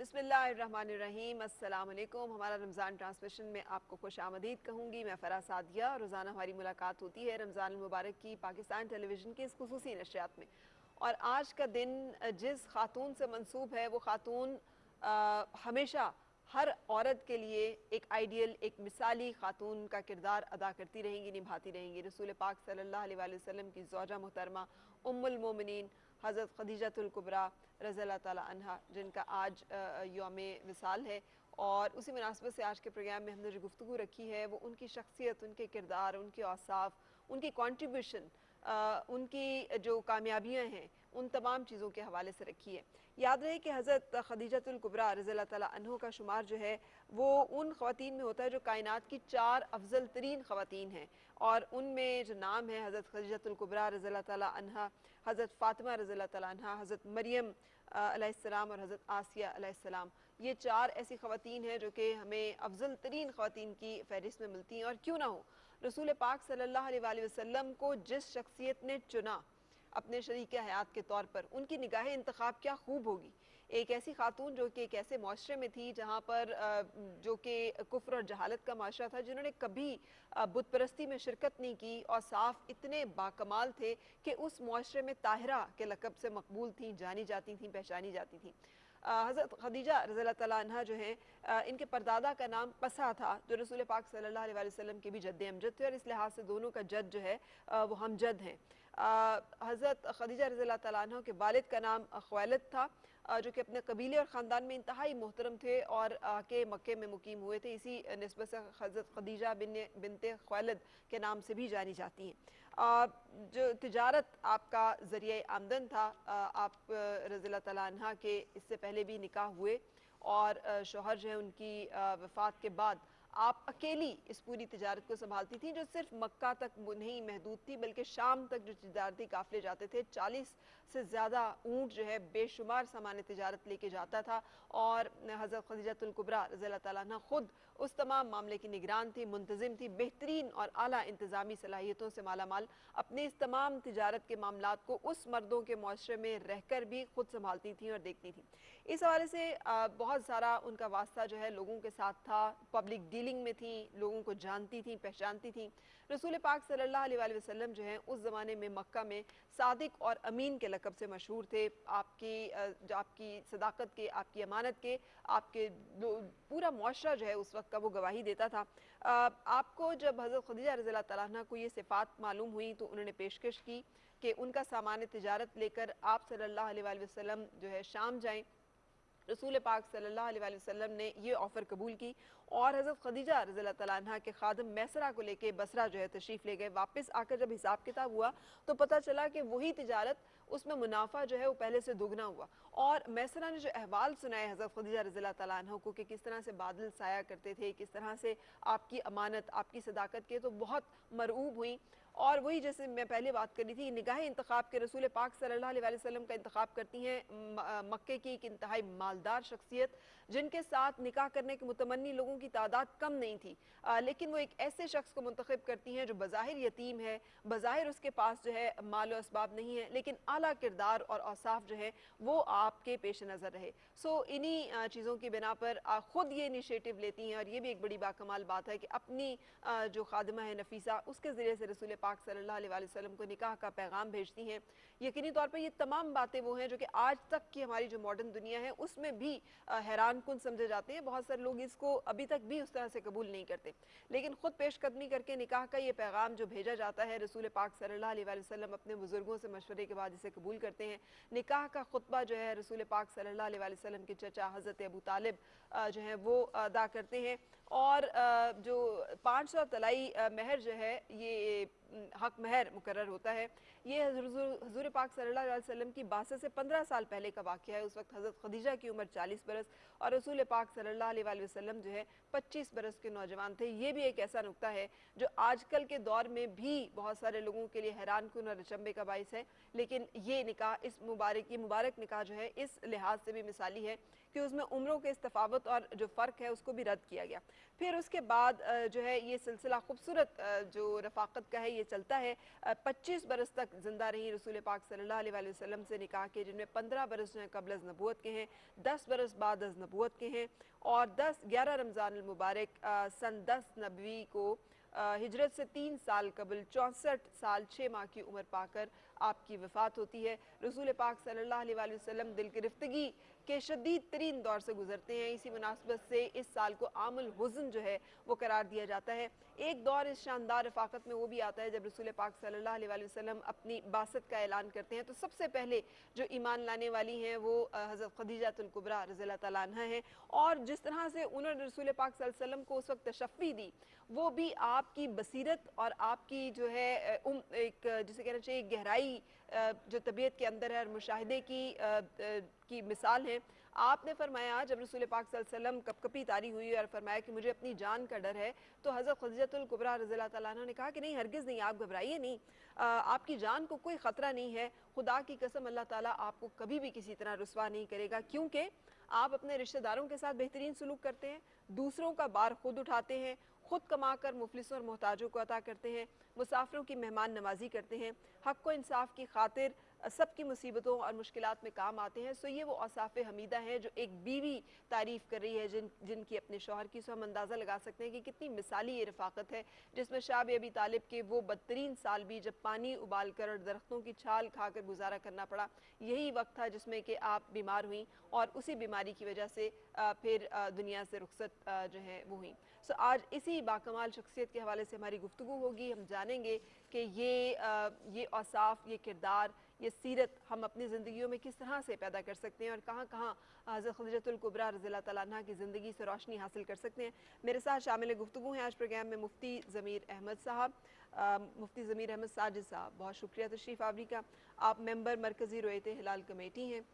बिस्मिल्लाहिर्रहमानिर्रहीम। अस्सलाम वालेकुम। हमारा रमज़ान ट्रांसमिशन में आपको खुश आमदीद कहूँगी। मैं फ़रा सादिया। रोज़ाना हमारी मुलाकात होती है रमज़ान मुबारक की पाकिस्तान टेलीविज़न की इस खुसूसी नशरियात में। और आज का दिन जिस खातून से मंसूब है वो खातून हमेशा हर औरत के लिए एक आइडियल, एक मिसाली खातून का किरदार अदा करती रहेंगी, निभाती रहेंगी। रसूल पाक सल्लल्लाहु अलैहि वसल्लम की ज़ौजा मोहतरमा उम्मुल मोमिनीन हज़रत खदीजतुल कुबरा रज़ियल्लाहु ताला अन्हा, जिनका आज यौम विसाल है। और उसी मुनासबत से आज के प्रोग्राम में हमने जो गुफ्तगू रखी है वो उनकी शख्सियत, उनके किरदार, उनके औसाफ, उनकी कॉन्ट्रीब्यूशन, उनकी जो कामयाबियाँ हैं, उन तमाम चीज़ों के हवाले से रखी है। याद रहे कि हज़रत खदीजतुल कुबरा रज़ियल्लाहु ताला अन्हा का शुमार जो है वो उन ख़वातीन में होता है जो कायनात की 4 अफजल तरीन ख़वातीन हैं। और उनमें जो नाम है हज़रत खदीजतुल कुबरा रज़ियल्लाहु ताला अन्हा, हज़रत फ़ातिमा रज़ियल्लाहु ताला अन्हा, हज़रत मरियम अलैहिस्सलाम और हज़रत आसिया अलैहिस्सलाम। ये 4 ऐसी ख़वातीन हैं जो कि हमें अफजल तरीन ख़वातीन की फ़हरिस्त में मिलती हैं। और क्यों ना हो, रसूल पाक सल्लल्लाहु अलैहि वसल्लम को जिस शख्सियत ने चुना अपने शरीक हयात के तौर पर, उनकी निगाह इंतखाब क्या खूब होगी। एक ऐसी खातून जो कि एक ऐसे माशरे में थी जहाँ पर जो कि कुफ्र और जहालत का माशरा था, जिन्होंने कभी बुत परस्ती में शिरकत नहीं की और साफ इतने बाकमाल थे कि उस माशरे में ताहिरा के लक़ब से मकबूल थी, जानी जाती थी, पहचानी जाती थी। हज़रत खदीजा रज़ियल्लाहु ताला अन्हा जो हैं, इनके परदादा का नाम पसा था, जो रसूल पाक सल्लल्लाहु अलैहि वसल्लम के भी जद्द अमजद थे। और इस लिहाज से दोनों का जद जो है वो हमजद हैं। हज़रत खदीजा रज़ियल्लाहु ताला अन्हा के वालिद का नाम ख़ुवैलिद था, जो कि अपने कबीले और ख़ानदान में इंतहाई मोहतरम थे और आके मक्के में मुकीम हुए थे। इसी निस्बत से हज़रत खदीजा बिनते ख़ुवैलिद के नाम से भी जानी जाती हैं। जो तिजारत आपका ज़रिए आमदन था, आप रज़ियल्लाहु ताला अन्हा के इससे पहले भी निकाह हुए और शौहर जो है उनकी वफ़ात के बाद आप अकेली इस पूरी तिजारत को संभालती थी, जो सिर्फ मक्का तक नहीं महदूद थी बल्कि शाम तक जो तिजारती काफ़िले जाते थे, 40 से ज़्यादा ऊँट जो है बेशुमार सामान तिजारत लेके जाता था। और हज़रत खदीजतुल कुबरा रज़ियल्लाहु ताला अन्हा खुद उस तमाम मामले की निगरान थी, मुंतज़िम थी, बेहतरीन और आला इंतज़ामी सलाहियतों से मालामाल अपने इस तमाम तिजारत के मामलात को उस मर्दों के मुआशरे में रहकर भी खुद संभालती थी और देखती थी। इस हवाले से बहुत सारा उनका वास्ता जो है लोगों के साथ था, पब्लिक डीलिंग में थी, लोगों को जानती थी, पहचानती थी। रसूल पाक सल्लल्लाहु अलैहि वसल्लम जो हैं उस ज़माने में मक्का में सादिक और अमीन के लक़ब से मशहूर थे। जो आपकी सदाकत के, आपकी अमानत के, आपके पूरा मुआशरा जो है उस वक्त का वो गवाही देता था। आपको जब हज़रत खदीजा रज़ियल्लाहु ताला अन्हा को ये सिफ़ात मालूम हुई तो उन्होंने पेशकश की कि उनका सामान तिजारत लेकर आप सल्लल्लाहु अलैहि वसल्लम जो है शाम जाएँ। रसूल पाक सल्लल्लाहु अलैहि वसल्लम ने ये ऑफ़र कबूल की और हज़रत खदीजा रज़ियल्लाहु ताला अन्हा के खादिम मैसरा को लेके बसरा जो है तशरीफ़ ले गए। वापस आकर जब हिसाब किताब हुआ तो पता चला कि वही तिजारत, उसमें मुनाफा जो है वो पहले से दुगना हुआ। और मैसरा ने जो अहवाल सुनाए हज़रत खदीजा रज़ियल्लाहु ताला अन्हा को कि किस तरह से बादल साया करते थे, किस तरह से आपकी अमानत, आपकी सदाकत के, तो बहुत मरऊब हुई। और वही जैसे मैं पहले बात कर रही थी, निगाह इंतखाब के रसूल पाक सल्लल्लाहु अलैहि वसल्लम का इंतखाब करती हैं मक्के की एक इंतहाई मालदार शख्सियत, जिनके साथ निकाह करने के मुतमन्नी लोगों की तादाद कम नहीं थी। लेकिन वो एक ऐसे शख्स को मुंतखब करती हैं जो बज़ाहिर यतीम है, बज़ाहिर उसके पास जो है माल और असबाब नहीं है, लेकिन आला किरदार और औसाफ जो है वो आपके पेश नज़र रहे। सो इन्हीं चीज़ों की बिना पर ख़ुद ये इनिशिएटिव लेती हैं। और ये भी एक बड़ी बाकमाल बात है कि अपनी जो खादिमा है नफीसा, उसके ज़रिए से रसूल पाक सल्लल्लाहु अलैहि वसल्लम को निकाह का पैगाम भेजती हैं। यकीनी तौर पर ये तमाम बातें वो हैं जो कि आज तक की हमारी जो मॉडर्न दुनिया है उसमें भी हैरान कुन समझे जाते हैं। बहुत सारे लोग इसको अभी तक भी उस तरह से कबूल नहीं करते, लेकिन खुद पेशकदमी करके निकाह का ये पैगाम जो भेजा जाता है, रसूल पाक सल्लल्लाहु अलैहि वसल्लम अपने बुजुर्गों से मशवरे के बाद इसे कबूल करते हैं। निकाह का खुतबा जो है रसूल पाक सल्लल्लाहु अलैहि वसल्लम के चचा हज़रत अबू तालिब जो है वो अदा करते हैं। और जो 500 तलाई महर जो है ये हक महर मुकर्रर होता है। ये हुज़ूर पाक सल्लल्लाहु अलैहि वसल्लम की बासत से 15 साल पहले का वाक़या है। उस वक्त हज़रत खदीजा की उम्र 40 बरस और रसूल पाक सल्लल्लाहु अलैहि वसल्लम जो है 25 बरस के नौजवान थे। ये भी एक ऐसा नुक्ता है जो आजकल के दौर में भी बहुत सारे लोगों के लिए हैरान कुन और अचंभे का बाइस है। लेकिन ये निकाह, इस मुबारक निकाह जो है इस लिहाज से भी मिसाली है कि उसमें उम्रों के इस तफावत और जो फ़र्क है उसको भी रद्द किया गया। फिर उसके बाद जो है ये सिलसिला खूबसूरत जो रफ़ाक़त का है ये चलता है। 25 बरस तक ज़िंदा रही रसूल पाक सल्लल्लाहु अलैहि वसल्लम से निकाह के, जिनमें 15 बरस जो हैं क़ब्ल अज़ नबूवत के हैं, 10 बरस बाद अज़ नबूवत के हैं, और 11 रमज़ान अल मुबारक सन 10 नबवी को हिजरत से 3 साल कबल 64 साल 6 माह की उम्र पाकर आपकी वफ़ात होती है। रसूल पाक सल्लल्लाहु अलैहि वसल्लम दिल गिरफ्तगी के शदीद तरीन दौर से गुजरते हैं। इसी मुनासबत से इस साल को आमुल हुज़्न जो है वो करार दिया जाता है। एक दौर इस शानदार रफ़ाक़त में वो भी आता है जब रसूल पाक सल्लल्लाहु अलैहि वसल्लम अपनी बासत का ऐलान करते हैं, तो सबसे पहले जो ईमान लाने वाली हैं वो हज़रत खदीजतुल कुबरा रज़ियल्लाहु तआला अन्हा हैं। और जिस तरह से उन्होंने रसूल पाक सल्लल्लाहु अलैहि वसल्लम को उस वक्त तशफ़ी दी, वो भी आपकी बसीरत और आपकी जो है एक जिसे कहना चाहिए गहराई जो तबीयत के अंदर है और मुशाहिदे की मिसाल है। आपने फरमाया जब रसूल पाक सल्लल्लाहु अलैहि वसल्लम कपकपी तारी हुई और फरमाया कि मुझे अपनी जान का डर है, तो हज़रत खदीजतुल कुबरा रज़ियल्लाहु तआला अन्हा ने कहा कि नहीं, हरगिज़ नहीं, आप घबराइए नहीं, आपकी जान को कोई ख़तरा नहीं है। खुदा की कसम, अल्लाह ताला आपको कभी भी किसी तरह रुसवा नहीं करेगा, क्योंकि आप अपने रिश्तेदारों के साथ बेहतरीन सलूक करते हैं, दूसरों का बार खुद उठाते हैं, खुद कमाकर मुफलिसों और मोहताजों को अता करते हैं, मुसाफिरों की मेहमान नवाजी करते हैं, हक़ व इंसाफ की खातिर सबकी मुसीबतों और मुश्किलात में काम आते हैं। सो ये वो औसाफ़े हमीदा हैं जो एक बीवी तारीफ़ कर रही है जिनकी अपने शौहर की। सो हम अंदाज़ा लगा सकते हैं कि कितनी मिसाली ये रफ़ाक़त है, जिसमें शाब अबी तालिब के वो बदतरीन साल भी जब पानी उबाल कर और दरख्तों की छाल खाकर गुजारा करना पड़ा, यही वक्त था जिसमें कि आप बीमार हुई और उसी बीमारी की वजह से फिर दुनिया से रुखसत जो है वो हुई। सो आज इसी बाकमाल शख्सियत के हवाले से हमारी गुफ्तगू होगी। हम जानेंगे कि ये औसाफ, ये किरदार, ये सीरत हम अपनी ज़िंदगियों में किस तरह से पैदा कर सकते हैं और कहाँ कहाँ हज़रत खदीजतुल कुबरा रज़ियल्लाहु तआला अन्हा की ज़िंदगी से रोशनी हासिल कर सकते हैं। मेरे साथ शामिल गुफ्तगू हैं आज प्रोग्राम में मुफ्ती ज़मीर अहमद साहब, मुफ्ती ज़मीर अहमद साजिद साहब, बहुत शुक्रिया तशरीफ़ आवरी का। आप मेंबर मरकज़ी रोयत हिलाल कमेटी हैं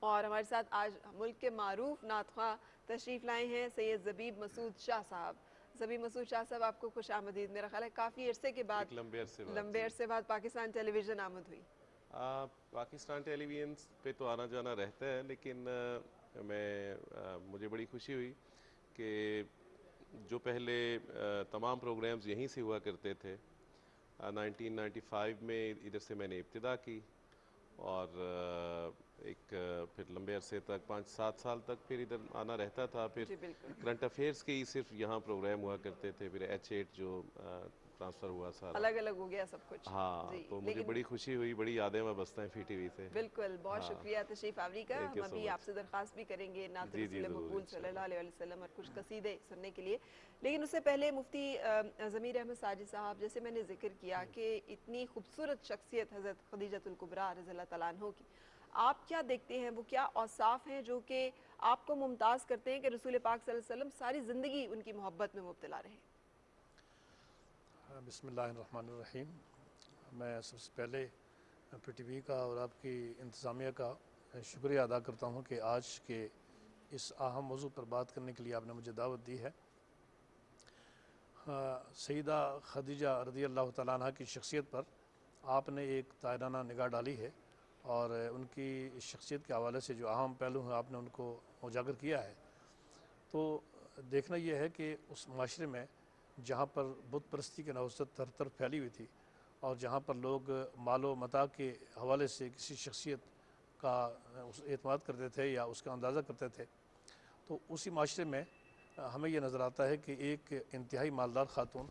और हमारे साथ आज मुल्क के मारूफ नातख़्वाह तशरीफ़ लाए हैं सैयद ज़बीब मसूद शाह साहब। ज़बीब मसूद शाह साहब, आपको खुश आमदीद। मेरा ख्याल है काफ़ी अरसे के बाद, लंबे अरसे बाद पाकिस्तान टेलीविज़न आमद हुई। पाकिस्तान टेलीविज़न पे तो आना जाना रहता है, लेकिन मुझे बड़ी खुशी हुई कि जो पहले तमाम प्रोग्राम्स यहीं से हुआ करते थे, 1995 में इधर से मैंने इब्तिदा की और फिर लंबे अरसे तक 5-7 साल तक फिर इधर आना रहता था। फिर करंट अफेयर्स के ही सिर्फ यहाँ प्रोग्राम हुआ करते थे, फिर H8 जो ट्रांसफ़र हुआ सारा अलग अलग हो गया सब कुछ। हाँ, तो मुझे बड़ी खुशी हुई, बड़ी यादें में बसता है FTV से। बिल्कुल, बहुत हाँ, शुक्रिया तशरीफ़ आवरी का। हम अभी आपसे दरख्वास्त भी करेंगे नात जी रसूल ज़रूर मकबूल इंशाल्लाह। सल्लल्लाहु अलैहि वसल्लम और कुछ कसीदे सुनने के लिए, लेकिन उससे पहले मुफ्ती ज़मीर अहमद साजिद साहब, जैसे मैंने जिक्र किया कि इतनी खूबसूरत शख्सियत हज़रत खदीजतुल कुबरा रज़ियल्लाहु तआला अन्हा की, आप क्या देखते हैं, वो क्या औसाफ हैं जो कि आपको मुमताज़ करते हैं कि रसूल पाक सल्लल्लाहु अलैहि वसल्लम सारी ज़िंदगी उनकी मोहब्बत में मुब्तला रहे? बिस्मिल्लाहिर्रहमानिर्रहीम। मैं सबसे पहले PTV का और आपकी इंतज़ामिया का शुक्रिया अदा करता हूँ कि आज के इस अहम मौजू पर बात करने के लिए आपने मुझे दावत दी है। सईदा खदीजा रज़ियल्लाहु तआला अन्हा की शख्सियत पर आपने एक तायराना निगाह डाली है और उनकी शख्सियत के हवाले से जो अहम पहलू हैं आपने उनको उजागर किया है। तो देखना यह है कि उस माशरे में जहाँ पर बुत परस्ती की नवसत हर तरफ फैली हुई थी और जहाँ पर लोग मालो मता के हवाले से किसी शख्सियत का एतमाद करते थे या उसका अंदाज़ा करते थे, तो उसी माशरे में हमें यह नज़र आता है कि एक इंतहाई मालदार ख़ातून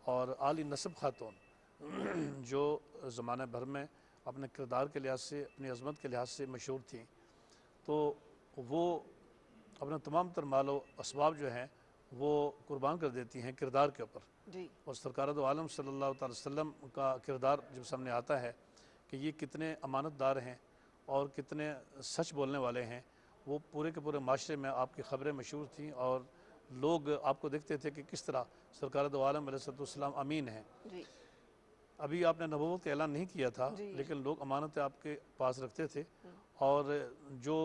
और आली नस्ब ख़ातून जो ज़माने भर में अपने किरदार के लिहाज से, अपनी अज़मत के लिहाज से मशहूर थी, तो वो अपना तमाम तर मालो असबाब जो हैं वो कुर्बान कर देती हैं किरदार के ऊपर। और सरकार दो आलम सल्लल्लाहु अलैहि वसल्लम का किरदार जब सामने आता है कि ये कितने अमानतदार हैं और कितने सच बोलने वाले हैं, वो पूरे के पूरे माशरे में आपकी ख़बरें मशहूर थीं और लोग आपको देखते थे कि किस तरह सरकार दो आलम अलैहिस्सलाम अमीन हैं। अभी आपने नबूवत का ऐलान नहीं किया था, लेकिन लोग अमानतें आपके पास रखते थे और जो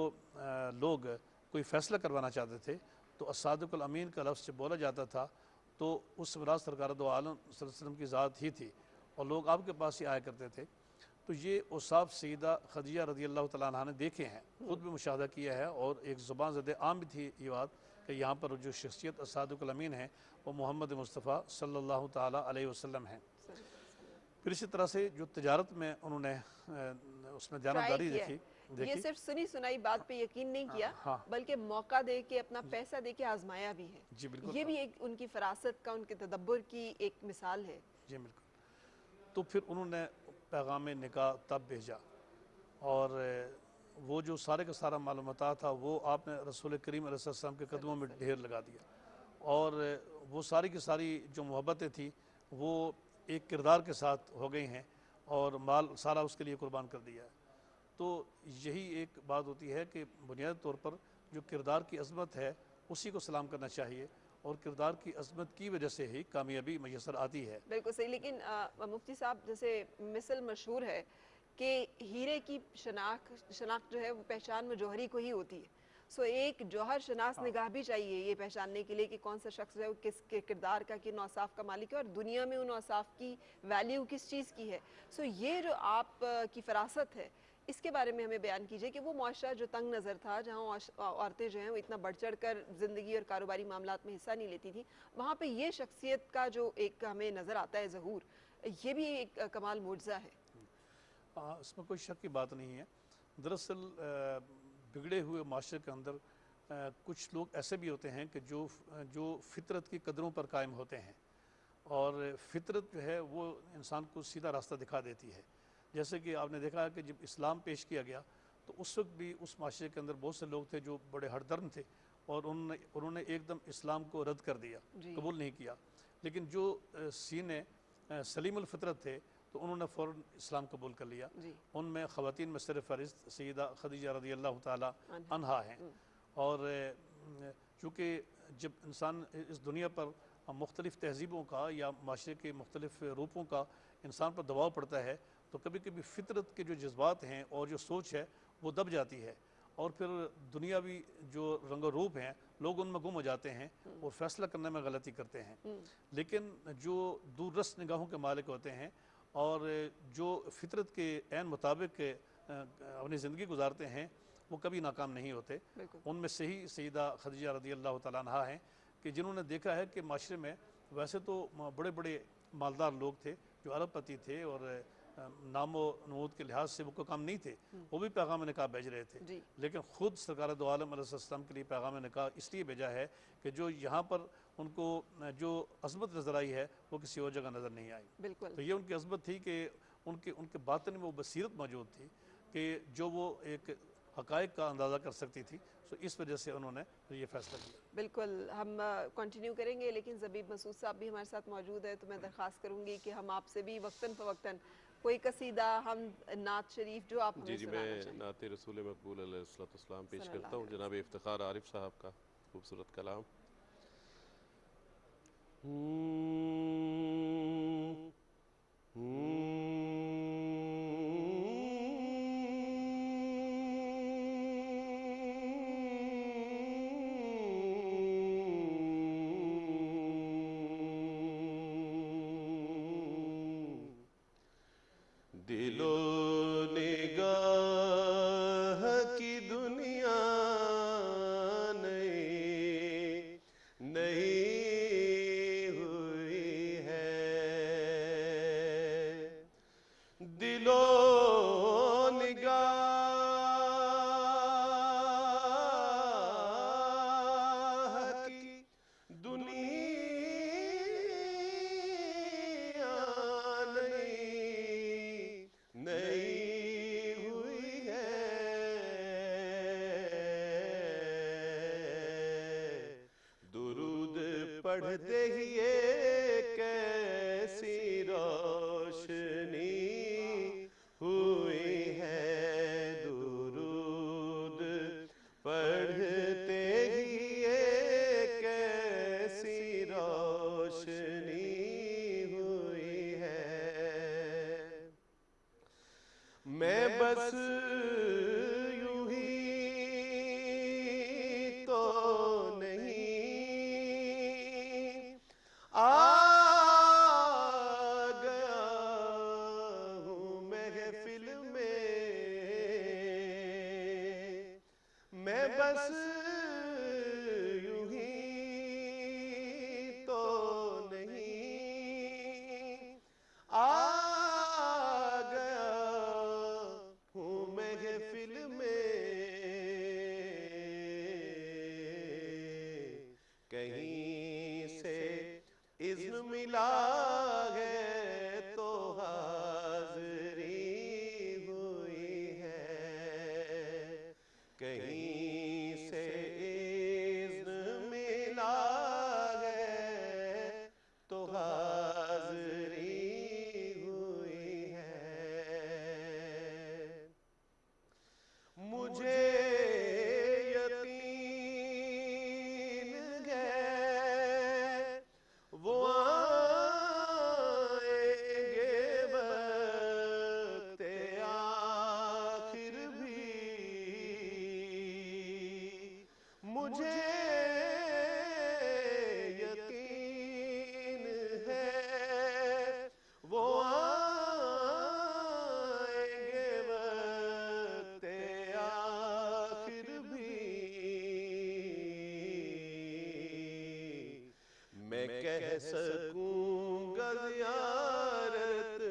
लोग कोई फ़ैसला करवाना चाहते थे तो अस्सादिकुल अमीन का लफ्ज़ जब बोला जाता था तो उस वक़्त सरकार दो आलम सल्लल्लाहु अलैहि वसल्लम की ज़ात ही थी और लोग आपके पास ही आया करते थे। تو یہ اوصاف سیدہ خدیجہ رضی اللہ تعالیٰ عنہ نے دیکھے ہیں، خود بھی مشاہدہ کیا ہے، اور ایک زبان زد عام بھی تھی یہ بات کہ یہاں پر جو شخصیت الصادق الامین ہے وہ محمد مصطفیٰ صلی اللہ تعالیٰ علیہ وسلم ہیں۔ پھر اسی طرح سے جو تجارت میں انہوں نے اس میں دیانتداری دیکھی، یہ صرف سنی سنائی بات پہ یقین نہیں کیا بلکہ موقع دے کے اپنا پیسہ دے کے آزمایا بھی ہے۔ جی بالکل، یہ بھی ایک ان کی فراست کا، ان کے تدبر کی ایک مثال ہے۔ جی بالکل۔ تو پھر انہوں نے پیغام نکاح تب بھیجا، اور وہ جو سارے کا سارا معلومات تھا وہ آپ نے رسول کریم علیہ السلام کے قدموں میں ڈھیر لگا دیا، اور وہ ساری کی ساری جو محبتیں تھیں وہ ایک کردار کے ساتھ ہو گئی ہیں، اور مال سارا اس کے لیے قربان کر دیا ہے۔ تو یہی ایک بات ہوتی ہے کہ بنیادی طور پر جو کردار کی عظمت ہے اسی کو سلام کرنا چاہیے، اور کردار کی عظمت کی وجہ سے ہی کامیابی میسر آتی ہے۔ بالکل صحیح، لیکن مفتی صاحب جیسے مثل مشہور ہے کہ ہیرے کی شناخت جو ہے وہ پہچان میں جوہری کو ہی ہوتی ہے، سو ایک جوہر شناس نگاہ بھی چاہیے یہ پہچاننے کے لیے کہ کون سا شخص ہے وہ کس کے کردار کا، کن اوصاف کا مالک ہے، اور دنیا میں ان اوصاف کی ویلیو کس چیز کی ہے۔ سو یہ جو آپ کی فراست ہے اس کے بارے میں ہمیں بیان کیجئے کہ وہ معاشرہ جو تنگ نظر تھا، جہاں عورتیں جو ہیں وہ اتنا بڑھ چڑھ کر زندگی اور کاروباری معاملات میں حصہ نہیں لیتی تھیں، وہاں پہ یہ شخصیت کا جو ایک ہمیں نظر آتا ہے ظہور، یہ بھی ایک کمال معجزہ ہے۔ اس میں کوئی شک کی بات نہیں ہے۔ دراصل بگڑے ہوئے معاشرے کے اندر کچھ لوگ ایسے بھی ہوتے ہیں کہ جو فطرت کی قدروں پر قائم ہوتے ہیں، اور فطرت جو ہے وہ انسان کو سیدھا راستہ دکھا دیتی ہے۔ جیسے کہ آپ نے دیکھا ہے کہ جب اسلام پیش کیا گیا تو اس وقت بھی اس معاشرے کے اندر بہت سے لوگ تھے جو بڑے ہردرم تھے، اور انہوں نے ایک دم اسلام کو رد کر دیا، قبول نہیں کیا۔ لیکن جو سینے سلیم الفطرت تھے تو انہوں نے فوراً اسلام قبول کر لیا۔ ان میں خواتین میں سر فہرست سیدہ خدیجہ رضی اللہ تعالی عنہا ہیں، اور چونکہ جب انسان اس دنیا پر مختلف تہذیبوں کا یا معاشرے کے مختلف روپوں کا انسان پر دباؤ پڑتا ہے تو کبھی کبھی فطرت کے جو جذبات ہیں اور جو سوچ ہے وہ دب جاتی ہے، اور پھر دنیاوی جو رنگ و روپ ہیں لوگ ان میں گم ہو جاتے ہیں اور فیصلہ کرنے میں غلطی کرتے ہیں۔ لیکن جو دور رس نگاہوں کے مالک ہوتے ہیں اور جو فطرت کے عین مطابق اپنی زندگی گزارتے ہیں وہ کبھی ناکام نہیں ہوتے۔ ان میں سے ہی سیدہ خدیجہ رضی اللہ تعالیٰ عنہا ہیں کہ جنہوں نے دیکھا ہے کہ معاشرے میں ویسے تو بڑے بڑے مالدار لوگ تھے جو ارب پتی تھے اور نام و نمود کے لحاظ سے وہ کوئی کام نہیں تھے، وہ بھی پیغام نکاح بھیج رہے تھے، لیکن خود سرکار دو عالم علیہ السلام کے لیے پیغام نکاح اس لیے بھیجا ہے کہ جو یہاں پر ان کو جو عظمت نظر آئی ہے وہ کسی اور جگہ نظر نہیں آئی۔ تو یہ ان کی عظمت تھی کہ ان کے باطن میں وہ بصیرت موجود تھی کہ جو وہ ایک حقائق کا اندازہ کر سکتی تھی، تو اس وجہ سے انہوں نے یہ فیصلہ کیا۔ بالکل، ہم کنٹینیو کریں گے، لیکن زبیب مسعود صاحب بھی ہمارے ساتھ موجود ہے، تو میں درخواست کروں گی کہ ہم آپ سے بھی وقتاً فوقتاً کوئی قصیدہ، ہم نعت شریف جو آپ ہمیں سنانا چاہیں۔ میں نعت رسول مقبول علیہ السلام پیش کرتا ہوں، جناب افتخار عارف صاحب کا خوبصورت کلام۔ دل و نگاہ کی دنیا نئی ہوئی ہے، دل و نگاہ کی دنیا نئی ہوئی ہے، درود پڑھتے ہی ایک کیسی روشنی ہوئی ہے، درود پڑھتے ہی ایک کیسی روشنی ہوئی ہے، میں بس یوں ہی تو نہیں آ گیا ہوں محفل میں کہہ سکوں گا زیارت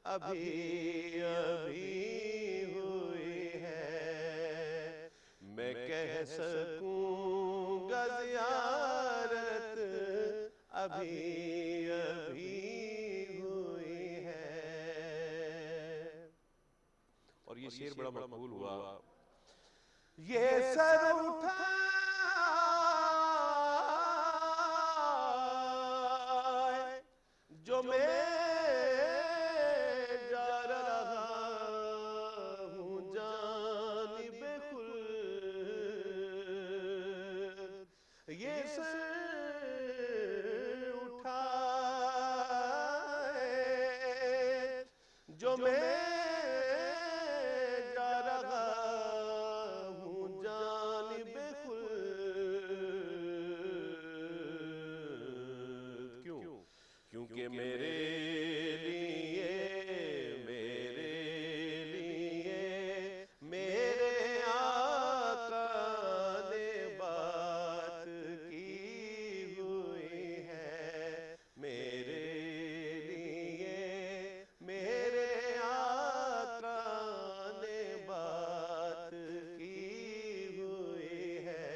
ابھی ابھی ہوئی ہے، میں کہہ سکوں گا زیارت ابھی ابھی ہوئی ہے۔ اور یہ شعر بڑا مقبول ہوا، یہ سر اٹھائے جو میں جا رہا ہوں جانب خلد، یہ سر اٹھائے جو میں جا رہا ہوں جانب خلد، کیونکہ میرے لیے میرے آقا نے بات کی ہوئی ہے، میرے لیے میرے آقا نے بات کی ہوئی ہے۔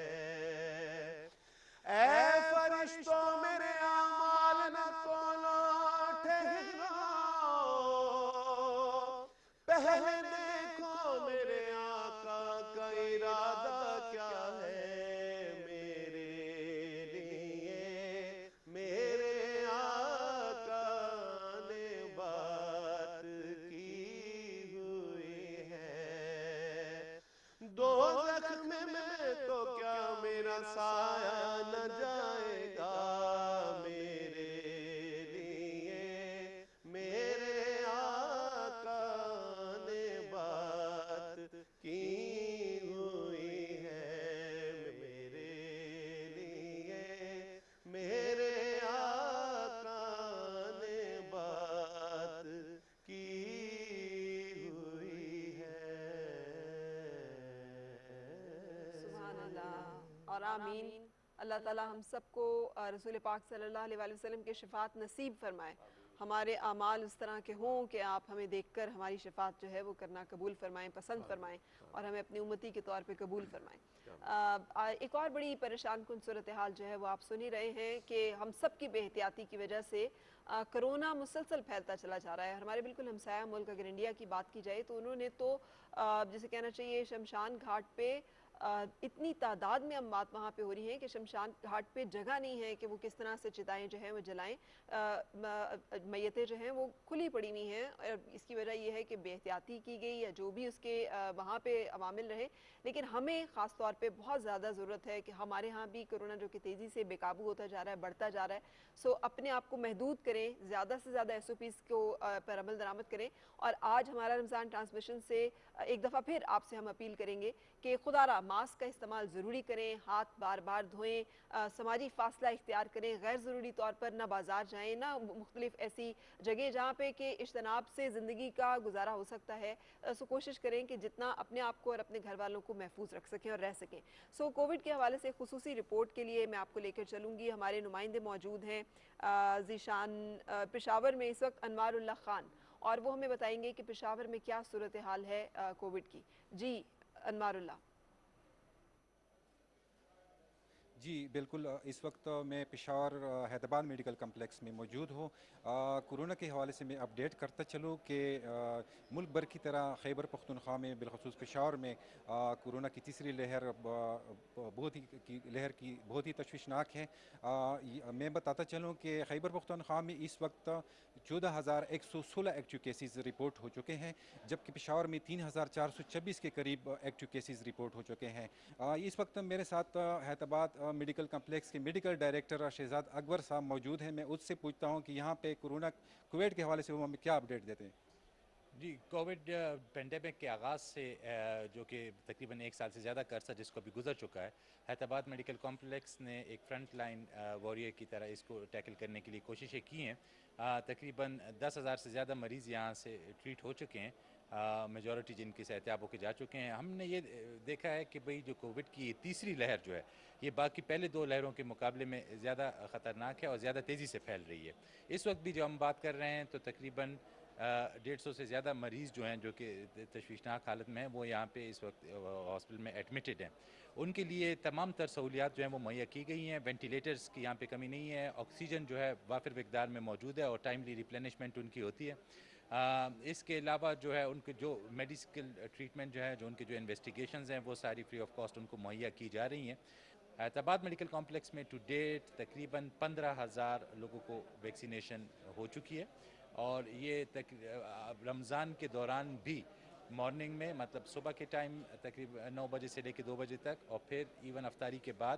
اے فرشتوں میرے اعمال نہ تولو ٹھہراؤ، پہلے دیکھو میرے آقا کا ارادہ کیا ہے، میرے لیے میرے آقا نے بات کی ہوئی ہے۔ دوزخ میں تو کیا میرا سایہ نہ جائے گا، میرے لیے میرے آقا نے بات کی ہوئی ہے، میرے لیے میرے آقا نے بات کی ہوئی ہے۔ سبحان اللہ اور آمین۔ اللہ تعالی ہم سب کو رسول پاک صلی اللہ علیہ وآلہ وسلم کے شفاعت نصیب فرمائے، ہمارے اعمال اس طرح کے ہوں کہ آپ ہمیں دیکھ کر ہماری شفاعت جو ہے وہ کرنا قبول فرمائیں، پسند فرمائیں اور ہمیں اپنی امتی کے طور پہ قبول فرمائیں۔ ایک اور بڑی پریشان کن صورتحال جو ہے وہ آپ سن ہی رہے ہیں کہ ہم سب کی بے احتیاطی کی وجہ سے کرونا مسلسل پھیلتا چلا جا رہا ہے۔ ہمارے بالکل ہمسایہ ملک اگر انڈیا کی بات کی جائے تو انہوں نے تو جسے کہنا چاہیے شمشان گھاٹ پہ اتنی تعداد میں اموات وہاں پہ ہو رہی ہیں کہ شمشان گھاٹ پہ جگہ نہیں ہے کہ وہ کس طرح سے چتائیں جو ہیں وہ جلائیں، میتیں جو ہیں وہ کھلی پڑی ہوئی ہیں، اور اس کی وجہ یہ ہے کہ بے احتیاطی کی گئی یا جو بھی اس کے وہاں پہ عوامل رہے، لیکن ہمیں خاص طور پہ بہت زیادہ ضرورت ہے کہ ہمارے ہاں بھی کرونا جو کہ تیزی سے بے قابو ہوتا جا رہا ہے، بڑھتا جا رہا ہے، سو اپنے آپ کو محدود کریں، زیادہ سے زیادہ SOPs کو پر عمل درآمد کریں۔ اور آج ہمارا رمضان ٹرانسمیشن سے ایک دفعہ پھر آپ سے ہم اپیل کریں گے کہ خدا را ماسک کا استعمال ضروری کریں، ہاتھ بار بار دھوئیں، سماجی فاصلہ اختیار کریں، غیر ضروری طور پر نہ بازار جائیں، نہ مختلف ایسی جگہ جہاں پہ کہ اجتناب سے زندگی کا گزارا ہو سکتا ہے، سو کوشش کریں کہ جتنا اپنے آپ کو اور اپنے گھر والوں کو محفوظ رکھ سکیں اور رہ سکیں۔ سو کووڈ کے حوالے سے خصوصی رپورٹ کے لیے میں آپ کو لے کر چلوں گی، ہمارے نمائندے موجود ہیں ذیشان پشاور میں اس وقت انوار اللہ خان، اور وہ ہمیں بتائیں گے کہ پشاور میں کیا صورتحال ہے کووڈ کی۔ جی انوار اللہ۔ جی بالکل، اس وقت میں پشاور حیدرآباد میڈیکل کمپلیکس میں موجود ہوں۔ کورونا کے حوالے سے میں اپڈیٹ کرتا چلوں کہ ملک بھر کی طرح خیبر پختونخوا میں بالخصوص پشاور میں کورونا کی تیسری لہر بہت ہی تشویشناک ہے۔ میں بتاتا چلوں کہ خیبر پختونخوا میں اس وقت 14,116 ایکٹیو کیسز رپورٹ ہو چکے ہیں، جبکہ پشاور میں 3,426 کے قریب ایکٹیو کیسز رپورٹ ہو چکے ہیں۔ اس وقت میرے ساتھ حیدرآباد میڈیکل کمپلیکس کے میڈیکل ڈائریکٹر شہزاد اکبر صاحب موجود ہیں۔ میں اس سے پوچھتا ہوں کہ یہاں پہ کووڈ کے حوالے سے وہ ہمیں کیا اپڈیٹ دیتے ہیں۔ جی، کووڈ پینڈیمک کے آغاز سے جو کہ تقریباً 1 سال سے زیادہ کا عرصہ جس کو بھی گزر چکا ہے، حیدرآباد میڈیکل کمپلیکس نے ایک فرنٹ لائن واریر کی طرح اس کو ٹیکل کرنے کے لیے کوششیں کی ہیں۔ تقریباً 10,000 سے زیادہ مریض یہاں سے ٹریٹ ہو چکے ہیں، میجورٹی جن کے صحتیاب ہو کے جا چکے ہیں. ہم نے یہ دیکھا ہے کہ بھئی جو کووڈ کی تیسری لہر جو ہے یہ باقی پہلے 2 لہروں کے مقابلے میں زیادہ خطرناک ہے اور زیادہ تیزی سے پھیل رہی ہے. اس وقت بھی جو ہم بات کر رہے ہیں تو تقریباً 150 سے زیادہ مریض جو ہیں جو کہ تشویشناک حالت میں ہیں وہ یہاں پہ اس وقت ہاسپٹل میں ایڈمٹڈ ہیں. ان کے لیے تمام تر سہولیات جو ہیں وہ مہیا کی گئی ہیں. وینٹیلیٹرز کی یہاں پہ کمی نہیں ہے. آکسیجن جو ہے وافر مقدار میں موجود ہے اور ٹائملی ریپلینشمنٹ ان کی ہوتی ہے. اس کے علاوہ جو ہے ان کے جو میڈیکل ٹریٹمنٹ جو ہے جو ان کے جو انویسٹیگیشنز ہیں وہ ساری فری آف کاسٹ ان کو مہیا کی جا رہی ہیں. حیدرآباد میڈیکل کمپلیکس میں ٹو ڈیٹ تقریباً 15,000 لوگوں کو ویکسینیشن ہو چکی ہے. اور یہ رمضان کے دوران بھی مارننگ میں مطلب صبح کے ٹائم تقریباً 9 بجے سے لے کے 2 بجے تک اور پھر ایون افطاری کے بعد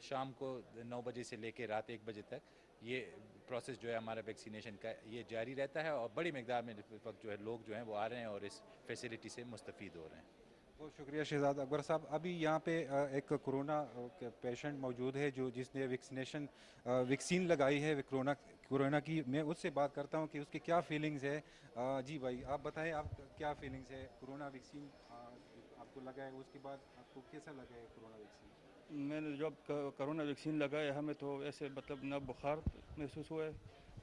شام کو 9 بجے سے لے کے رات 1 بجے تک یہ پروسیس جو ہے ہمارا ویکسینیشن کا یہ جاری رہتا ہے. اور بڑی مقدار میں اس وقت جو ہے لوگ جو ہیں وہ آ رہے ہیں اور اس فیسلٹی سے مستفید ہو رہے ہیں. بہت شکریہ شہزاد اکبر صاحب. ابھی یہاں پہ ایک کرونا پیشنٹ موجود ہے جس نے ویکسین لگائی ہے کرونا کی. میں اس سے بات کرتا ہوں کہ اس کی کیا فیلنگز ہے. جی بھائی آپ بتائیں آپ کیا فیلنگز ہے کرونا ویکسین آپ کو لگا ہے اس کے بعد آپ کو کیسا لگا ہے کرونا ویکسین؟ میں نے جب کرونا ویکسین لگایا ہمیں تو ایسے مطلب نہ بخار محسوس ہوا ہے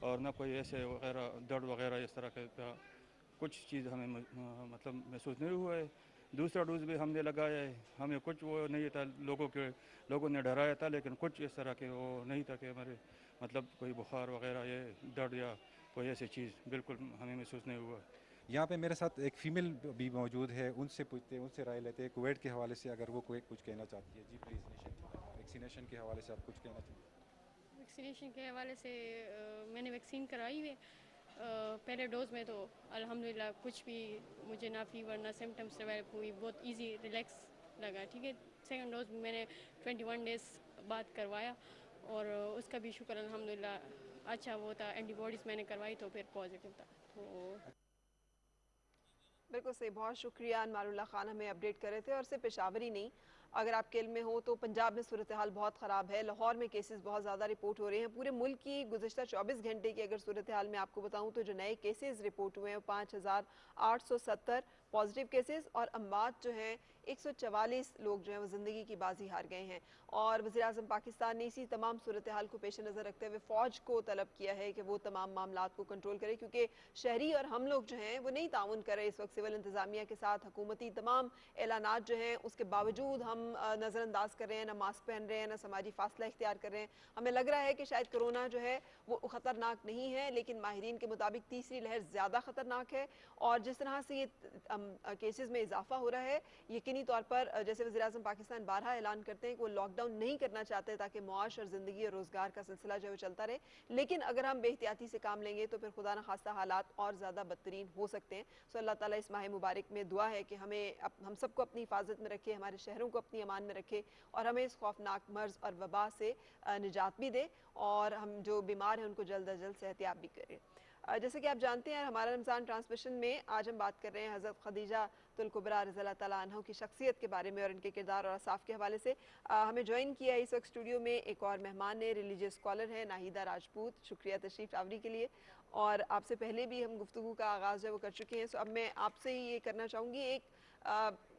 اور نہ کوئی ایسے وغیرہ درد وغیرہ اس طرح کا کچھ چیز ہمیں مطلب محسوس نہیں ہوا ہے. دوسرا ڈوز بھی ہم نے لگایا ہے. ہمیں کچھ وہ نہیں تھا لوگوں نے ڈرایا تھا لیکن کچھ اس طرح کے وہ نہیں تھا کہ ہمارے مطلب کوئی بخار وغیرہ یہ درد یا کوئی ایسی چیز بالکل ہمیں محسوس نہیں ہوا. یہاں پہ میرے ساتھ ایک فیمیل بھی موجود ہے. ان سے پوچھتے ہیں ان سے رائے لیتے ہیں کووڈ کے حوالے سے اگر وہ کوئی کچھ کہنا چاہتی ہے. جی پلیز ویکسینیشن کے حوالے سے آپ کچھ کہنا چاہتے ہیں؟ ویکسینیشن کے حوالے سے میں نے ویکسین کرائی ہے پہلے ڈوز میں تو الحمدللہ کچھ بھی مجھے نہ فیور نہ سمٹمس ڈیولپ ہوئی. بہت ایزی ریلیکس لگا. ٹھیک ہے. سیکنڈ ڈوز میں نے 21 ڈیز بعد کروایا اور اس کا بھی شکر الحمدللہ اچھا وہ تھا. اینٹی باڈیز میں نے کروائی تو پھر پازیٹیو تھا. تو بالکل صحیح. بہت شکریہ انوار اللہ خان ہمیں اپڈیٹ کر رہے تھے. اور صرف پشاور ہی نہیں اگر آپ کے علم میں ہو تو پنجاب میں صورتحال بہت خراب ہے. لاہور میں کیسز بہت زیادہ رپورٹ ہو رہے ہیں. پورے ملک کی گزشتہ 24 گھنٹے کی اگر صورتحال میں آپ کو بتاؤں تو جو نئے کیسز رپورٹ ہوئے ہیں 5,870 پازیٹیو کیسز اور اموات جو ہیں 144 لوگ جو ہیں وہ زندگی کی بازی ہار گئے ہیں. اور وزیراعظم پاکستان نے اسی تمام صورتحال کو پیش نظر رکھتے ہوئے فوج کو طلب کیا ہے کہ وہ تمام معاملات کو کنٹرول کرے کیونکہ شہری اور ہم لوگ جو ہیں وہ نہیں تعاون کر رہے اس وقت سول انتظامیہ کے ساتھ. حکومتی تمام اعلانات جو ہیں اس کے باوجود ہم نظر انداز کر رہے ہیں. نہ ماسک پہن رہے ہیں نہ سماجی فاصلہ اختیار کر رہے ہیں. ہمیں لگ رہا ہے کہ شاید کرونا جو ہے وہ خطرناک نہیں ہے لیکن ماہرین کے مطابق تیسری لہر زیادہ خطرناک ہے. اور جس طرح سے یہ کیسز میں اضافہ ہو رہا ہے یقینی طور پر جیسے وزیراعظم پاکستان بارہا اعلان کرتے ہیں کہ وہ لاک ڈاؤن نہیں کرنا چاہتے تاکہ معاش اور زندگی اور روزگار کا سلسلہ جو ہے وہ چلتا رہے. لیکن اگر ہم بے احتیاطی سے کام لیں گے تو پھر خدا نخواستہ حالات اور زیادہ بدترین ہو سکتے ہیں. سو اللہ تعالیٰ اس ماہ مبارک میں دعا ہے کہ ہم سب کو اپنی حفاظت میں رکھے, ہمارے شہروں کو اپنی امان میں رکھے اور ہمیں اس خوفناک مرض اور وبا سے نجات بھی دے اور ہم جو بیمار ہیں ان کو جلد از جلد صحتیاب بھی کریں. جیسے کہ آپ جانتے ہیں ہمارا رمضان ٹرانسمیشن میں آج ہم بات کر رہے ہیں حضرت خدیجہ الکبریٰ رضی اللہ تعالیٰ عنہ کی شخصیت کے بارے میں اور ان کے کردار اور اوصاف کے حوالے سے. ہمیں جوائن کیا ہے اس وقت اسٹوڈیو میں ایک اور مہمان نے, ریلیجیس اسکالر ہیں ناہیدہ راجپوت. شکریہ تشریف آوری کے لیے. اور آپ سے پہلے بھی ہم گفتگو کا آغاز جو وہ کر چکے ہیں. سو اب میں آپ سے یہ کرنا چاہوں گی ایک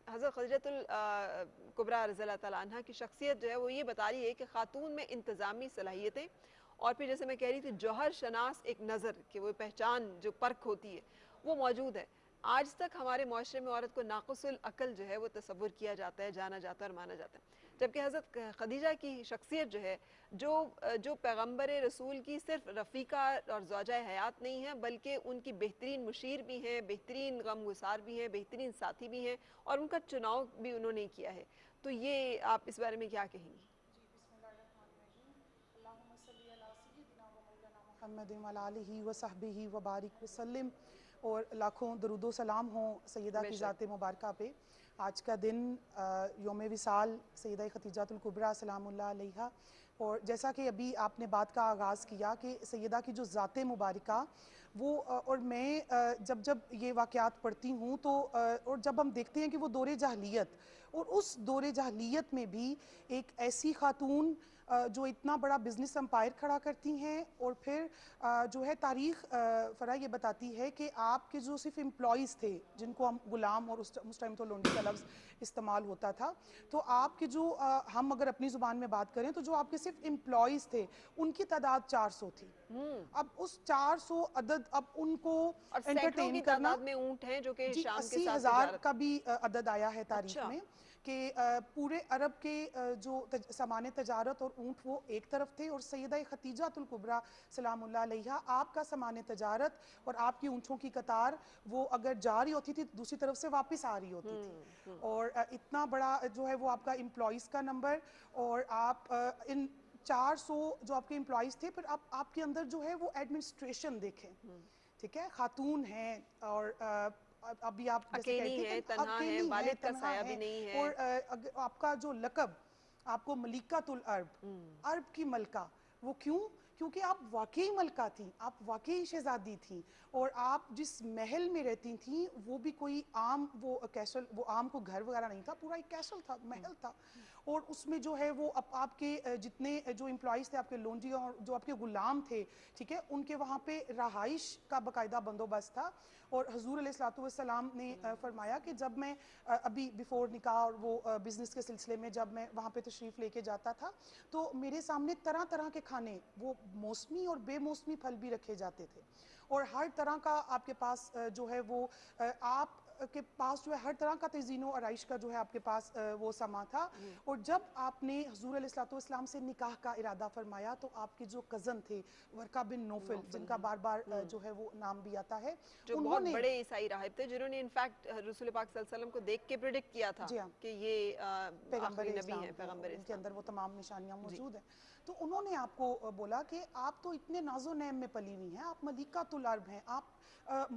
حضرت خدیجہ الکبریٰ رضی اللہ تعالیٰ عنہ کی شخصیت جو ہے وہ یہ بتا رہی ہے کہ خاتون میں انتظامی صلاحیتیں اور پھر جیسے میں کہہ رہی تھی جوہر شناس ایک نظر کہ وہ پہچان جو پرکھ ہوتی ہے وہ موجود ہے. آج تک ہمارے معاشرے میں عورت کو ناقص العقل جو ہے وہ تصور کیا جاتا ہے, جانا جاتا ہے اور مانا جاتا ہے. جبکہ حضرت خدیجہ کی شخصیت جو ہے جو پیغمبر رسول کی صرف رفیقہ اور زوجہ حیات نہیں ہے بلکہ ان کی بہترین مشیر بھی ہیں, بہترین غم گسار بھی ہیں, بہترین ساتھی بھی ہیں اور ان کا چناؤ بھی انہوں نے کیا ہے. تو یہ آپ اس بارے میں کیا کہیں گی؟ محمد وعلی آلہ وصحبہ وبارک وسلم. اور لاکھوں درود و سلام ہوں سیدہ کی ذات مبارکہ پہ. آج کا دن یوم وصال سیدہ خدیجہ الکبریٰ سلام اللہ علیہا. اور جیسا کہ ابھی آپ نے بات کا آغاز کیا کہ سیدہ کی جو ذات مبارکہ وہ اور میں جب یہ واقعات پڑھتی ہوں تو اور جب ہم دیکھتے ہیں کہ وہ دور جاہلیت اور اس دور جاہلیت میں بھی ایک ایسی خاتون जो इतना बड़ा बिजनेस एम्पायर खड़ा करती हैं और फिर जो है तारीख फरा ये बताती है कि आपके जो सिर्फ एम्प्लॉइज़ थे जिनको हम गुलाम और उस टाइम तो लोंडी का लफ्ज़ इस्तेमाल होता था, तो आपके जो हम अगर अपनी ज़ुबान में बात करें तो जो आपके सिर्फ एम्प्लॉइज़ थे उनकी तादाद 400 थी। अब उस 400 अदद अब उनको एंटरटेन करना में ऊंट हैं जो कि शाम के 80,000 का भी अदद आया है तारीख में कि पूरे अरब के जो सामान तजारत और ऊँट वो एक तरफ थे और सैयदा खतीजातुल कुबरा सलामुल्लाह अलैहा आपका सामान तजारत और आपकी ऊँटों की कतार वो अगर जा रही होती थी दूसरी तरफ से वापस आ रही होती थी। और इतना बड़ा जो है वो आपका एम्प्लॉइज़ का नंबर और आप इन 400 जो आपके एम्प्लॉइज़ थे, फिर आप आपके अंदर जो है वो एडमिनिस्ट्रेशन देखें, ठीक है, खातून हैं और अभी आप अकेली है, तन्हा है, वालिद का साया भी नहीं है, और आपका जो लक़ब आपको मलिकातुल अरब, अरब की मलका, वो क्योंकि आप वाकई मलका थी, आप वाकई शहजादी थी और आप जिस महल में रहती थी वो भी कोई आम वो कैसल वो आम को घर वगैरह नहीं था, पूरा एक कैसल था, महल था। और उसमें जो है वो आपके जितने जो एम्प्लॉइज़ थे, आपके लोंडी और जो आपके गुलाम थे, ठीक है, उनके वहाँ पे रहाइश का बाकायदा बंदोबस्त था। और हजूर अलैहिस्सलातु वस्सलाम ने फरमाया कि जब मैं अभी बिफोर निकाह और वो बिज़नेस के सिलसिले में जब मैं वहाँ पे तशरीफ़ लेके जाता था तो मेरे सामने तरह तरह के खाने, वो मौसमी और बेमौसमी फल भी रखे जाते थे और हर तरह का आपके पास जो है वो आप के पास जो है हर तरह का तज़ीनो आराइश का जो है आपके पास वो समा था। और जब आपने हुज़ूर अलैहिस्सलातु वस्सलाम से निकाह का इरादा फरमाया तो आपके जो कज़न थे वरका बिन नौफल, जिनका बार बार जो है वो नाम भी आता है, जो बहुत बड़े ईसाई राहिब थे जिन्होंने इनफैक्ट रसूल पाक सल्लल्लाहु अलैहि वसल्लम को देख के प्रेडिक्ट किया था कि ये पैगंबर नबी हैं, पैगंबर उनके अंदर वो तमाम निशानियां मौजूद हैं। तो उन्होंने आपको बोला कि आप तो इतने नाज़ो नैम में पली हुई हैं, आप मलिकातुल अरब हैं, आप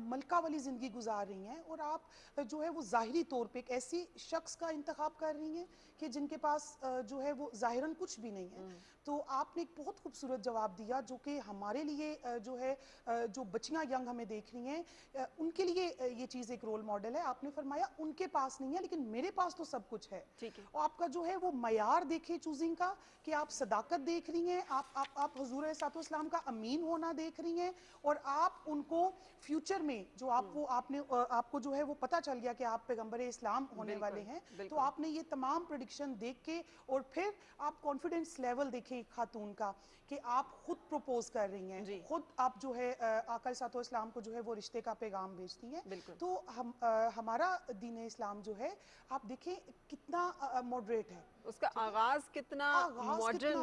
मलका वाली ज़िंदगी गुजार रही हैं और आप जो है वो ज़ाहिरी तौर पे एक ऐसी शख्स का इंतखाब कर रही हैं कि जिनके पास जो है वो ज़ाहिरन कुछ भी नहीं है। तो आपने एक बहुत खूबसूरत जवाब दिया जो कि हमारे लिए जो है जो बच्चियां यंग हमें देख रही हैं उनके लिए ये चीज़ एक रोल मॉडल है। आपने फरमाया उनके पास नहीं है लेकिन मेरे पास तो सब कुछ है। ठीक है। और आपका जो है वो मयार देखे चूजिंग का कि आप सदाकत देख रही हैं, आप हुजूर अलैहिस्सलाम का अमीन होना देख रही हैं और आप उनको फ्यूचर में जो आपको जो है वो पता चल गया कि आप पैगंबर इस्लाम होने वाले हैं, तो आपने ये तमाम प्रेडिक्शन देख के और फिर आप कॉन्फिडेंस लेवल देखे खातून का कि आप खुद प्रपोज कर रही हैं, खुद आप जो है आका सल्लल्लाहु अलैहि वसल्लम को जो है वो रिश्ते का पैगाम भेजती हैं। तो हमारा दीन इस्लाम जो है आप देखें कितना मॉडरेट है, उसका आगाज कितना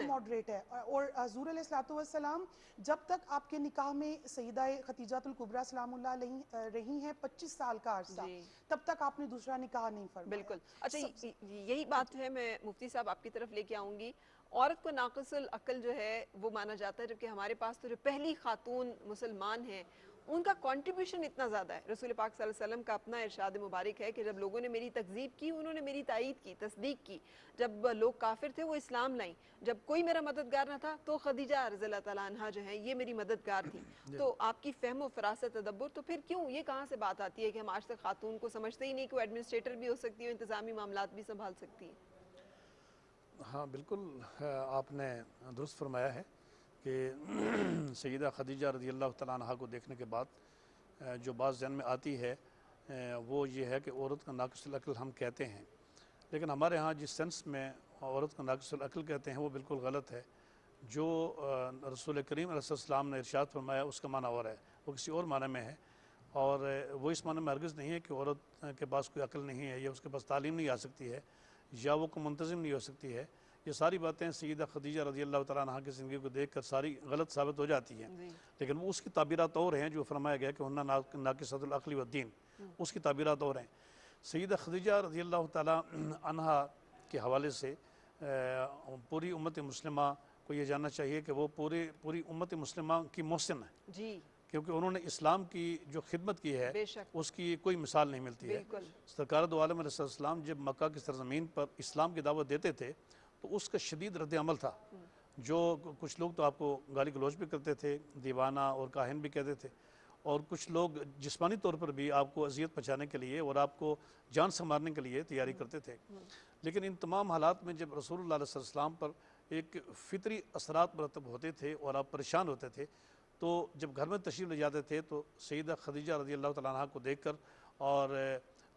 मॉडरेट है। और हुज़ूर अलैहिस्सलातु वस्सलाम जब तक आपके निकाह में सैयदा खतीजातुल कुबरा सलामुल्लाह अलैहा रही हैं 25 साल का अरसा, तब तक आपने दूसरा निकाह नहीं फरमाया। बिल्कुल। अच्छा, यही बात है, मैं मुफ्ती साहब आपकी तरफ लेके आऊँगी। औरत को नाक़िसुल अक्ल जो है वो माना जाता है, जबकि हमारे पास तो जो पहली खातून मुसलमान हैं उनका कंट्रीब्यूशन इतना ज़्यादा है। रसूल पाक सल्लल्लाहु अलैहि वसल्लम का अपना इरशाद मुबारक है कि जब लोगों ने मेरी तकज़ीब की उन्होंने मेरी तायीद की, तस्दीक की। जब लोग काफिर थे वो इस्लाम लाई, जब कोई मेरा मददगार न था तो खदीजा रज़ियल्लाहु तआला अन्हा जो है ये मेरी मददगार थी। तो आपकी फ़हम व फ़रासत तदब्बुर, तो फिर क्यों ये कहाँ से बात आती है कि हम आज तक खातून को समझते ही नहीं कि वो एडमिनिस्ट्रेटर भी हो सकती है, इंतज़ामी मामलात भी संभाल सकती है? हाँ बिल्कुल, आपने दुरुस्त फरमाया है कि सैयदा खदीजा रज़ियल्लाहु तआला अन्हा को देखने के बाद जो बात ज़हन में आती है वो ये है कि औरत का नाक़िसुल अक्ल हम कहते हैं, लेकिन हमारे यहाँ जिस सेंस में औरत का नाक़िसुल अक्ल कहते हैं वो बिल्कुल गलत है। जो रसूल करीम अलैहिस्सलाम ने इरशाद फरमाया उसका माना और है, वो किसी और माने में है और वो इस माने में हरगिज़ नहीं है कि औरत के पास कोई अक्ल नहीं है या उसके पास तालीम नहीं आ सकती है या वो को मुंतज़िम नहीं हो सकती है। ये सारी बातें सैयदा खदीजा रज़ियल्लाहु तआला अन्हा की ज़िंदगी को देखकर सारी गलत साबित हो जाती हैं, लेकिन वो उसकी ताबीरात और हैं जो फरमाया गया कि हुन्ना नाक़िसतुल अक़्ल व दीन, उसकी ताबीरात और हैं। सैयदा खदीजा रज़ियल्लाहु तआला अन्हा के हवाले से पूरी उम्मत मुस्लिमा को ये जानना चाहिए कि वो पूरी उम्मत मुस्लिमा की मोहसिन है जी, क्योंकि उन्होंने इस्लाम की जो खिदमत की है उसकी कोई मिसाल नहीं मिलती है। सरकार दो आलम अलैहिस्सलाम जब मक्का की सरज़मीन पर इस्लाम की दावत देते थे तो उसका शदीद रद्द अमल था। जो कुछ लोग तो आपको गाली गलौज भी करते थे, दीवाना और काहिन भी कहते थे, और कुछ लोग जिस्मानी तौर पर भी आपको अजियत पहुँचाने के लिए और आपको जान से मारने के लिए तैयारी करते थे। लेकिन इन तमाम हालात में जब रसूलुल्लाह सल्लल्लाहु अलैहि वसल्लम पर ایک فطری اثرات مرتب ہوتے تھے اور آپ پریشان ہوتے تھے، تو جب گھر میں تشریف لے جاتے تھے تو سیدہ خدیجہ رضی اللہ تعالیٰ عنہ کو دیکھ کر اور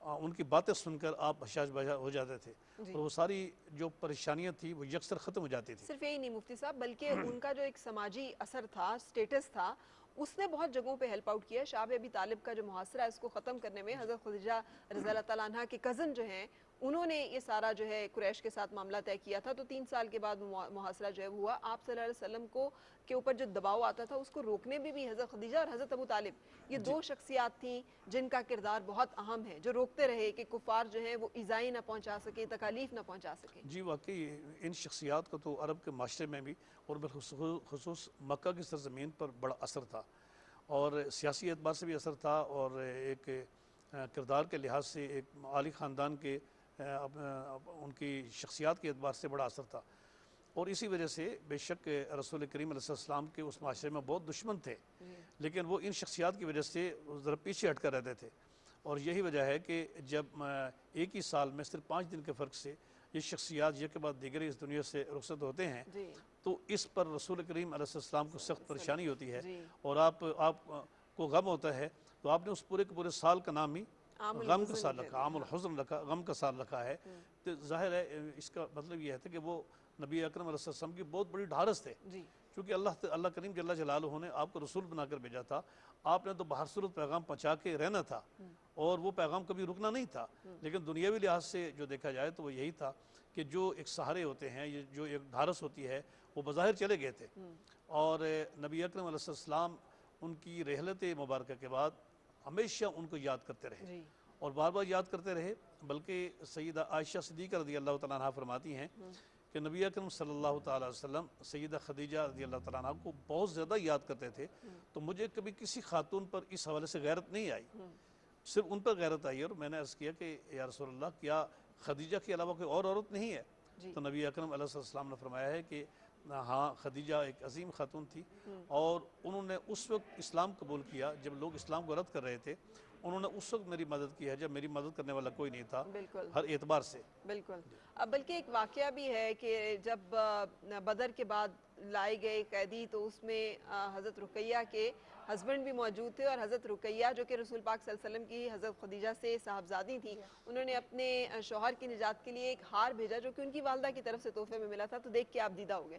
ان کی باتیں سن کر آپ حشاش بشاش ہو جاتے تھے، اور وہ ساری جو پریشانیاں تھیں وہ یکسر ختم ہو جاتی تھیں۔ صرف یہی نہیں مفتی صاحب، بلکہ ان کا جو ایک سماجی اثر تھا، سٹیٹس تھا، اس نے بہت جگہوں پہ ہیلپ آؤٹ کیا۔ شعب ابی طالب کا جو محاصرہ ہے اس کو ختم کرنے میں حضرت خدیجہ رضی اللہ تعالیٰ عنہ کے کزن جو ہیں انہوں نے یہ سارا جو ہے قریش کے ساتھ معاملہ طے کیا تھا، تو 3 سال کے بعد محاصرہ جو ہے ہوا۔ آپ صلی اللہ علیہ وسلم کو کے اوپر جو دباؤ آتا تھا اس کو روکنے میں بھی حضرت خدیجہ اور حضرت ابو طالب یہ 2 شخصیات تھیں جن کا کردار بہت اہم ہے، جو روکتے رہے کہ کفار جو ہیں وہ ایذائی نہ پہنچا سکیں، تکالیف نہ پہنچا سکیں۔ جی واقعی ان شخصیات کو تو عرب کے معاشرے میں بھی اور بالخصوص مکہ کی سرزمین پر بڑا اثر تھا، اور سیاسی اعتبار سے بھی اثر تھا، اور ایک کردار کے لحاظ سے ایک عالی خاندان کے ان کی شخصیات کے اعتبار سے بڑا اثر تھا، اور اسی وجہ سے بے شک رسول کریم علیہ السلام کے اس معاشرے میں بہت دشمن تھے، لیکن وہ ان شخصیات کی وجہ سے ذرا پیچھے ہٹ کر رہتے تھے، اور یہی وجہ ہے کہ جب ایک ہی سال میں صرف 5 دن کے فرق سے یہ شخصیات یہ کے بعد دیگر اس دنیا سے رخصت ہوتے ہیں، تو اس پر رسول کریم علیہ السلام کو سخت پریشانی ہوتی ہے، اور آپ کو غم ہوتا ہے، تو آپ نے اس پورے کے پورے سال کا نام ہی غم کا سال رکھا، عام الحزن رکھا، غم کا سال رکھا ہے۔ تو ظاہر ہے اس کا مطلب یہ ہے کہ وہ نبی اکرم علیہ السلام کی بہت بڑی ڈھارس تھے، کیونکہ اللہ کریم جل جلالہ نے آپ کو رسول بنا کر بھیجا تھا، آپ نے تو بہر صورت پیغام پہنچا کے رہنا تھا، اور وہ پیغام کبھی رکنا نہیں تھا، لیکن دنیاوی لحاظ سے جو دیکھا جائے تو وہ یہی تھا کہ جو ایک سہارے ہوتے ہیں، جو ایک ڈھارس ہوتی ہے، وہ بظاہر چلے گئے تھے، اور نبی اکرم علیہ السلام ان کی رحلت مبارکہ کے بعد ہمیشہ ان کو یاد کرتے رہے، اور بار بار یاد کرتے رہے، بلکہ سیدہ عائشہ صدیقہ رضی اللہ تعالیٰ عنہ فرماتی ہیں کہ نبی اکرم صلی اللہ تعالیٰ علیہ وسلم سیدہ خدیجہ رضی اللہ تعالیٰ عنہ کو بہت زیادہ یاد کرتے تھے، تو مجھے کبھی کسی خاتون پر اس حوالے سے غیرت نہیں آئی، صرف ان پر غیرت آئی، اور میں نے عرض کیا کہ یا رسول اللہ کیا خدیجہ کے علاوہ کوئی اور عورت نہیں ہے؟ تو نبی اکرم علیہ السلام نے فرمایا ہے کہ ہاں، خدیجہ ایک عظیم خاتون تھی، اور انہوں نے اس وقت اسلام قبول کیا جب لوگ اسلام کو رد کر رہے تھے، انہوں نے اس وقت میری مدد کی ہے جب میری مدد کرنے والا کوئی نہیں تھا، ہر اعتبار سے۔ بالکل، بلکہ ایک واقعہ بھی ہے کہ جب بدر کے بعد لائے گئے قیدی تو اس میں حضرت رقیہ کے ہسبینڈ بھی موجود تھے، اور حضرت رقیہ جو کہ رسول پاک صلی اللہ علیہ وسلم کی حضرت خدیجہ سے صاحبزادی تھی، انہوں نے اپنے شوہر کی نجات کے لیے ایک ہار بھیجا جو کہ ان کی والدہ کی طرف سے تحفے میں ملا تھا، تو دیکھ کے آپ دیدہ ہو گئے۔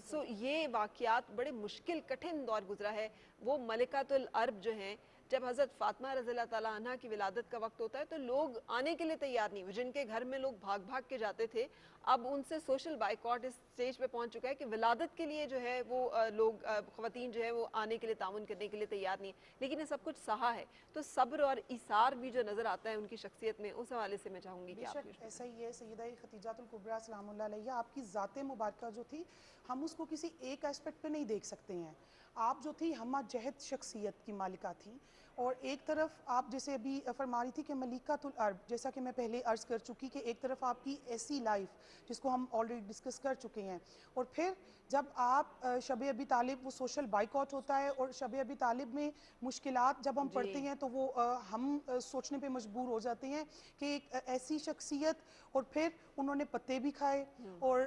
سو یہ واقعات بڑے مشکل کٹھن دور گزرا ہے۔ وہ ملکۃ العرب جو ہیں، جب حضرت فاطمہ رضی اللہ تعالیٰ عنہ کی ولادت کا وقت ہوتا ہے تو لوگ آنے کے لیے تیار نہیں، جن کے گھر میں لوگ بھاگ بھاگ کے جاتے تھے، اب ان سے سوشل بائیکاٹ اس سٹیج پہ پہنچ چکا ہے کہ ولادت کے لیے جو ہے وہ لوگ خواتین جو ہے وہ آنے کے لیے تعاون کرنے کے لیے تیار نہیں، لیکن یہ سب کچھ سہا ہے، تو صبر اور ایثار بھی جو نظر آتا ہے ان کی شخصیت میں، اس حوالے سے میں چاہوں گی کہ آپ ایسا ہی ہے۔ سیدہ خدیجہ الکبریٰ سلام اللہ علیہ، آپ کی ذات مبارکہ جو تھی، ہم اس کو کسی ایک ایسپیکٹ پہ نہیں دیکھ سکتے ہیں۔ آپ جو تھی ہمہ جہت شخصیت کی مالکہ تھیں، اور ایک طرف آپ جیسے ابھی فرما رہی تھی کہ ملکۃ العرب، جیسا کہ میں پہلے عرض کر چکی کہ ایک طرف آپ کی ایسی لائف جس کو ہم آلریڈی ڈسکس کر چکے ہیں، اور پھر جب آپ شب ابی طالب وہ سوشل بائیکاٹ ہوتا ہے، اور شب ابی طالب میں مشکلات جب ہم پڑھتے ہیں تو وہ ہم سوچنے پہ مجبور ہو جاتے ہیں کہ ایک ایسی شخصیت، اور پھر انہوں نے پتے بھی کھائے، اور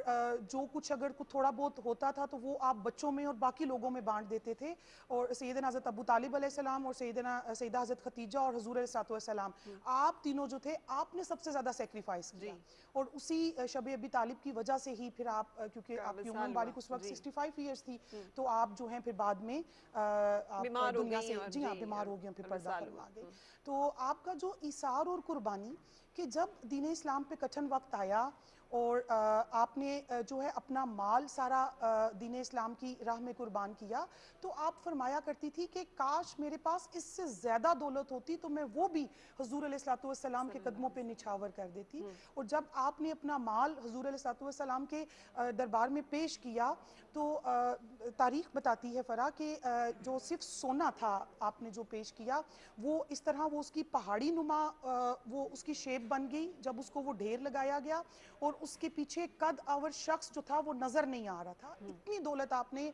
جو کچھ اگر تھوڑا بہت ہوتا تھا تو وہ آپ بچوں میں اور باقی لوگوں میں بانٹ دیتے تھے، اور سیدنا حضرت ابو طالب علیہ السلام اور سیدہ حضرت خدیجہ اور حضور علیہ السلام، آپ تینوں جو تھے، آپ نے سب سے زیادہ سیکریفائس کیا، اور اسی شب ابی طالب کی وجہ سے ہی پھر آپ، کیونکہ آپ کی عمر مبارک اس وقت 65 ایئرس تھی، تو آپ جو ہیں پھر بعد میں آپ دنیا سے جی ہاں بیمار ہو گئے، پھر پردہ فرما گئے۔ تو آپ کا جو ایثار اور قربانی، کہ جب دین اسلام پہ کٹھن وقت آیا اور آپ نے جو ہے اپنا مال سارا دین اسلام کی راہ میں قربان کیا، تو آپ فرمایا کرتی تھی کہ کاش میرے پاس اس سے زیادہ دولت ہوتی تو میں وہ بھی حضور علیہ السلام کے قدموں پہ نچھاور کر دیتی، اور جب آپ نے اپنا مال حضور علیہ السلام کے دربار میں پیش کیا تو تاریخ بتاتی ہے فرا کہ جو صرف سونا تھا آپ نے جو پیش کیا، وہ اس طرح وہ اس کی پہاڑی نما وہ اس کی شیپ بن گئی جب اس کو وہ ڈھیر لگایا گیا، اور اس کے پیچھے قد آور شخص جو تھا وہ نظر نہیں آ رہا تھا. اتنی دولت آپ نے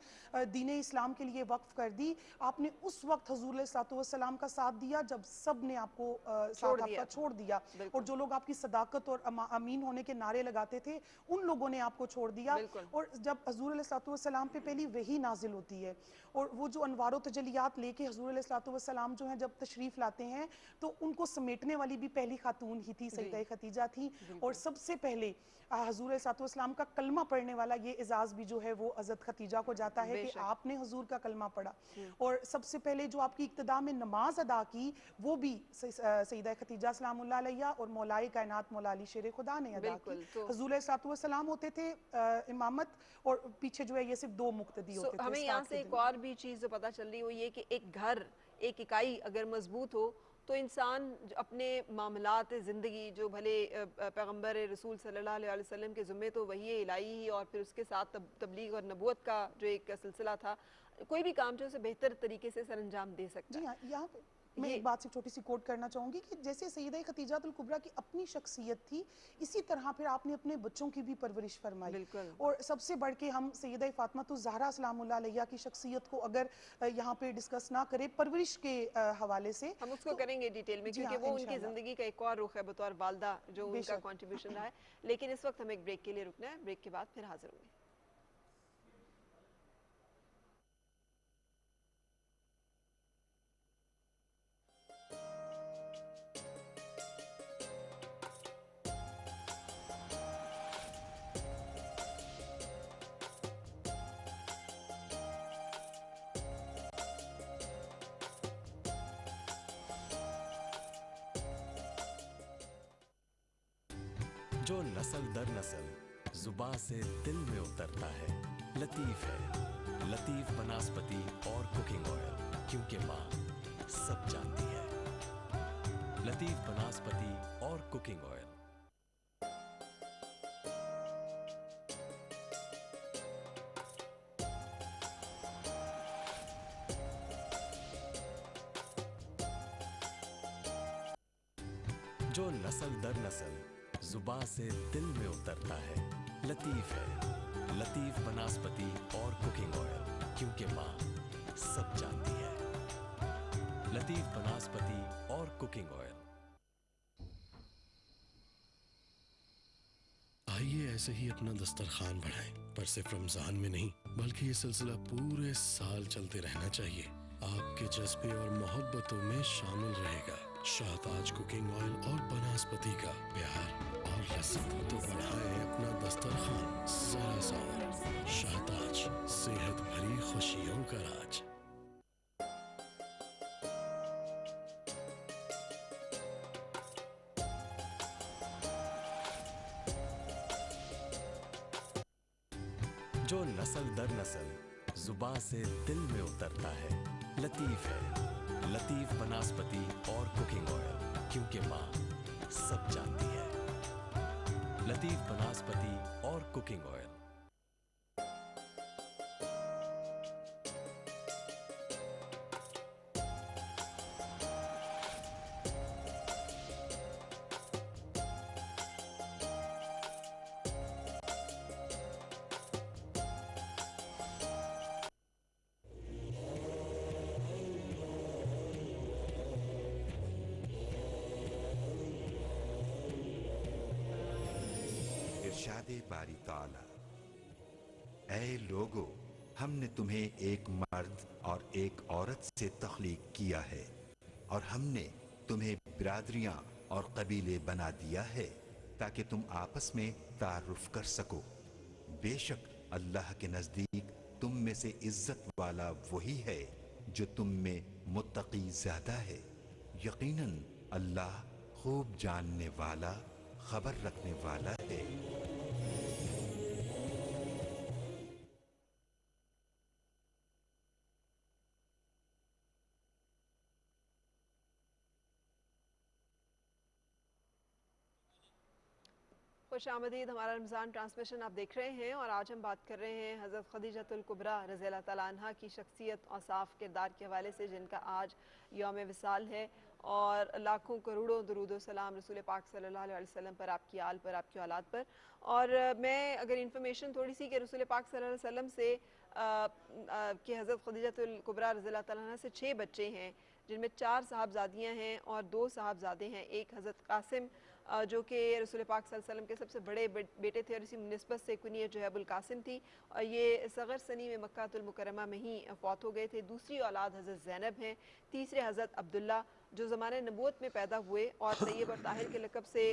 دین اسلام کے لیے وقف کر دی. آپ نے اس وقت حضور علیہ الصلوۃ والسلام کا ساتھ دیا جب سب نے آپ کو ساتھ آپ کا چھوڑ دیا, اور جو لوگ آپ کی صداقت اور امین ہونے کے نعرے لگاتے تھے ان لوگوں نے آپ کو چھوڑ دیا. اور جب حضور علیہ الصلوۃ والسلام پہ پہلی وحی نازل ہوتی ہے اور وہ جو انوار و تجلیات لے کے حضور علیہ الصلوۃ والسلام جو ہیں جب تشریف لاتے ہیں تو ان کو سمیٹنے والی بھی پہلی خاتون ہی تھی, سیدہ خدیجہ تھی. اور سب سے پہلے حضور علیہ الصلوۃ والسلام کا کلمہ پڑھنے والا یہ اعزاز بھی جو ہے وہ حضرت خدیجہ کو جاتا ہے کہ آپ نے حضور کا کلمہ پڑھا. اور سب سے پہلے جو آپ کی ابتدا میں نماز ادا کی وہ بھی سیدہ خدیجہ سلام اللہ علیہ اور مولائے کائنات مولا علی شیر خدا نے ادا کی. حضور علیہ الصلوۃ والسلام ہوتے تھے امامت, اور پیچھے جو ہے یہ صرف 2 مقتدی ہوتے تھے. ہمیں یہاں سے ایک اور بھی چیز پتہ چل رہی وہ یہ کہ ایک گھر, ایک اکائی اگر مضبوط ہو تو انسان اپنے معاملات زندگی جو بھلے پیغمبر رسول صلی اللہ علیہ وسلم کے ذمے تو وحی الہی ہی اور پھر اس کے ساتھ تبلیغ اور نبوت کا جو ایک سلسلہ تھا, کوئی بھی کام جو اسے بہتر طریقے سے سر انجام دے سکتا ہے. جی ہاں, یہاں پہ میں ایک بات سے چھوٹی سی کوٹ کرنا چاہوں گی کہ جیسے سیدہ خدیجہ الکبریٰ کی اپنی شخصیت تھی, اسی طرح پھر آپ نے اپنے بچوں کی بھی پرورش فرمائی. اور سب سے بڑھ کے ہم سیدہ فاطمہ الزہرا سلام اللہ علیہ کی شخصیت کو اگر یہاں پہ ڈسکس نہ کریں پرورش کے حوالے سے, ہم اس کو کریں گے ڈیٹیل میں, کیونکہ وہ ان کی زندگی کا ایک اور رخ ہے بطور والدہ جو ان کا کنٹریبیوشن رہا ہے. لیکن اس وقت ہمیں ایک بریک کے لیے رکنا ہے, بریک کے بعد پھر حاضر ہوں گے. جو نسل در نسل زباں سے دل میں اترتا ہے لطیف ہے. لطیف بناسپتی اور کوکنگ آئل, کیونکہ ماں سب جانتی ہے. لطیف بناسپتی اور کوکنگ آئل. جو نسل در نسل زباں سے دل میں اترتا ہے لطیف ہے. لطیف بناسپتی اور کوکنگ آئل, کیونکہ ماں سب جانتی ہے. لطیف بناسپتی اور کوکنگ آئل. آئیے ایسے ہی اپنا دسترخوان بڑھائیں, پر صرف رمضان میں نہیں بلکہ یہ سلسلہ پورے سال چلتے رہنا چاہیے. آپ کے جذبے اور محبتوں میں شامل رہے گا شاہتاج کوکنگ آئل اور بناسپتی کا پیار اور لذت. تو بڑھائے اپنا دسترخوان ذرا سا اور. شاہتاج, صحت بھری خوشیوں کا راج. جو نسل در نسل زباں سے دل میں اترتا ہے لطیف ہے. لطیف بناسپتی اور کوکنگ آئل, کیونکہ ماں سب جانتی ہے. لطیف بناسپتی اور کوکنگ آئل. ارشاد باری تعالی, اے لوگو, ہم نے تمہیں ایک مرد اور ایک عورت سے تخلیق کیا ہے اور ہم نے تمہیں برادریاں اور قبیلے بنا دیا ہے تاکہ تم آپس میں تعارف کر سکو. بے شک اللہ کے نزدیک تم میں سے عزت والا وہی ہے جو تم میں متقی زیادہ ہے. یقیناً اللہ خوب جاننے والا, خبر رکھنے والا ہے. خوش آمدید. ہمارا رمضان ٹرانسمیشن آپ دیکھ رہے ہیں اور آج ہم بات کر رہے ہیں حضرت خدیجہ الکبریٰ رضی اللہ تعالیٰ عنہ کی شخصیت اور صاف کردار کے حوالے سے, جن کا آج یوم وصال ہے. और लाखों करोड़ों दरूद व सलाम रसूल पाक सल्लल्लाहु अलैहि वसल्लम पर, आपकी आल पर, आपकी औलाद पर। और मैं अगर इन्फॉर्मेशन थोड़ी सी कि रसूल पाक सल्लल्लाहु अलैहि वसल्लम से कि हज़रत खदीजतुल कुबरा रज़ियल्लाहु तआला अन्हा से 6 बच्चे हैं, जिनमें 4 साहबजादियाँ हैं और 2 साहबजादे हैं। एक हज़रत कासिम जो कि रसूल पाक सल्लल्लाहु अलैहि वसल्लम के सबसे बड़े बेटे थे और इसी निस्बत से कुनियत जो है अबुल कासिम थी, और ये सग़र सनी में मक्कातुल मुकर्रमा में ही फ़ौत हो गए थे। दूसरी औलाद हज़रत ज़ैनब हैं, तीसरे हज़रत अब्दुल्ला जो ज़माने नबूवत में पैदा हुए और तैयब और ताहिर के लक़ब से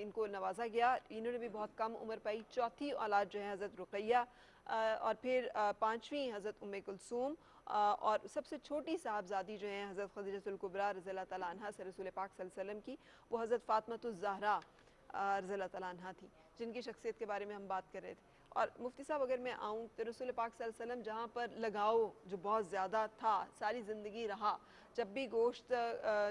इनको नवाजा गया। इन्होंने भी बहुत कम उम्र पाई। चौथी औलाद जो है हज़रत रुक़ैया, और फिर पाँचवीं हज़रत उम्मे कुलसूम, और सबसे छोटी साहबजादी जो है हज़रत खदीजतुल कुबरा रज़ियल्लाहु तआला अन्हा से रसूल पाक सल्लल्लाहु अलैहि वसल्लम की, वो हज़रत फ़ातिमातुज़ ज़हरा रज़ियल्लाहु तआला अन्हा थी, जिनकी शख्सियत के बारे में हम बात कर रहे थे। और मुफ्ती साहब अगर मैं आऊँ तो रसूल पाक सल्लल्लाहु अलैहि वसल्लम जहाँ पर लगाव जो बहुत ज़्यादा था, सारी ज़िंदगी रहा, जब भी गोश्त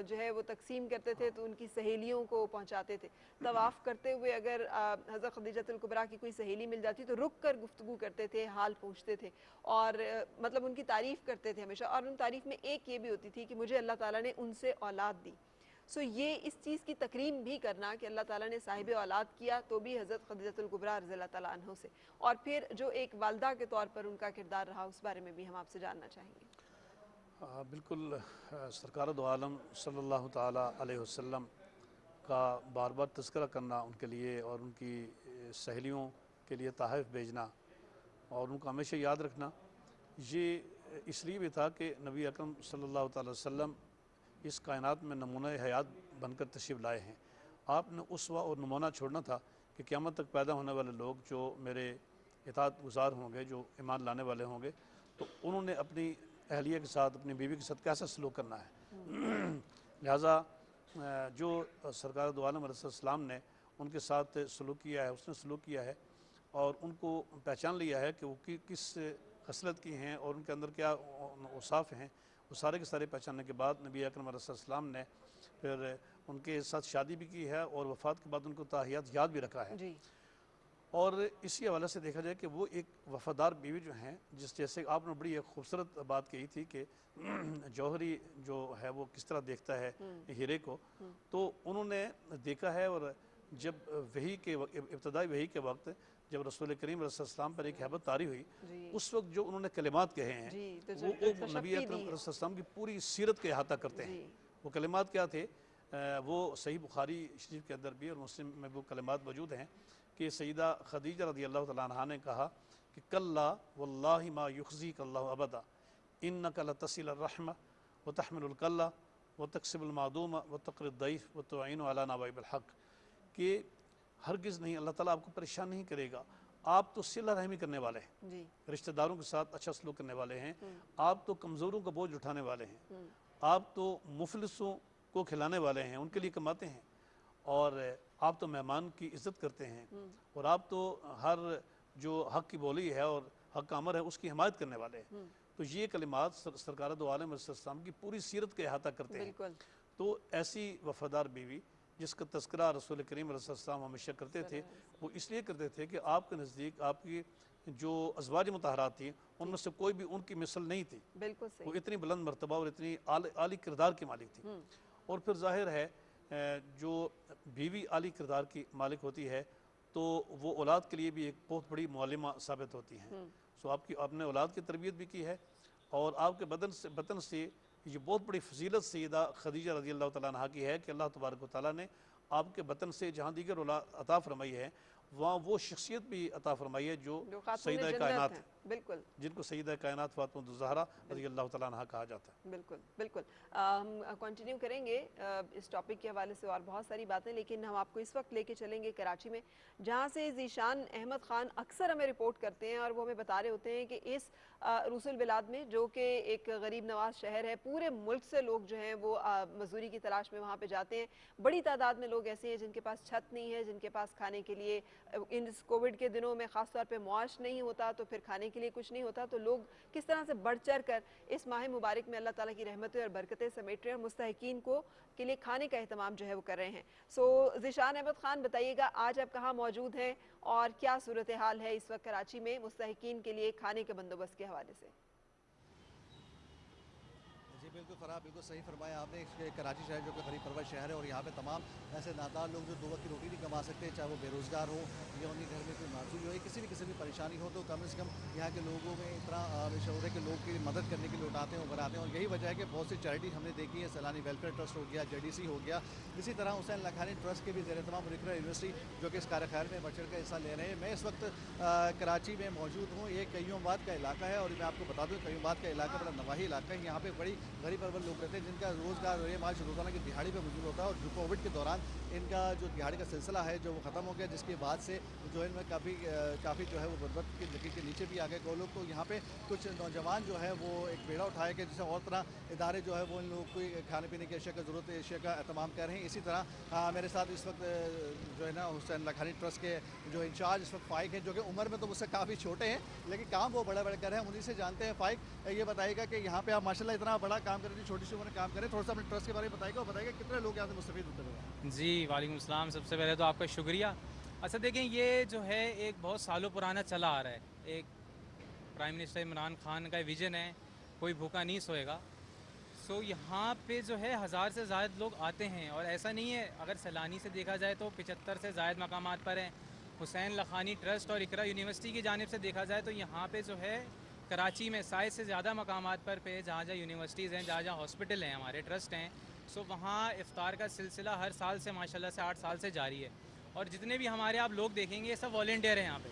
जो है वो तकसीम करते थे तो उनकी सहेलियों को पहुँचाते थे। तवाफ़ करते हुए अगर हज़रत खदीजतुल कुबरा की कोई सहेली मिल जाती तो रुक कर गुफ्तगू करते थे, हाल पूछते थे और मतलब उनकी तारीफ़ करते थे हमेशा। और उन तारीफ़ में एक ये भी होती थी कि मुझे अल्लाह ताला ने उनसे औलाद दी। सो ये इस चीज़ की तकरीम भी करना कि अल्लाह ताला ने साहिब औलाद किया तो भी हज़रत खदीजतुल कुबरा रज़ियल्लाहु तआला अन्हा से, और फिर जो एक वालदा के तौर पर उनका किरदार रहा, उस बारे में भी हम आपसे जानना चाहेंगे। बिल्कुल, सरकार दो आलम सल्लल्लाहु ताला अलैहि वसल्लम का बार बार तज़किरा करना उनके लिए और उनकी सहेलियों के लिए तोहफ़े भेजना और उनको हमेशा याद रखना, ये इसलिए भी था कि नबी अकरम सल्लल्लाहु ताला अलैहि वसल्लम इस कायनात में नमूना हयात बनकर तशरीफ़ लाए हैं। आपने उसवा और नमूना छोड़ना था कि क़यामत तक पैदा होने वाले लोग जो मेरे इताअत गुज़ार होंगे, जो ईमान लाने वाले होंगे, तो उन्होंने अपनी अहलिया के साथ, अपनी बीवी के साथ कैसा सलूक करना है। लिहाजा जो सरकार दो आलम अलैहिस्सलाम ने उनके साथ सलूक किया है, उसने सलूक किया है और उनको पहचान लिया है कि वो किस खसलत की हैं और उनके अंदर क्या औसाफ़ हैं, वो सारे के सारे पहचानने के बाद नबी अकरम अलैहिस्सलाम ने फिर उनके साथ शादी भी की है और वफ़ात के बाद उनको ताहियात याद भी रखा है जी। और इसी हवाले से देखा जाए कि वो एक वफ़ादार बीवी जो हैं, जिस जैसे आपने बड़ी एक खूबसूरत बात कही थी कि जौहरी जो है वो किस तरह देखता है हीरे को, तो उन्होंने देखा है। और जब वही के इब्तदाई वही के वक्त जब रसूल करीम अलैहिस्सलाम पर एक हैबत तारी हुई, उस वक्त जो उन्होंने कलिमात कहे हैं वो नबी अकरम अलैहिस्सलाम की पूरी सीरत के अहाता करते हैं। वो कलिमात क्या थे, वो सही बुखारी शरीफ के अंदर भी और मुस्लिम में वो कलिमात मौजूद हैं कि सईदा खदीजा रज़ियल्लाहु तआला अन्हा ने कहा कि कल्ला वल्लाहि मा युख़ज़ीक अल्लाहु अबदा इन्नका लतसिलुर रहमा व तहमिलुल कल्ला व तक्सिबुल मादूमा व तक़रिद दईफ़ व तुईनु अला नवाइबिल हक़, कि हरगिज़ नहीं, अल्लाह ताला आपको परेशान नहीं करेगा, आप तो सिला रहमी करने वाले हैं, रिश्तेदारों के साथ अच्छा सलूक करने वाले हैं, आप तो कमज़ोरों का बोझ उठाने वाले हैं, आप तो मुफलिसों को खिलाने वाले हैं, उनके लिए कमाते हैं, और आप तो मेहमान की इज़्ज़त करते हैं, और आप तो हर जो हक़ की बोली है और हक़ का अमर है उसकी हिमायत करने वाले हैं। तो ये कलिमात सरकार दो आलम अलैहिस्सलाम की पूरी सीरत का अहाता करते हैं। तो ऐसी वफ़ादार बीवी जिसका तज़किरा रसूल करीम अलैहिस्सलाम हमेशा करते थे, वो इसलिए करते थे कि आपके नज़दीक आपकी जो अज़वाज मुतहरात थी उनमें से कोई भी उनकी मिसल नहीं थी। वो इतनी बुलंद मर्तबा और इतनी आली किरदार की मालिक थी। और फिर ज़ाहिर है जो बीवी आली किरदार की मालिक होती है तो वो औलाद के लिए भी एक बहुत बड़ी मुअल्लिमा साबित होती हैं। सो आपने औलाद की तरबियत भी की है और आपके बदन से ये बहुत बड़ी फजीलत सैयदा खदीजा रज़ियल्लाहु तआला अन्हा की है कि अल्लाह तबारक व तआला ने आपके बतन से जहाँ दीगर औलाद अता फरमाई है, वहाँ वो शख्सियत भी अता फरमाई है जो सईदा कायनात है, बिल्कुल, जिनको सईदा कायनात फातिमा ज़हरा रज़ियल्लाहु तआला अन्हा कहा जाता है। बिल्कुल बिल्कुल। हम कंटिन्यू करेंगे इस टॉपिक के हवाले से और बहुत सारी बातें, लेकिन हम आपको इस वक्त लेके चलेंगे कराची में, जहाँ से ज़ीशान अहमद ख़ान अक्सर हमें रिपोर्ट करते हैं और वो हमें बता रहे होते हैं कि इस रूसुल बिलाद में, जो कि एक गरीब नवाज शहर है, पूरे मुल्क से लोग जो हैं वो मजदूरी की तलाश में वहाँ पे जाते हैं। बड़ी तादाद में लोग ऐसे हैं जिनके पास छत नहीं है, जिनके पास खाने के लिए इन कोविड के दिनों में ख़ास तौर पे मुआश नहीं होता तो फिर खाने के लिए कुछ नहीं होता, तो लोग किस तरह से बढ़ चढ़ कर इस माह मुबारक में अल्लाह ताला की रहमतें और बरकतें समेट रहे हैं और मुस्तहिकीन को के लिए खाने का एहतमाम जो है वो कर रहे हैं। सो ज़ीशान अहमद ख़ान, बताइएगा आज आप कहाँ मौजूद हैं और क्या सूरत हाल है इस वक्त कराची में मुस्तहिकीन के लिए खाने के बंदोबस्त के हवाले से। जी بالکل فرح بالکل صحیح فرمایا آپ نے کہ کراچی شہر جو کہ غریب پرور شہر ہے اور یہاں پہ تمام ایسے نادار لوگ جو 2 وقت کی روٹی نہیں کما سکتے، چاہے وہ بے روزگار ہو یا ان کے گھر میں کوئی معذوری ہو یا کسی بھی قسم کی پریشانی ہو، تو کم از کم یہاں کے لوگوں میں اتنا شعور ہے کہ لوگ کی مدد کرنے کے لیے اٹھاتے ہیں ابھر آتے ہیں. اور یہی وجہ ہے کہ بہت سی چیریٹی ہم نے دیکھی ہے، سیلانی ویلفیئر ٹرسٹ ہو گیا، JDC ہو گیا، اسی طرح حسین لکھانی ٹرسٹ کے بھی زیر اہتمام ملکہ یونیورسٹی جو کہ اس کار خیر میں بڑھ چڑھ کر حصہ لے رہے ہیں. میں اس وقت کراچی میں موجود ہوں. یہ قیوم آباد کا علاقہ ہے اور میں آپ کو بتا دوں قیوم آباد کا علاقہ بڑا نواحی علاقہ ہے. یہاں پہ بڑی غریب پرور لوگ رہتے ہیں جن کا روزگار اور یہ معاش روزانہ کی دہاڑی پہ موجود ہوتا ہے. اور جو کووڈ کے دوران ان کا جو دہاڑی کا سلسلہ ہے جو وہ ختم ہو گیا، جس کے بعد سے جو ان میں کافی جو ہے وہ غربت کی لکیر کے نیچے بھی آ گئے وہ لوگ. تو یہاں پہ کچھ نوجوان جو ہے وہ ایک بیڑا اٹھائے کہ جسے اور طرح ادارے جو ہے وہ ان لوگوں کو کھانے پینے کی اشیاء کا ضرورت ہے، اشیاء کا اہتمام کر رہے ہیں. اسی طرح میرے ساتھ اس وقت جو ہے نا حسین لکھانی ٹرسٹ کے جو انچارج اس وقت فائق ہیں، جو کہ عمر میں تو مجھ سے کافی چھوٹے ہیں لیکن کام وہ بڑے کر رہے ہیں. انہیں سے جانتے ہیں. فائق یہ بتائے گا کہ یہاں پہ آپ ماشاءاللہ اتنا بڑا کام کریں، چھوٹی سی عمر میں کام کریں، تھوڑا سا اپنے ٹرسٹ کے بارے میں بتائے گا اور بتائے گا کتنے لوگ یہاں سے مستفید ہوتے ہیں. جی وعلیکم السلام. سب سے پہلے تو آپ کا شکریہ. اچھا دیکھیں، یہ جو ہے ایک بہت سالوں پرانا چلا آ رہا ہے. ایک پرائم منسٹر عمران خان کا ویژن ہے، کوئی بھوکا نہیں سوئے گا. سو یہاں پہ جو ہے 1000 سے زائد لوگ آتے ہیں اور ایسا نہیں ہے، اگر سیلانی سے دیکھا جائے تو 75 سے زائد مقامات پر ہیں. حسین لکھانی ٹرسٹ اور اقرا یونیورسٹی کی جانب سے دیکھا جائے تو یہاں پہ جو ہے کراچی میں 100 سے زیادہ مقامات پر جہاں یونیورسٹیز ہیں، جہاں ہاسپٹل ہیں، ہمارے ٹرسٹ ہیں. سو وہاں افطار کا سلسلہ ہر سال سے ماشاءاللہ سے 8 سال سے جاری ہے. اور جتنے بھی ہمارے آپ لوگ دیکھیں گے یہ سب والنٹیئر ہیں یہاں پہ.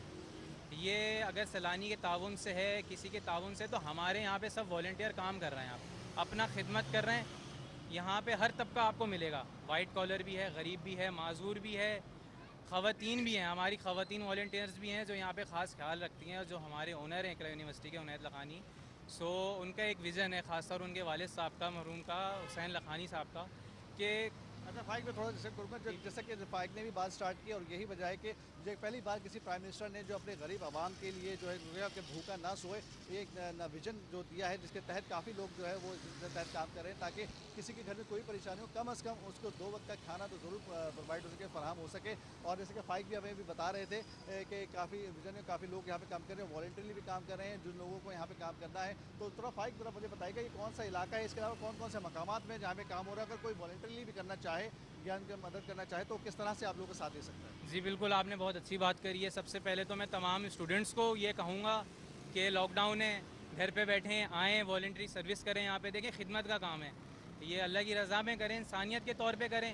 یہ اگر سیلانی کے تعاون سے ہے، کسی کے تعاون سے، تو ہمارے یہاں پہ سب والنٹیئر کام کر رہے ہیں. آپ اپنا خدمت کر رہے ہیں. یہاں پہ ہر طبقہ آپ کو ملے گا. وائٹ کالر بھی ہے، غریب بھی ہے، معذور بھی ہے، خواتین بھی ہیں. ہماری خواتین والنٹیئرز بھی ہیں جو یہاں پہ خاص خیال رکھتی ہیں. جو ہمارے اونر ہیں اقرا یونیورسٹی کے، عنایت لکھانی، سو ان کا ایک ویژن ہے خاص طور ان کے والد صاحب کا، مرحوم کا، حسین لکھانی صاحب کا، کہ اچھا فائق میں تھوڑا جیسے کروں گا، جیسا کہ فائق نے بھی بات سٹارٹ کی اور یہی وجہ ہے کہ جو پہلی بار کسی پرائم منسٹر نے جو اپنے غریب عوام کے لیے جو ہے کہ بھوکا نہ سوئے، ایک ویژن جو دیا ہے جس کے تحت کافی لوگ جو ہے وہ اس کے تحت کام کر رہے ہیں تاکہ کسی کے گھر میں کوئی پریشانی ہو، کم از کم اس کو 2 وقت کا کھانا تو ضرور پرووائڈ ہو سکے، فراہم ہو سکے. اور جیسے کہ فائق بھی ہمیں بھی بتا رہے تھے کہ کافی ویژن ہے، کافی لوگ یہاں پہ کام کر رہے ہیں، والنٹریلی بھی کام کر رہے ہیں جن لوگوں کو یہاں پہ کام کرنا ہے. تو تھوڑا فائق ذرا مجھے بتائے گا یہ کون سا علاقہ ہے، اس کے علاوہ کون کون سے مقامات میں جہاں پہ کام ہو رہا ہے، اگر کوئی والنٹریلی بھی کرنا چاہے یا ان کی مدد کرنا چاہے تو کس طرح سے آپ لوگوں کا ساتھ دے سکتے ہیں؟ جی بالکل، آپ نے بہت اچھی بات کری ہے. سب سے پہلے تو میں تمام اسٹوڈنٹس کو یہ کہوں گا کہ لاک ڈاؤن ہے، گھر پہ بیٹھیں، آئیں، والنٹری سروس کریں. یہاں پہ دیکھیں خدمت کا کام ہے، یہ اللہ کی رضا میں کریں، انسانیت کے طور پہ کریں.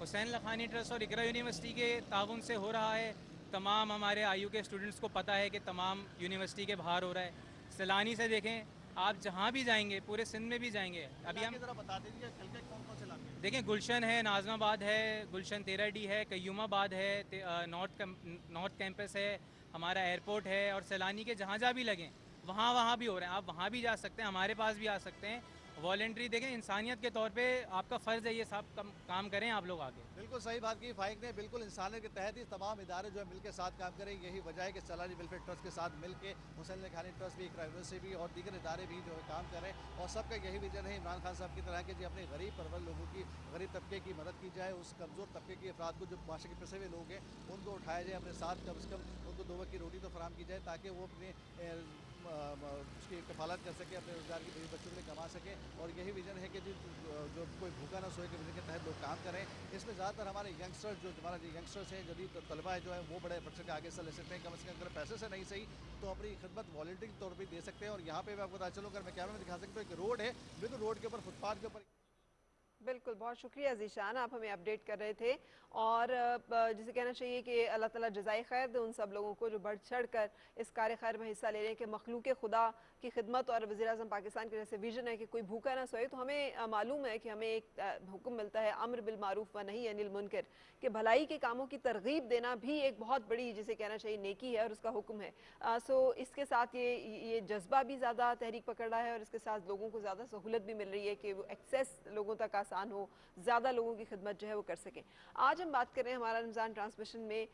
حسین لکھانی ٹرسٹ اور اقرا یونیورسٹی کے تعاون سے ہو رہا ہے. تمام ہمارے IU کے اسٹوڈنٹس کو پتہ ہے کہ تمام یونیورسٹی کے باہر ہو رہا ہے. سیلانی سے دیکھیں، آپ جہاں بھی جائیں گے، پورے سندھ میں بھی جائیں گے. ابھی ہم ذرا بتا دیجیے کون کون سے علاقے ہیں؟ دیکھیں گلشن ہے، ناظم آباد ہے، گلشن 13D ہے، قیوم آباد ہے، نارتھ کیمپس ہے، ہمارا ایئرپورٹ ہے. اور سیلانی کے جہاں بھی لگیں وہاں بھی ہو رہے ہیں. آپ وہاں بھی جا سکتے ہیں، ہمارے پاس بھی آ سکتے ہیں. والنٹری دیکھیں انسانیت کے طور پہ آپ کا فرض ہے یہ سب کام کریں آپ لوگ آگے. بالکل صحیح بات کی فائق نے. بالکل انسانیت کے تحت ہی تمام ادارے جو ہے مل کے ساتھ کام کریں. یہی وجہ ہے کہ سیلانی ویلفیئر ٹرسٹ کے ساتھ مل کے حسین لکھانی ٹرسٹ بھی، اقرا یونیورسٹی بھی اور دیگر ادارے بھی جو ہے کام کریں. اور سب کا یہی ویژن ہے عمران خان صاحب کی طرح کہ اپنے غریب پرور لوگوں کی، غریب طبقے کی مدد کی جائے. اس کمزور طبقے کے افراد کو جو معاشرے کے پسے ہوئے لوگ ہیں ان کو اٹھایا جائے اپنے ساتھ، کم از کم ان کو 2 وقت کی روٹی تو فراہم کی جائے تاکہ وہ اپنے اس کی کفالت کر سکے، اپنے روزگار کی بچوں کے لیے کما سکے. اور یہی ویژن ہے کہ جو کوئی بھوکا نہ سوئے کے ویژن کے تحت لوگ کام کریں. اس میں زیادہ تر ہمارے ینگسٹرز ینگسٹرز ہیں، جدید طلبہ ہے جو ہے وہ بڑے بڑھ چڑھ کے آگے سے لے سکتے ہیں. کم از کم اگر پیسے سے نہیں صحیح تو اپنی خدمت والنٹری طور پہ دے سکتے ہیں. اور یہاں پہ میں آپ کو بتا چلوں، اگر میں کیمرے میں دکھا سکتا ہوں، ایک روڈ ہے، بالکل روڈ کے اوپر، فٹ پاتھ کے اوپر. بالکل، بہت شکریہ ذیشان، آپ ہمیں اپڈیٹ کر رہے تھے. اور جسے کہنا چاہیے کہ اللہ تعالیٰ جزائے خیر دے ان سب لوگوں کو جو بڑھ چڑھ کر اس کار خیر میں حصہ لے رہے ہیں کہ مخلوق خدا کی خدمت. اور وزیر اعظم پاکستان کے جیسے ویژن ہے کہ کوئی بھوکا نہ سوئے، تو ہمیں معلوم ہے کہ ہمیں ایک حکم ملتا ہے امر بالمعروف و نہی عن المنکر، کہ بھلائی کے کاموں کی ترغیب دینا بھی ایک بہت بڑی جسے کہنا چاہیے نیکی ہے اور اس کا حکم ہے. سو اس کے ساتھ یہ جذبہ بھی زیادہ تحریک پکڑ رہا ہے اور اس کے ساتھ لوگوں کو زیادہ سہولت بھی مل رہی ہے کہ وہ ایکسیس لوگوں تک آسان ہو، زیادہ لوگوں کی خدمت جو ہے وہ کر سکیں. آج ہم بات کر رہے ہیں ہمارا رمضان ٹرانسمیشن میں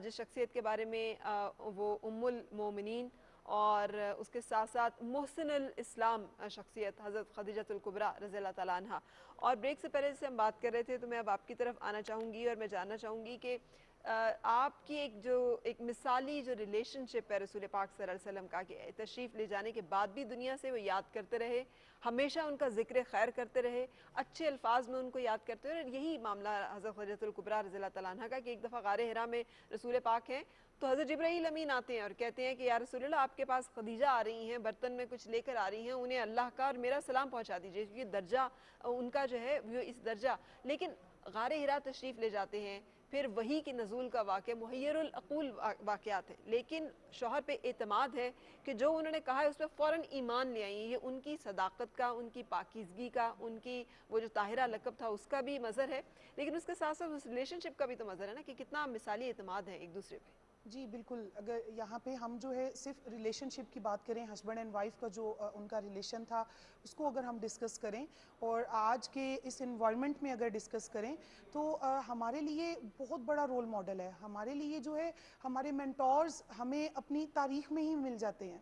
جس شخصیت کے بارے میں وہ ام المومنین اور اس کے ساتھ ساتھ محسن الاسلام شخصیت حضرت خدیجۃ الکبریٰ رضی اللہ تعالیٰ عنہ. اور بریک سے پہلے جسے ہم بات کر رہے تھے تو میں اب آپ کی طرف آنا چاہوں گی اور میں جاننا چاہوں گی کہ آپ کی ایک مثالی جو ریلیشن شپ ہے رسول پاک صلی اللہ علیہ وسلم کا، کہ تشریف لے جانے کے بعد بھی دنیا سے وہ یاد کرتے رہے، ہمیشہ ان کا ذکر خیر کرتے رہے، اچھے الفاظ میں ان کو یاد کرتے رہے. اور یہی معاملہ حضرت خدیجہ الکبریٰ رضی اللہ تعالیٰ عنہ کا، کہ ایک دفعہ غار حرا میں رسول پاک ہیں تو حضرت جبرائیل امین آتے ہیں اور کہتے ہیں کہ یا رسول اللہ آپ کے پاس خدیجہ آ رہی ہیں، برتن میں کچھ لے کر آ رہی ہیں، انہیں اللہ کا اور میرا سلام پہنچا دیجئے، کیونکہ درجہ ان کا جو ہے وہ اس درجہ. لیکن غار حرا تشریف لے جاتے ہیں، پھر وحی کی نزول کا واقعہ محیر العقول واقعات ہیں، لیکن شوہر پہ اعتماد ہے کہ جو انہوں نے کہا ہے اس پہ فوراً ایمان لے آئی ہیں. یہ ان کی صداقت کا، ان کی پاکیزگی کا، ان کی وہ جو طاہرہ لقب تھا اس کا بھی مظہر ہے، لیکن اس کے ساتھ ساتھ اس ریلیشن شپ کا بھی تو مظہر ہے نا، کہ کتنا مثالی اعتماد ہے ایک دوسرے پہ. جی بالکل. اگر یہاں پہ ہم جو ہے صرف ریلیشن شپ کی بات کریں، ہسبینڈ اینڈ وائف کا جو ان کا ریلیشن تھا اس کو اگر ہم ڈسکس کریں اور آج کے اس انوائرمنٹ میں اگر ڈسکس کریں تو ہمارے لیے بہت بڑا رول ماڈل ہے. ہمارے لیے جو ہے ہمارے مینٹورز ہمیں اپنی تاریخ میں ہی مل جاتے ہیں.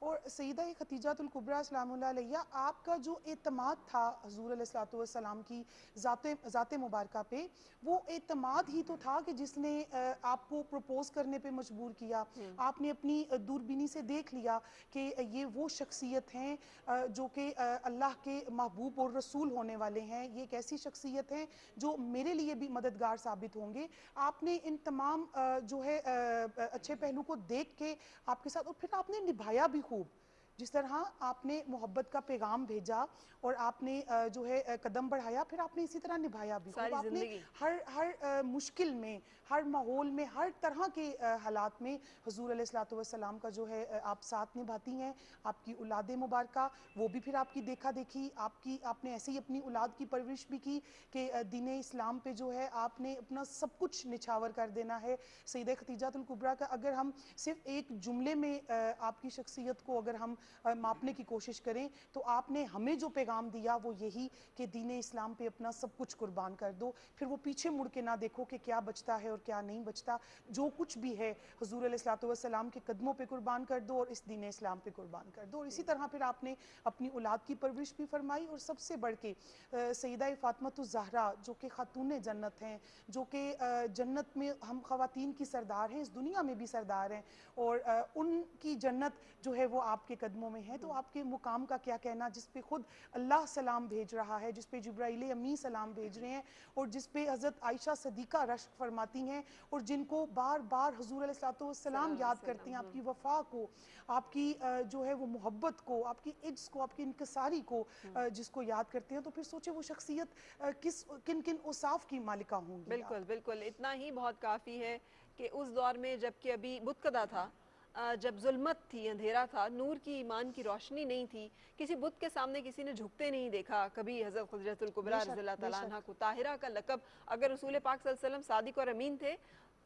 اور سیدہ خدیجہ الکبریٰ سلام اللہ علیہ، آپ کا جو اعتماد تھا حضور علیہ السلام کی ذات مبارکہ پہ، وہ اعتماد ہی تو تھا کہ جس نے آپ کو پروپوز کرنے پہ مجبور کیا. آپ نے اپنی دوربینی سے دیکھ لیا کہ یہ وہ شخصیت ہیں جو کہ اللہ کے محبوب اور رسول ہونے والے ہیں، یہ ایک ایسی شخصیت ہیں جو میرے لیے بھی مددگار ثابت ہوں گے. آپ نے ان تمام جو ہے اچھے پہلو کو دیکھ کے آپ کے ساتھ، اور پھر آپ نے نبھایا بھی خوب. جس طرح آپ نے محبت کا پیغام بھیجا اور آپ نے جو ہے قدم بڑھایا، پھر آپ نے اسی طرح نبھایا بھی خوب. آپ نے ہر مشکل میں، ہر ماحول میں، ہر طرح کے حالات میں حضور علیہ السلام کا جو ہے آپ ساتھ نبھاتی ہیں. آپ کی اولاد مبارکہ وہ بھی پھر آپ کی دیکھا دیکھی، آپ نے ایسے ہی اپنی اولاد کی پرورش بھی کی کہ دین اسلام پہ جو ہے آپ نے اپنا سب کچھ نچھاور کر دینا ہے. سیدہ خدیجہ الکبریٰ کا اگر ہم صرف ایک جملے میں آپ کی شخصیت کو اگر ہم ماپنے کی کوشش کریں تو آپ نے ہمیں جو پیغام دیا وہ یہی کہ دین اسلام پہ اپنا سب کچھ قربان کر دو، پھر وہ پیچھے مڑ کے نہ دیکھو کہ کیا بچتا ہے اور کیا نہیں بچتا. جو کچھ بھی ہے حضور علیہ السلام کے قدموں پہ قربان کر دو اور اس دین اسلام پہ قربان کر دو. اور اسی طرح پھر آپ نے اپنی اولاد کی پرورش بھی فرمائی. اور سب سے بڑھ کے سیدہ فاطمہ الزہرا جو کہ خاتون جنت ہیں، جو کہ جنت میں ہم خواتین کی سردار ہیں، اس دنیا میں بھی سردار ہیں، اور ان کی جنت جو ہے وہ آپ کے قدموں میں ہے. تو آپ کے مقام کا کیا کہنا، جس پہ خود اللہ سلام بھیج رہا ہے، جس پہ جبرائیل امی سلام بھیج رہے ہیں، اور جس پہ حضرت عائشہ صدیقہ رشک فرماتی ہیں، اور جن کو بار بار حضور علیہ السلام یاد کرتے ہیں، آپ کی وفا کو، آپ کی جو ہے وہ محبت کو، آپ کی عجز کو، آپ کی انکساری کو جس کو یاد کرتے ہیں. تو پھر سوچے وہ شخصیت کن کن اوصاف کی مالکہ ہوں گی. بالکل بالکل. اتنا ہی بہت کافی ہے کہ اس دور میں جب کہ ابھی بتکدہ تھا، جب ظلمت تھی، اندھیرا تھا، نور کی ایمان کی روشنی نہیں تھی، کسی بت کے سامنے کسی نے جھکتے نہیں دیکھا کبھی. حضرت خدیجہ الکبریٰ رضی اللہ تعالیٰ عنہ کو طاہرہ کا لقب، اگر رسول پاک صلی اللہ علیہ وسلم صادق اور امین تھے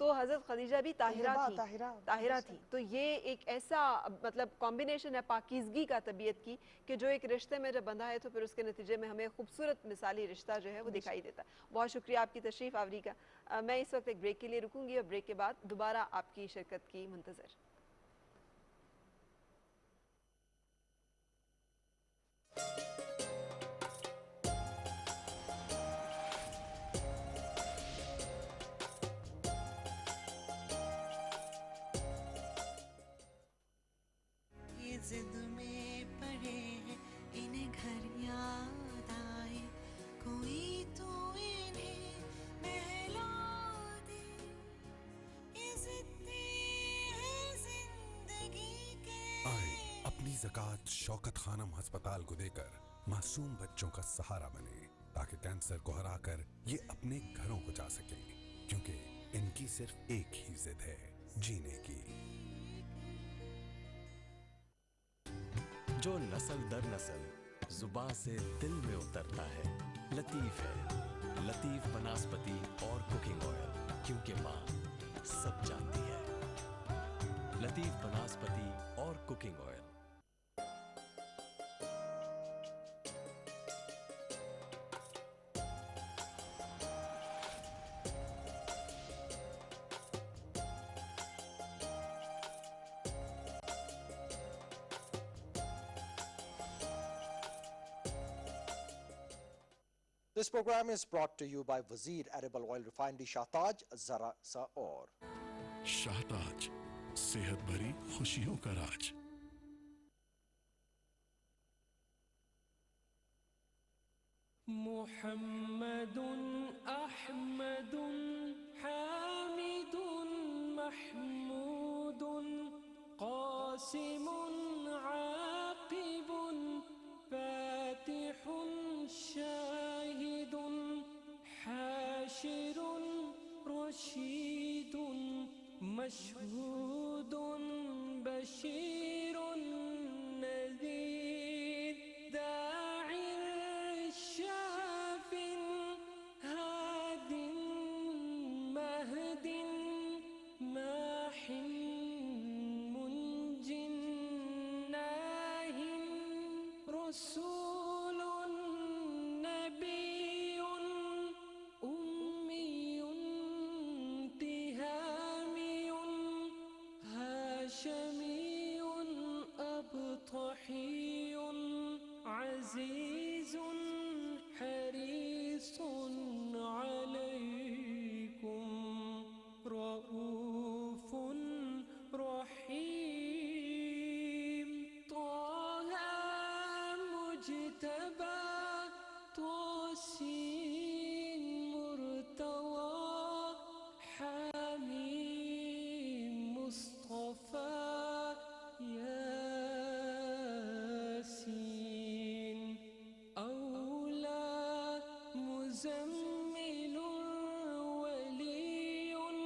تو حضرت خدیجہ بھی طاہرہ تھی. تو یہ ایک ایسا مطلب کمبینیشن ہے پاکیزگی کا طبیعت کی کہ جو ایک رشتے میں جب بندھا ہے تو پھر اس کے نتیجے میں ہمیں خوبصورت مثالی رشتہ جو ہے وہ دکھائی دیتا ہے. بہت شکریہ آپ کی تشریف آوری کا. میں اس وقت ایک بریک کے لیے رکوں گی اور بریک کے بعد دوبارہ آپ کی شرکت کی منتظر. ضد میں پڑے ہیں انہیں گھر یاد آئے، کوئی تو انہیں بہلا دے. یہ ضدیں ہیں زندگی کے. آئے اپنی زکوٰۃ شوکت خانم ہسپتال کو دے کر معصوم بچوں کا سہارا بنے، تاکہ کینسر کو ہرا کر یہ اپنے گھروں کو جا سکیں، کیونکہ ان کی صرف ایک ہی ضد ہے، جینے کی. جو نسل در نسل زباں سے دل میں اترتا ہے، لطیف ہے. لطیف بناسپتی اور کوکنگ آئل، کیونکہ ماں سب جانتی ہے. لطیف بناسپتی اور cooking oil. This program is brought to you by Wazir Edible Oil Refinery Shahtaj, Zara Sa Aur. Shahtaj, सेहत भरी खुशियों का राज। मुहम्मदुन अहमदुन हामिदुन महमूदुन क़ासिमुन आक़िबुन फातिहुन शाहिदुन हाशिरुन रशीदुन मशहूदुन बशीरुन नज़ीर दाइर शाफिन हादिन महदिन माहिन मुंजिन नाहिन रसूलुन नबियुन उम्मियुन तिहामियुन हाशमियुन अबतहियुन अज़ीज़ुन हरीसुन अलैकुम रऊफ़ुन रहीम ताहा मुज्तबा तोसीन मुर्तज़ा हामीम मुस्तफ़ा यासीन औला मुज़म्मिलुन वलियुन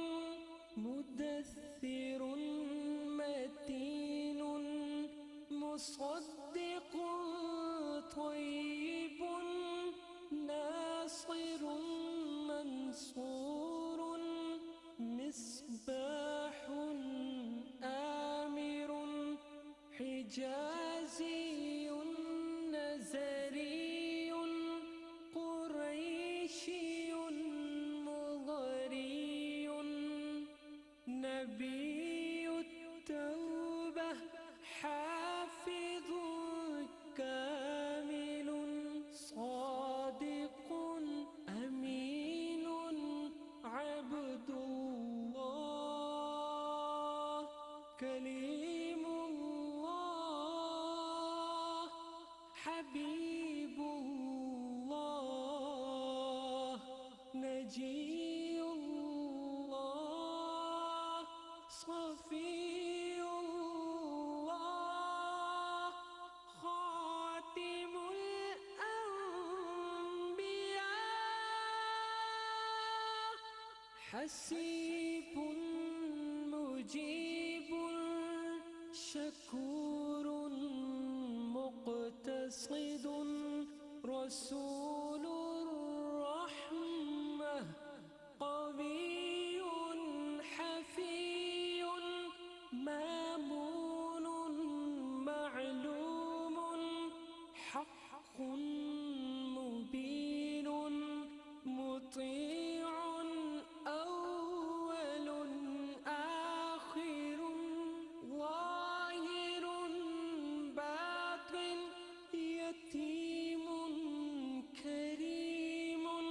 मुदस्सिरुन मतीनुन मुसद्दिकुन तय्यिबुन नासिरुन मंसूरुन मिस्बाहुन आमिरुन हिजाज़ियुन नज़रियुन कुरैशियुन मुग़रियुन नबियुत तौबह हाफ़िज़ुन कामिलुन सादिकुन अमीनुन अब्दुल्लाह कलीमुल्लाह हबीबुल्लाह नजीयुल्लाह सफ़ीयुल्लाह खातिमुल अंबिया हसीबुन मुजीबुन शकूरुन मुक़तसिदुन रसूलुर रहमह क़वियुन हफ़ीयुन मामूनुन मअलूमुन हक़्क़ुन मुबीनुन मुतीउन अव्वलुन आखिरुन ज़ाहिरुन बातिन यतीमुन करीमुन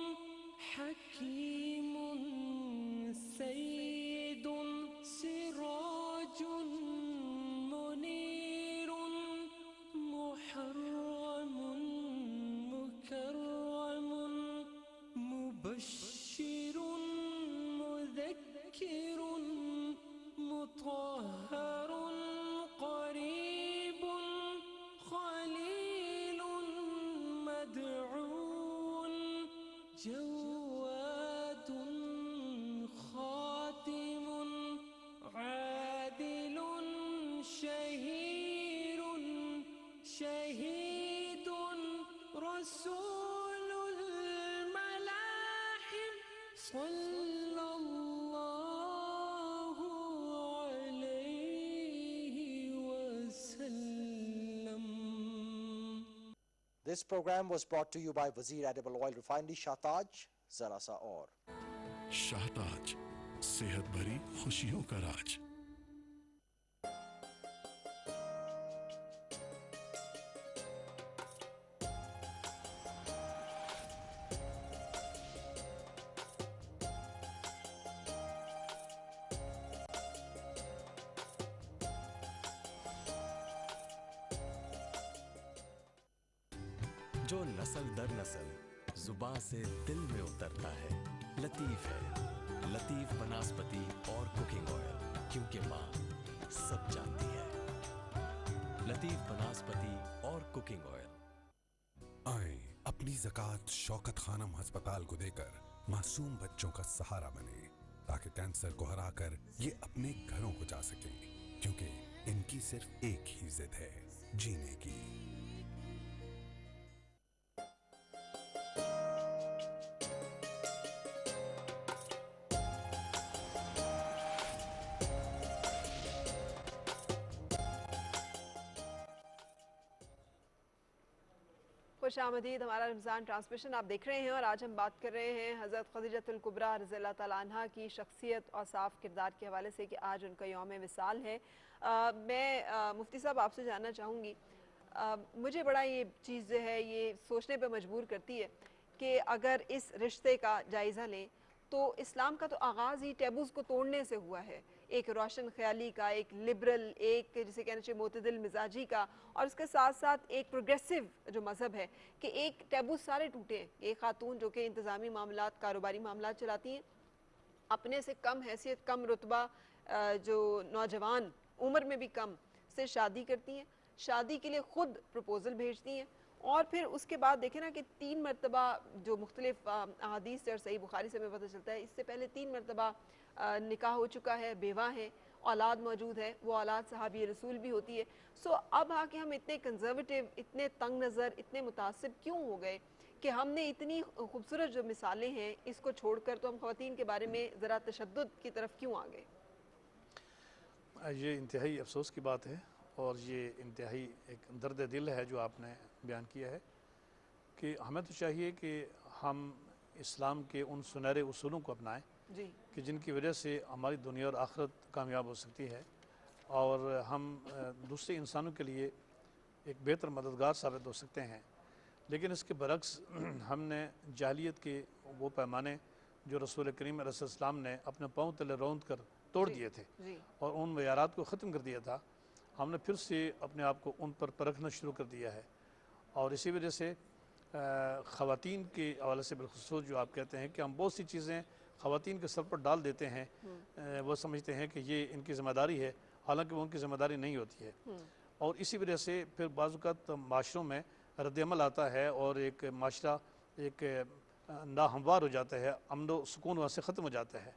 हकीमुन सय्यिदुन सिराजुन मुनीरुन मुहर्रमुन मुकर्रमुन मुबश्शिरुन मुذक्किरुन मुطهرٌ قريب خليل مدعو جواد خاتم عادل شهير شهيد رسول الملاحم صلى الله عليه وسلم. This program was brought to you by Wazir Edible Oil Refinery Shahtaj, Zara Sa Aur. Shahtaj, सेहत भरी खुशियों का राज। जो नस्ल दर नस्ल जुबां से दिल में उतरता है। लतीफ है, लतीफ बनास्पति और कुकिंग ऑयल, क्योंकि माँ सब जानती है। लतीफ बनास्पति और कुकिंग ऑयल। आए अपनी ज़कात शौकत खानम अस्पताल को देकर मासूम बच्चों का सहारा बने, ताकि कैंसर को हराकर ये अपने घरों को जा सकें, क्योंकि इनकी सिर्फ एक ही जिद है, जीने की। खुश आमदीद हमारा रमज़ान ट्रांसमिशन आप देख रहे हैं और आज हम बात कर रहे हैं हज़रत खदीजतुल कुबरा रज़ियल्लाहु तआला अन्हा की शख्सियत और साफ़ किरदार के हवाले से कि आज उनका यौम विसाल है। मैं मुफ्ती साहब आपसे जानना चाहूँगी, मुझे बड़ा ये चीज़ जो है ये सोचने पर मजबूर करती है कि अगर इस रिश्ते का जायज़ा लें तो इस्लाम का तो आगाज़ ही टैबूज़ को तोड़ने से हुआ है, एक रोशन ख्याली का, एक लिबरल, एक जिसे कहना चाहिए मोतदिल मिजाजी का, और उसके साथ साथ एक प्रोग्रेसिव जो मज़हब है कि एक टैबू सारे टूटे हैं। एक खातून जो कि इंतज़ामी मामलात, कारोबारी मामलात चलाती हैं, अपने से कम हैसियत, कम रुतबा जो नौजवान उम्र में भी कम से शादी करती हैं, शादी के लिए ख़ुद प्रपोज़ल भेजती हैं, और फिर उसके बाद देखें ना कि 3 मरतबा जो मुख्तलिफ अहादीस से और सही बुखारी से हमें पता चलता है, इससे पहले 3 मरतबा निकाह हो चुका है, बेवा है, औलाद मौजूद है, वो औलाद सहाबी रसूल भी होती है। सो अब आके हम इतने कंजर्वेटिव, इतने तंग नज़र, इतने मुतासिब क्यों हो गए कि हमने इतनी खूबसूरत जो मिसालें हैं इसको छोड़कर तो हम ख़वातीन के बारे में ज़रा तशद्दुद की तरफ क्यों आ गए? ये इंतहाई अफसोस की बात है और ये इंतहाई एक दर्द दिल है जो आपने बयान किया है कि हमें तो चाहिए कि हम इस्लाम के उन सुनहरे उसूलों को अपनाएं जी, कि जिनकी वजह से हमारी दुनिया और आखिरत कामयाब हो सकती है और हम दूसरे इंसानों के लिए एक बेहतर मददगार साबित हो सकते हैं। लेकिन इसके बरक्स हमने जाहिलियत के वो पैमाने जो रसूल करीम अलैहि सल्लम ने अपने पाँव तले रौंद कर तोड़ दिए थे और उन मयारात को ख़त्म कर दिया था, हमने फिर से अपने आप को उन पर परखना शुरू कर दिया है। और इसी वजह से ख़वातीन के हवाले से बिलखुसूस जो आप कहते हैं कि हम बहुत सी चीज़ें ख़वातीन के सर पर डाल देते हैं, वो समझते हैं कि ये इनकी ज़िम्मेदारी है, हालांकि वो उनकी ज़िम्मेदारी नहीं होती है। और इसी वजह से फिर बाज़-औक़ात माशरों में रद्द-ए-अमल आता है और एक माशरा एक नाहमवार हो जाता है, अमन व सुकून वहाँ से ख़त्म हो जाता है।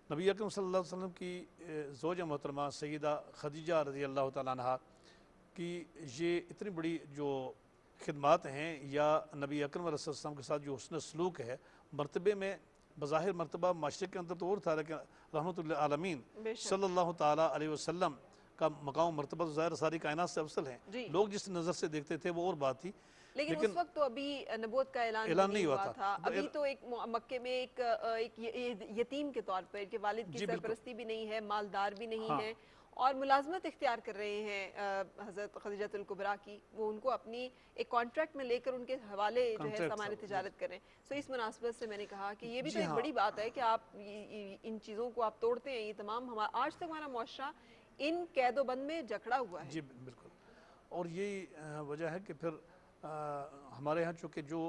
नबी अकरम सल्लल्लाहु अलैहि वसल्लम की ज़ौजा मोहतरमा सैयदा खदीजा रज़ियल्लाहु तआला अन्हा की ये इतनी बड़ी जो खिदमात हैं या नबी अकरम अलैहि सल्लम के साथ जो हुस्न सलूक है, मरतबे में बज़ाहिर मरतबा माशरे के अंदर तो और था, लेकिन रहमतुल आलमीन सल्लल्लाहु ताला अलैहि वसल्लम का मकाम मरतबा ज़ाहिर सारी कायनात से अफसल है। लोग जिस नज़र से देखते थे वो और बात थी, लेकिन उस वक्त तो अभी नबूवत का ऐलान नहीं हुआ था। अभी तो एक मक्के में एक यतीम के तौर पर कि वालिद की सरपरस्ती भी नहीं है, मालदार भी नहीं है और मुलाजमत इख्तियार कर रहे हैं हज़रत खदीजतुल कुबरा की, वो उनको अपनी एक कॉन्ट्रैक्ट में लेकर उनके हवाले जो है सामान तिजारत कर रहे हैं। सो इस मुनासबत से मैंने कहा कि ये भी तो एक बड़ी बात है कि आप इन चीज़ों को आप तोड़ते हैं। ये तमाम आज तक हमारा मुआशरा इन कैदोबंद में जकड़ा हुआ है। जी बिल्कुल, और यही वजह है कि फिर हमारे यहाँ चूँकि जो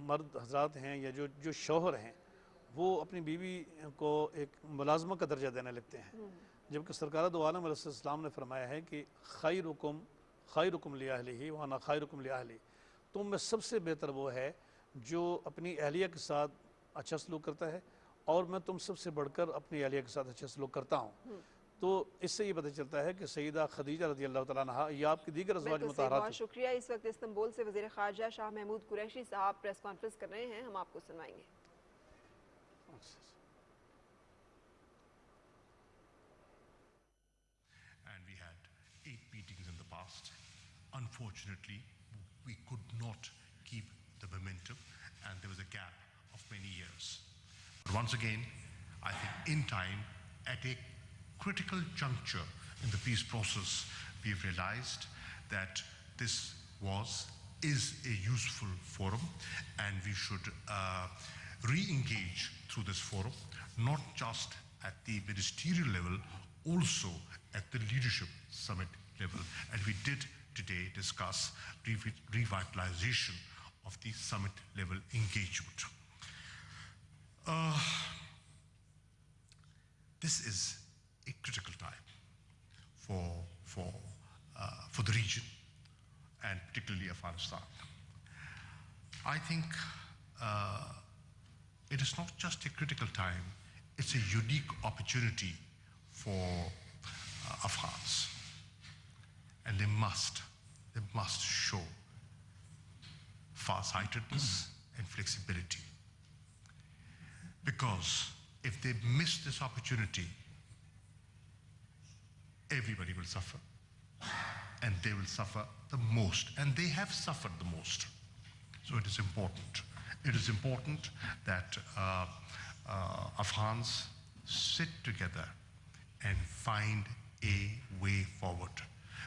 मर्द हजरात हैं या जो शौहर हैं वो अपनी बीवी को एक मुलाजमा का दर्जा देने लगते हैं, जबकि सरकार दो आलम अलैहिस्सलाम ने फरमाया है कि खैरुकुम लिअहलिही व अना खैरुकुम लिअहली, तुम में सबसे बेहतर वो है जो अपनी अहलिया के साथ अच्छा सलूक करता है और मैं तुम सबसे बढ़कर अपनी अहलिया के साथ अच्छा सलूक करता हूँ। तो इससे ये पता चलता है कि सईदा खदीजा रज़ियल्लाहु तआला अन्हा या आपकी दीगर अज़वाज मुतहहरात। बहुत शुक्रिया। इस वक्त इस्तांबुल से वज़ीर ख़ारजा शाह महमूद कुरैशी साहब प्रेस कॉन्फ्रेंस कर रहे हैं, हम आपको सुनवाएंगे। And we had 8 meetings in the past. Unfortunately, we could not keep the momentum and there was a gap of many years. But once again, I think in time, at a critical juncture in the peace process, we've realized that this is a useful forum and we should re-engage through this forum, not just at the ministerial level, also at the leadership summit level. And we did today discuss revitalization of the summit level engagement. This is a critical time for the region and particularly Afghanistan. I think it is not just a critical time, it's a unique opportunity for Afghans. And they must show farsightedness and flexibility. Because if they miss this opportunity, everybody will suffer. And they will suffer the most. And they have suffered the most. So it is important. It is important that Afghans sit together and find a way forward.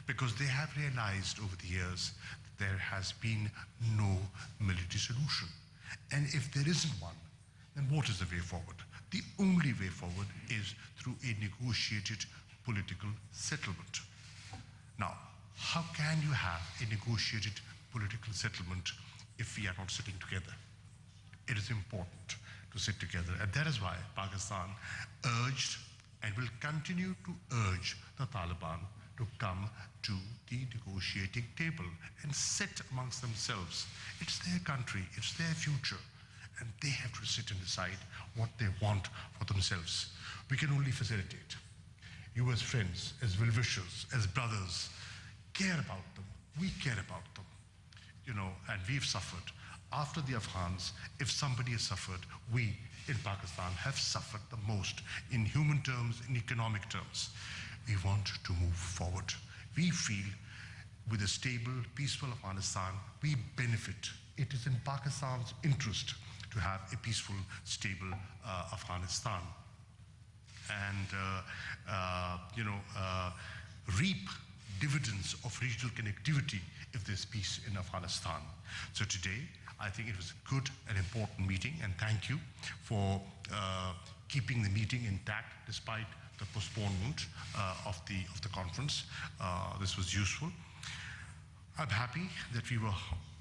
Because they have realized over the years that there has been no military solution. And if there isn't one, then what is the way forward? The only way forward is through a negotiated political settlement. Now, how can you have a negotiated political settlement if we are not sitting together? It is important to sit together, and that is why Pakistan urged and will continue to urge the Taliban to come to the negotiating table and sit amongst themselves. It's their country, it's their future, and they have to sit and decide what they want for themselves. We can only facilitate. You as friends, as well-wishers, as brothers, care about them. We care about them. You know, and we've suffered. After the Afghans, if somebody has suffered, we in Pakistan have suffered the most in human terms, in economic terms. We want to move forward. We feel with a stable, peaceful Afghanistan, we benefit. It is in Pakistan's interest to have a peaceful, stable Afghanistan. And, reap dividends of regional connectivity if there's peace in Afghanistan. So today, I think it was a good and important meeting, and thank you for keeping the meeting intact despite the postponement of the conference. This was useful. I'm happy that we were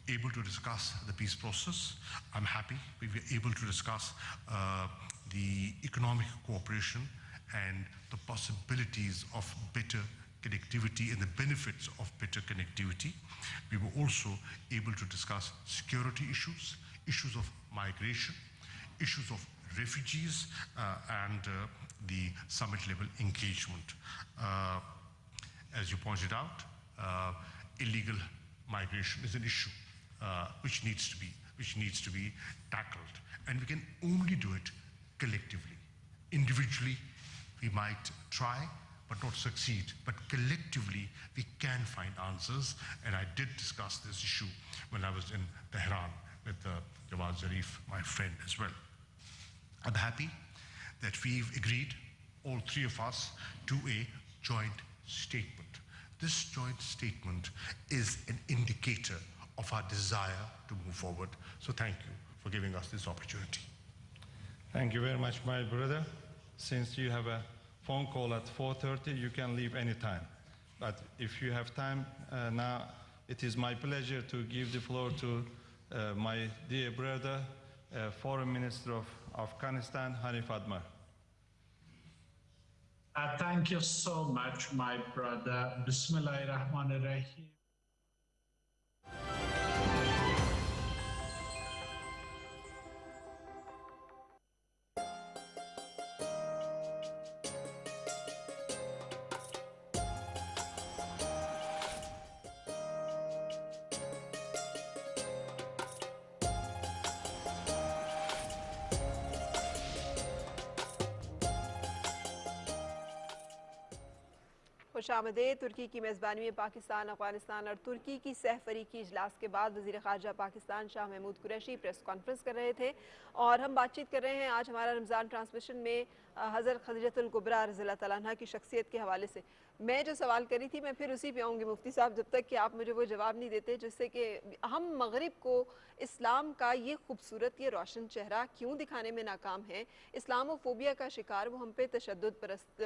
able to discuss the peace process. I'm happy we were able to discuss the economic cooperation and the possibilities of better connectivity and the benefits of better connectivity. We were also able to discuss security issues, issues of migration, issues of refugees, and the summit-level engagement. As you pointed out, illegal migration is an issue which needs to be tackled, and we can only do it collectively. Individually, we might try but not succeed, but collectively we can find answers, and I did discuss this issue when I was in Tehran with Jawad Zarif, my friend as well. I'm happy that we've agreed, all three of us, to a joint statement. This joint statement is an indicator of our desire to move forward. So thank you for giving us this opportunity. Thank you very much, my brother. Since you have a phone call at 4:30, you can leave anytime. But if you have time now, it is my pleasure to give the floor to my dear brother, Foreign Minister of Afghanistan, Hanif Atmar. Thank you so much, my brother. Bismillahirrahmanirrahim. खुशामदीद। तुर्की की मेज़बानी में पाकिस्तान, अफगानिस्तान और तुर्की की सहफरीकी इजलास के बाद वज़ीर ख़ारजा Pakistan Shah Mahmood Qureshi press conference कर रहे थे और हम बातचीत कर रहे हैं आज हमारा रमज़ान ट्रांसमिशन में हज़रत खदीजतुल कुबरा रज़ियल्लाहु तआला अन्हा की शख्सियत के हवाले से। मैं जो सवाल करी थी मैं फिर उसी पे आऊँगी मुफ्ती साहब, जब तक कि आप मुझे वो जवाब नहीं देते जिससे कि हम मगरिब को इस्लाम का ये खूबसूरत ये रोशन चेहरा क्यों दिखाने में नाकाम हैं। इस्लामोफोबिया का शिकार वो हम पे तशद्दुद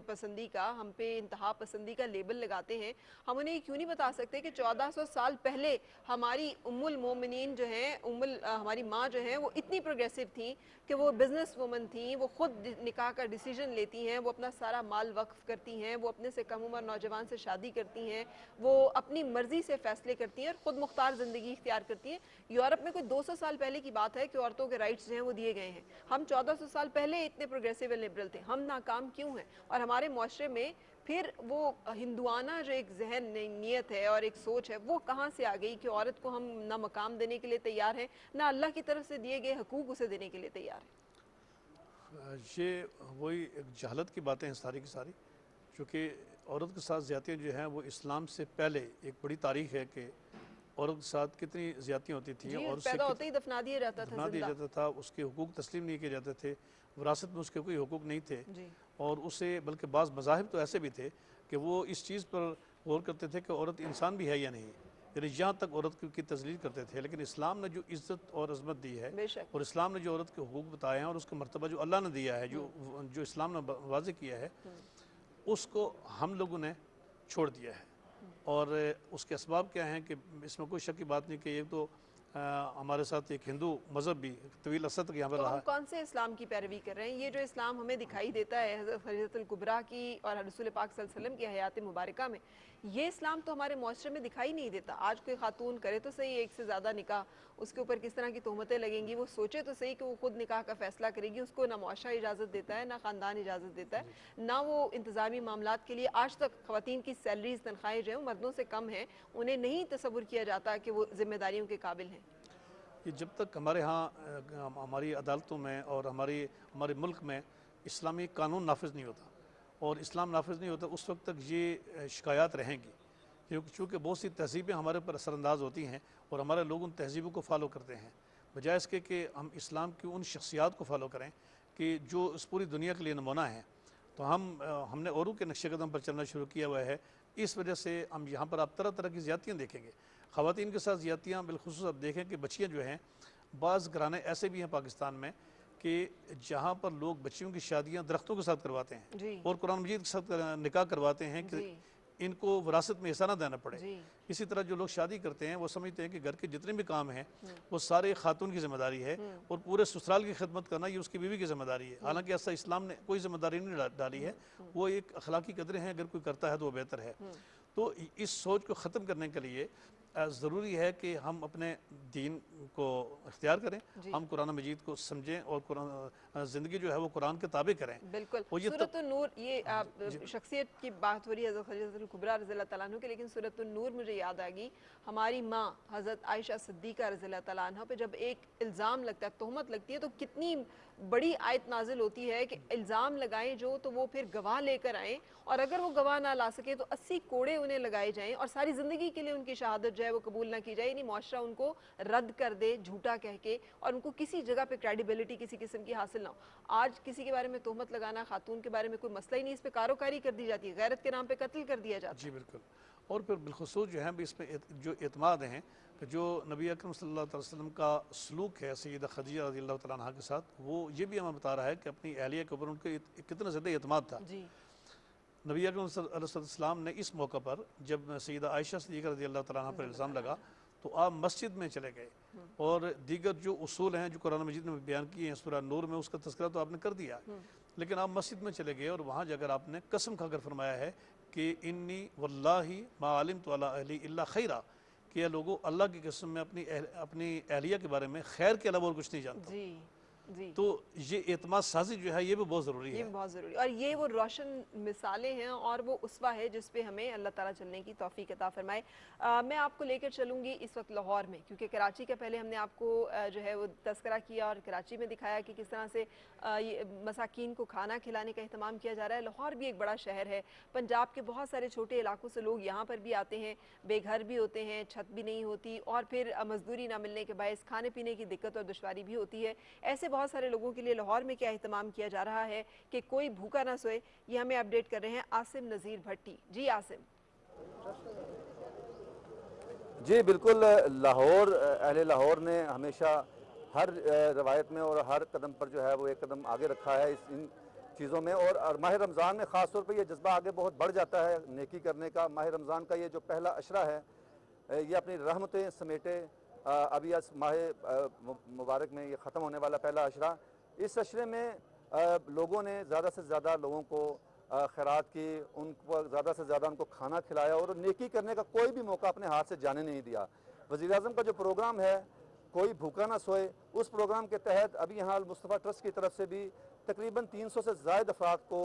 पसंदी का, हम पे इंतहा पसंदी का लेबल लगाते हैं। हम उन्हें क्यों नहीं बता सकते कि 1400 साल पहले हमारी उम्मुल मोमिनीन जो हैं, हमारी माँ जो हैं वो इतनी प्रोग्रेसिव थी कि वो बिज़नेस वुमन थी, वो खुद निकाह का डिसीजन लेती हैं, वो अपना सारा माल वक्फ करती हैं, वो अपने से कम उम्र नौजवान से शादी करती हैं, वो अपनी मर्जी से फैसले करती हैं और ख़ुद मुख्तार ज़िंदगी इख्तियार करती हैं। यूरोप में कोई 200 साल पहले की बात है कि औरतों के राइट्स जो हैं वो दिए गए हैं। हम 1400 साल पहले इतने प्रोग्रेसिव एंड लिबरल थे, हम नाकाम क्यों हैं? और हमारे माशरे में फिर वो हिंदुआना जो एक जहन नीयत है और एक सोच है वो कहाँ से आ गई कि औरत को हम ना मकाम देने के लिए तैयार हैं, ना अल्लाह की तरफ से दिए गए हकूक़ उसे देने के लिए तैयार हैं। ये वही एक जहलत की बातें हैं सारी की सारी, चूँकि औरत के साथ ज़्यादतियाँ जो हैं वो इस्लाम से पहले एक बड़ी तारीख़ है कि औरत के साथ कितनी ज़्यादतियाँ होती थी और पैदा होते ही दफना दिया जाता था, उसके हुकूक तस्लीम नहीं किए जाते थे, विरासत में उसके कोई हुकूक नहीं थे और उसे बल्कि बाज़ मज़ाहिब तो ऐसे भी थे कि वो इस चीज़ पर गौर करते थे कि औरत इंसान भी है या नहीं, यानी यहाँ तक औरत की तजलील करते थे। लेकिन इस्लाम ने जो इज़्ज़त और अज़मत दी है और इस्लाम ने जो औरत के हुकूक बताए हैं और उसका मर्तबा जो अल्लाह ने दिया है, जो इस्लाम ने वाज़े किया है, उसको हम लोगों ने छोड़ दिया है। और उसके असबाब क्या हैं कि इसमें कोई शक की बात नहीं कि ये तो हमारे साथ एक हिंदू मज़हब भी तवील असद यहाँ पर तो रहा हम कौन से इस्लाम की पैरवी कर रहे हैं? ये जो इस्लाम हमें दिखाई देता है हज़रत खदीजतुल कुबरा की और रसूल पाक सल्लल्लाहु अलैहि वसल्लम की हयात मुबारका में, ये इस्लाम तो हमारे माशरे में दिखाई नहीं देता। आज कोई खातून करे तो सही एक से ज़्यादा निकाह, उसके ऊपर किस तरह की तोहमतें लगेंगी, वो सोचे तो सही कि वो खुद निकाह का फ़ैसला करेगी, उसको ना मुआशरा इजाज़त देता है, ना ख़ानदान इजाज़त देता है, ना वो इंतज़ामी मामलात के लिए आज तक ख़वातीन की सैलरीज तनख्वाहें जो हैं मर्दों से कम हैं, उन्हें नहीं तसव्वुर किया जाता कि वो ज़िम्मेदारियों के काबिल हैं। कि जब तक हमारे यहाँ हमारी अदालतों में और हमारे मुल्क में इस्लामी कानून नाफिज नहीं होता और इस्लाम नाफिज नहीं होता, उस वक्त तक ये शिकायत रहेंगी, क्योंकि चूँकि बहुत सी तहजीबें हमारे ऊपर असरअंदाज होती हैं और हमारे लोग उन तहजीबों को फॉलो करते हैं, बजाय इसके कि हम इस्लाम की उन शख्सियात को फॉलो करें कि जो इस पूरी दुनिया के लिए नमूना है। तो हमने औरों के नक्शे कदम पर चलना शुरू किया हुआ है। इस वजह से हम यहाँ पर आप तरह तरह की ज़्यादतियाँ देखेंगे, ख़वातीन के साथ ज़्यादतियाँ, बिलखुसूस आप देखें कि बच्चियाँ जो हैं, बाज़ घराने ऐसे भी हैं पाकिस्तान में कि जहाँ पर लोग बच्चियों की शादियाँ दरख्तों के साथ करवाते हैं और कुरान मजीद के साथ निकाह करवाते हैं कि इनको विरासत में हिस्सा ना देना पड़े। इसी तरह जो लोग शादी करते हैं वो समझते हैं कि घर के जितने भी काम हैं वो सारे खातून की जिम्मेदारी है और पूरे ससुराल की खिदमत करना ये उसकी बीवी की जिम्मेदारी है। हालांकि ऐसा इस्लाम ने कोई जिम्मेदारी नहीं डाली है, वो एक अखलाकी कदरें हैं, अगर कोई करता है तो वो बेहतर है। तो इस सोच को ख़त्म करने के लिए ज़रूरी है कि हम अपने दीन को इख्तियार करें, हम कुरान मजीद को समझें और कुरान ज़िंदगी जो है वो कुरान के ताबे करें। बिल्कुल। सूरत नूर, ये शख्सियत की बात हो रही है हज़रत खदीजतुल कुबरा रज़ियल्लाहु तआला अन्हा की, लेकिन सूरत नूर मुझे याद आ गई, हमारी माँ हज़रत आयशा सिद्दीक़ा रज़ियल्लाहु तआला अन्हा पे जब एक इल्ज़ाम लगता है, तोहमत लगती है, तो कितनी बड़ी आयत नाजिल होती है कि इल्ज़ाम लगाएं जो तो वो फिर गवाह लेकर आएँ और अगर वो गवाह ना ला सके तो 80 कोड़े उन्हें लगाए जाएं और सारी ज़िंदगी के लिए उनकी शहादत जो है वो कबूल ना की जाए, यानी मुआशरा उनको रद्द कर दे झूठा कह के और उनको किसी जगह पे क्रेडिबिलिटी किसी किस्म की हासिल ना हो। आज किसी के बारे में तोहमत लगाना, खातून के बारे में कोई मसला ही नहीं, इस पर कारोकारी कर दी जाती है, गैरत के नाम पर कत्ल कर दिया जाता है। जी बिल्कुल। और फिर बिलखुसूस जो है इसमें जो एतमाद हैं कि जो नबी अकरम सल्लल्लाहु अलैहि वसल्लम का सलूक है सैयदा खदीजा रज़ियल्लाहु तआला अन्हा के साथ, वो ये भी हमें बता रहा है कि अपनी अहलिया के ऊपर उनके कितना ज़्यादा एतमाद था। नबी अकरम सल्लल्लाहु अलैहि वसल्लम ने इस मौका पर जब सैयदा आयशा सिद्दीक़ा रज़ियल्लाहु तआला अन्हा पर इल्ज़ाम लगा तो आप मस्जिद में चले गए और दीगर जो उसूल हैं जो कुरान मजीद में बयान किए हैं सूरह नूर में, उसका तज़किरा तो आपने कर दिया, लेकिन आप मस्जिद में चले गए और वहाँ जाकर आपने कसम खाकर फरमाया है कि इन्नी वल्लाही मा अलिमतु अला अहली इल्ला खैरा, कि ये लोगों अल्लाह की कसम में अपनी अहलिया के बारे में खैर के अलावा और कुछ नहीं जानता। जी। तो ये एतमाद साजी जो है ये भी बहुत ज़रूरी है, ये भी बहुत ज़रूरी और ये वो रोशन मिसालें हैं और वो उसवा है जिस पे हमें अल्लाह ताला चलने की तौफीक अता फरमाए। मैं आपको लेकर चलूँगी इस वक्त लाहौर में, क्योंकि कराची का पहले हमने आपको जो है वो तस्करा किया और कराची में दिखाया कि किस तरह से ये मसाकीन को खाना खिलाने का अहतमाम किया जा रहा है। लाहौर भी एक बड़ा शहर है, पंजाब के बहुत सारे छोटे इलाकों से लोग यहाँ पर भी आते हैं, बेघर भी होते हैं, छत भी नहीं होती और फिर मजदूरी ना मिलने के बायस खाने पीने की दिक्कत और दुश्वारी भी होती है। ऐसे बहुत सारे लोगों के लिए लाहौर में क्या अहतमाम किया जा रहा है कि कोई भूखा ना सोए, ये हमें अपडेट कर रहे हैं आसिम नज़ीर भट्टी। जी आसिम। जी बिल्कुल, लाहौर अहले लाहौर ने हमेशा हर रवायत में और हर कदम पर जो है वो एक कदम आगे रखा है इन चीज़ों में, और माह रमज़ान में ख़ास तौर पर यह जज्बा आगे बहुत बढ़ जाता है नेकी करने का। माह रमज़ान का ये जो पहला अशरा है ये अपनी रहमतें समेटे, अभी इस माह मुबारक में ये ख़त्म होने वाला पहला अशरा, इस अशरे में लोगों ने ज़्यादा से ज़्यादा लोगों को खैरात की, उनको ज़्यादा से ज़्यादा उनको खाना खिलाया और नेकी करने का कोई भी मौका अपने हाथ से जाने नहीं दिया। वज़ीर-ए-आज़म का जो प्रोग्राम है कोई भूखा ना सोए, उस प्रोग्राम के तहत अभी यहाँ अल मुस्तफ़ा ट्रस्ट की तरफ से भी तकरीबन 300 से ज़ायद अफराद को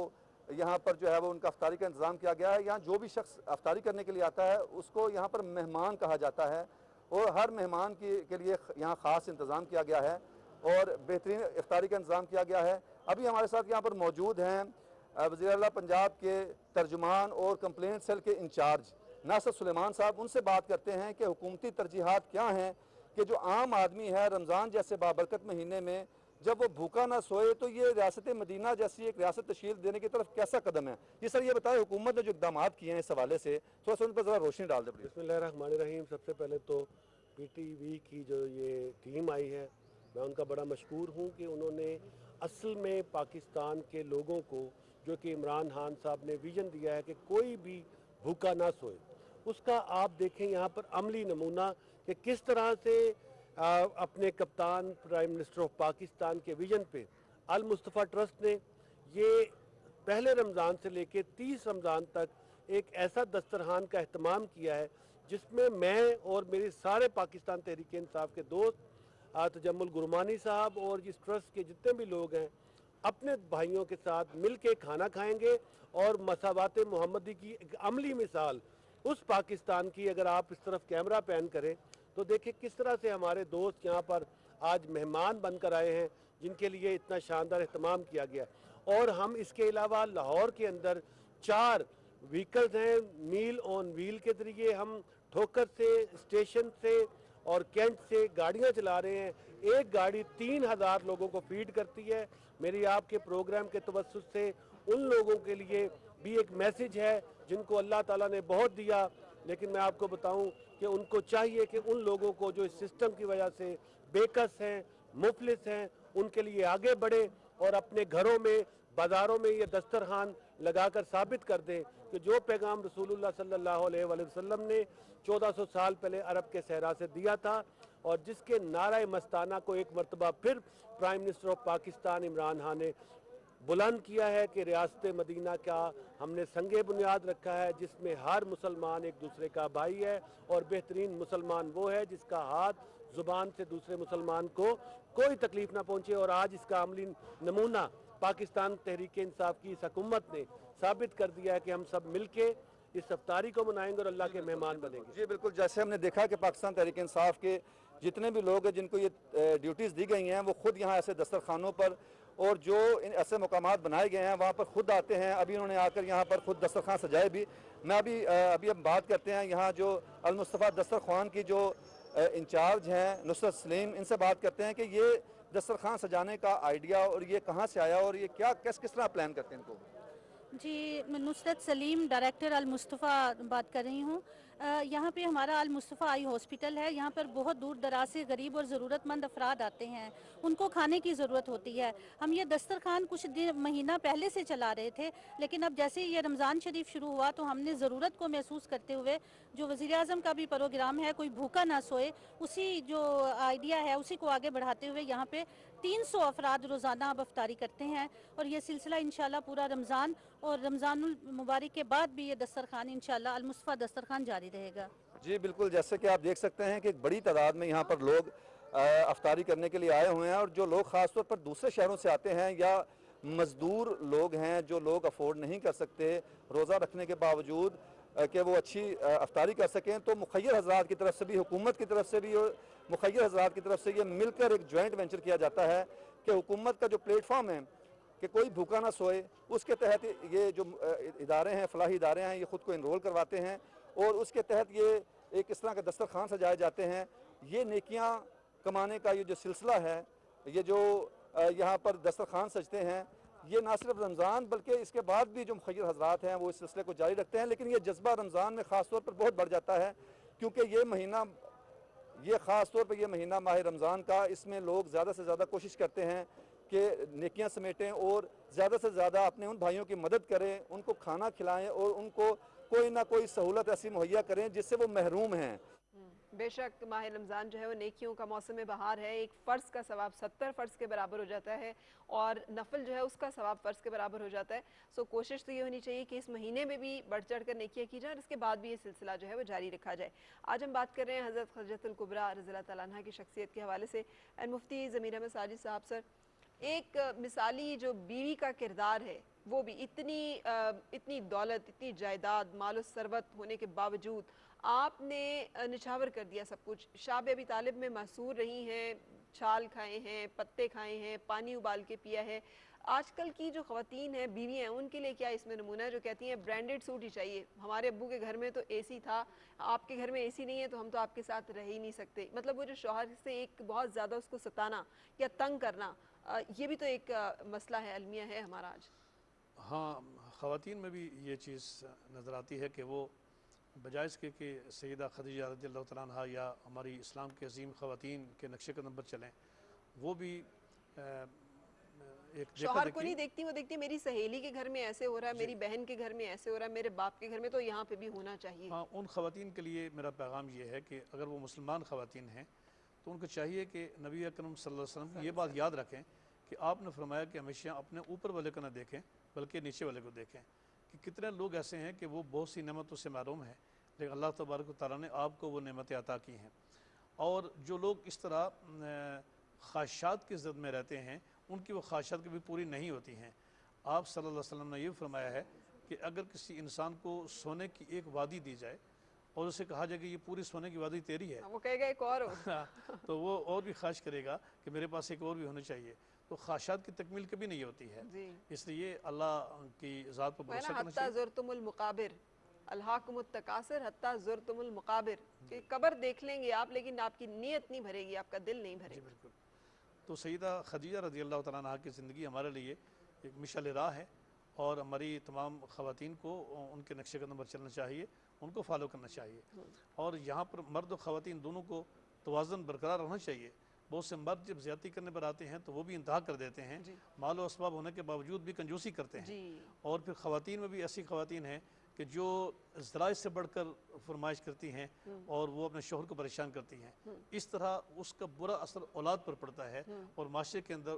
यहाँ पर जो है वो उनका अफ्तारी का इंतज़ाम किया गया है। यहाँ जो भी शख्स अफ्तारी करने के लिए आता है उसको यहाँ पर मेहमान कहा जाता है और हर मेहमान के लिए यहाँ ख़ास इंतज़ाम किया गया है और बेहतरीन इफ्तारी का इंतज़ाम किया गया है। अभी हमारे साथ यहाँ पर मौजूद हैं वज़ीर आला पंजाब के तर्जुमान और कंप्लेंट सेल के इंचार्ज नासिर सुलेमान साहब। उनसे बात करते हैं कि हुकूमती तरजीहात क्या हैं कि जो आम आदमी है रमज़ान जैसे बाबरकत महीने में जब वो भूखा ना सोए, तो ये रियासत मदीना जैसी एक रियासत तशकील देने की तरफ कैसा कदम है। जी सर ये बताएं, हुकूमत ने जो इकदाम किए हैं इस हवाले से थोड़ा सा उन पर ज़रा रोशनी डाल दें। बिस्मिल्लाहिर्रहमानिर्रहीम। सबसे पहले तो PTV की जो ये टीम आई है मैं उनका बड़ा मशकूर हूँ कि उन्होंने असल में पाकिस्तान के लोगों को, जो कि इमरान खान साहब ने विज़न दिया है कि कोई भी भूखा ना सोए, उसका आप देखें यहाँ पर अमली नमूना कि किस तरह से अपने कप्तान प्राइम मिनिस्टर ऑफ पाकिस्तान के विज़न पे अल मुस्तफ़ा ट्रस्ट ने ये पहले रमज़ान से लेके 30 रमज़ान तक एक ऐसा दस्तरखान का अहतमाम किया है जिसमें मैं और मेरे सारे पाकिस्तान तहरीक इंसाफ के दोस्त तजम्मुल गुरमानी साहब और इस ट्रस्ट के जितने भी लोग हैं अपने भाइयों के साथ मिल के खाना खाएंगे और मसावात मोहम्मदी की एक अमली मिसाल उस पाकिस्तान की अगर आप इस तरफ कैमरा पैन करें तो देखिए किस तरह से हमारे दोस्त यहाँ पर आज मेहमान बनकर आए हैं जिनके लिए इतना शानदार अहतमाम किया गया। और हम इसके अलावा लाहौर के अंदर 4 व्हीकल्स हैं मील ऑन व्हील के ज़रिए हम ठोकर से, स्टेशन से और कैंट से गाड़ियाँ चला रहे हैं। एक गाड़ी 3000 लोगों को फीड करती है। मेरी आपके प्रोग्राम के तवस्सुस से उन लोगों के लिए भी एक मैसेज है जिनको अल्लाह ताला ने बहुत दिया, लेकिन मैं आपको बताऊं कि उनको चाहिए कि उन लोगों को जो इस सिस्टम की वजह से बेकस हैं, मुफलिस हैं, उनके लिए आगे बढ़े और अपने घरों में, बाज़ारों में ये दस्तरखान लगाकर साबित कर दें कि जो पैगाम रसूलुल्लाह सल्लल्लाहु अलैहि वसल्लम ने 1400 साल पहले अरब के सहरा से दिया था और जिसके नारा मस्ताना को एक मरतबा फिर prime minister of Pakistan Imran Khan ने बुलंद किया है कि रियासत मदीना का हमने संगे बुनियाद रखा है जिसमें हर मुसलमान एक दूसरे का भाई है और बेहतरीन मुसलमान वो है जिसका हाथ ज़ुबान से दूसरे मुसलमान को कोई तकलीफ ना पहुँचे। और आज इसका अमली नमूना पाकिस्तान तहरीक इंसाफ की इस हुकूमत ने साबित कर दिया है कि हम सब मिल के इस अफ्तारी को मनाएंगे और अल्लाह के मेहमान बनेंगे। जी बिल्कुल, जैसे हमने देखा कि पाकिस्तान तहरीक इंसाफ के जितने भी लोग हैं जिनको ये ड्यूटीज़ दी गई हैं वो खुद यहाँ ऐसे दस्तरखानों पर और जो इन ऐसे मकामात बनाए गए हैं वहाँ पर खुद आते हैं। अभी उन्होंने आकर यहाँ पर खुद दस्तरखान सजाए भी। मैं अभी हम बात करते हैं यहाँ जो अल मुस्तफ़ा दस्तरखान की जो इंचार्ज हैं नुसरत सलीम, इनसे बात करते हैं कि ये दस्तरखान सजाने का आइडिया और ये कहाँ से आया और ये किस तरह प्लान करते हैं इनको। जी, मैं नुसरत सलीम डायरेक्टर अल मुस्तफ़ा बात कर रही हूँ। यहाँ पे हमारा अल मुस्तफ़ा आई हॉस्पिटल है। यहाँ पर बहुत दूर दराज से गरीब और ज़रूरतमंद अफराद आते हैं, उनको खाने की ज़रूरत होती है। हम ये दस्तरखान कुछ महीना पहले से चला रहे थे, लेकिन अब जैसे ये रमज़ान शरीफ शुरू हुआ तो हमने ज़रूरत को महसूस करते हुए जो वज़ीर-ए-आज़म का भी प्रोग्राम है कोई भूखा ना सोए, उसी जो आइडिया है उसी को आगे बढ़ाते हुए यहाँ पे 300 अफराद रोज़ाना अब अफ्तारी करते हैं और ये सिलसिला इंशाल्लाह पूरा रमज़ान और रमज़ानुल मुबारक के बाद भी ये दस्तरखान इंशाल्लाह अल मुस्तफ़ा दस्तरखान जारी रहेगा। जी बिल्कुल, जैसे कि आप देख सकते हैं कि एक बड़ी तादाद में यहाँ पर लोग अफ्तारी करने के लिए आए हुए हैं और जो लोग ख़ास तौर पर दूसरे शहरों से आते हैं या मज़दूर लोग हैं जो लोग अफोर्ड नहीं कर सकते रोज़ा रखने के बावजूद कि वो अच्छी अफ्तारी कर सकें, तो मुखय्यर हज़रात की तरफ से भी, हुकूमत की तरफ से भी और मुखय्यर हज़रात की तरफ से ये मिलकर एक जॉइंट वेंचर किया जाता है कि हुकूमत का जो प्लेटफॉर्म है कि कोई भूखा ना सोए, उसके तहत ये जो इदारे हैं, फलाही इदारे हैं, ये ख़ुद को इनरोल करवाते हैं और उसके तहत ये एक इस तरह के दस्तरखान सजाए जाते हैं। ये नेकियां कमाने का ये जो सिलसिला है, ये जो यहाँ पर दस्तरखान सजते हैं, ये ना सिर्फ रमज़ान बल्कि इसके बाद भी जो मुखय्यर हजरात हैं वो इस सिलसिले को जारी रखते हैं। लेकिन ये जज्बा रमज़ान में ख़ास तौर पर बहुत बढ़ जाता है, क्योंकि ये ख़ास तौर पर ये महीना माह रमज़ान का, इसमें लोग ज़्यादा से ज़्यादा कोशिश करते हैं कि नेकियां समेटें और ज़्यादा से ज़्यादा अपने उन भाइयों की मदद करें, उनको खाना खिलाएं और उनको कोई ना कोई सहूलत ऐसी मुहैया करें जिससे वो महरूम हैं। बेशक माह रमज़ान जो है वो नेकियों का मौसम बहार है। एक फ़र्ज़ का सवाब 70 फ़र्ज़ के बराबर हो जाता है और नफल जो है उसका सवाब फ़र्ज़ के बराबर हो जाता है। सो कोशिश तो ये होनी चाहिए कि इस महीने में भी बढ़ चढ़ कर नेकियां की जाए और इसके बाद भी ये सिलसिला जो है वो जारी रखा जाए। आज हम बात कर रहे हैं हज़रत खदीजतुल कुबरा रज़ियल्लाहु तआला अन्हा की शख्सियत के हवाले से। मुफ्ती ज़मीर अहमद साजिद साहब, सर, एक मिसाली जो बीवी का किरदार है वो भी इतनी दौलत, इतनी जायदाद, मालो सरवत होने के बावजूद आपने निछावर कर दिया सब कुछ। शाब अबी तालिब में महसूर रही हैं, छाल खाए हैं, पत्ते खाए हैं, पानी उबाल के पिया है। आजकल की जो ख़वातीन हैं, बीवियाँ हैं, उनके लिए क्या इसमें नमूना है जो कहती हैं ब्रांडेड सूट ही चाहिए, हमारे अब्बू के घर में तो एसी था, आपके घर में एसी नहीं है तो हम तो आपके साथ रह ही नहीं सकते। मतलब वो जो शौहर से एक बहुत ज़्यादा उसको सताना या तंग करना, ये भी तो एक मसला है, अलमिया है हमारा आज। हाँ, ख़वातीन में भी ये चीज़ नज़र आती है कि वो बजाय इसके कि सैयदा खदीजा रज़ियल्लाहु तआला अन्हा या हमारी इस्लाम के अजीम ख़वातीन के नक्शे कदम पर चलें, वो भी एक शौहर को नहीं देखती, वो देखती मेरी सहेली के घर में ऐसे हो रहा है, मेरी बहन के घर में ऐसे हो रहा है, मेरे बाप के घर में तो यहाँ पे भी होना चाहिए। हाँ, उन ख़वातीन के लिए मेरा पैगाम ये है कि अगर वो मुसलमान ख़वातीन हैं तो उनको चाहिए कि नबी अकरम सल्लल्लाहु अलैहि वसल्लम की ये बात याद रखें कि आपने फरमाया कि हमेशा अपने ऊपर वाले को न देखें बल्कि नीचे वाले को देखें, कि कितने लोग ऐसे हैं कि वो बहुत सी नेमतों से महरूम हैं लेकिन अल्लाह तबारक व तआला ने आपको वो नेमतें अता की हैं। और जो लोग इस तरह ख्वाहिशात की ज़द में रहते हैं उनकी वो ख्वाहिशात कभी पूरी नहीं होती हैं। आप सल्लल्लाहु अलैहि वसल्लम ने ये फरमाया है कि अगर किसी इंसान को सोने की एक वादी दी जाए और उसे कहा जाए कि ये पूरी सोने की वादी तेरी है, वो कहेगा एक और हो तो वो और भी ख्वाहिश करेगा कि मेरे पास एक और भी होनी चाहिए। तो ख्वाहिशात की तकमील कभी नहीं होती है, इसलिए अल्लाह की ज़ात पर भरोसा करना चाहिए। ज़ुरतुमुल मुक़ाबिर अल्हाकुमुत तकासुर हत्ता ज़ुरतुमुल मुक़ाबिर, कि कब्र देख लेंगे आप लेकिन आपकी नीयत नहीं भरेगी, आपका दिल नहीं भरेगा। बिल्कुल। तो सैयदा खदीजा रज़ियल्लाहु तआला अन्हा की ज़िंदगी हमारे लिए एक मिसाल राह है और हमारी तमाम ख़वातीन को उनके नक्शे कदम पर चलना चाहिए, उनको फॉलो करना चाहिए। और यहाँ पर मर्द और ख़वातीन दोनों को तवाज़ुन बरकरार रहना चाहिए। बहुत से मर्द जब ज़्यादती करने पर आते हैं तो वो भी इंतहा कर देते हैं, माल और असबाब होने के बावजूद भी कंजूसी करते हैं। और फिर ख़वातीन में भी ऐसी ख़वातीन हैं कि जो ज़राइज़ से बढ़कर फरमाइश करती हैं और वो अपने शोहर को परेशान करती हैं। इस तरह उसका बुरा असर औलाद पर पड़ता है और माशरे के अंदर,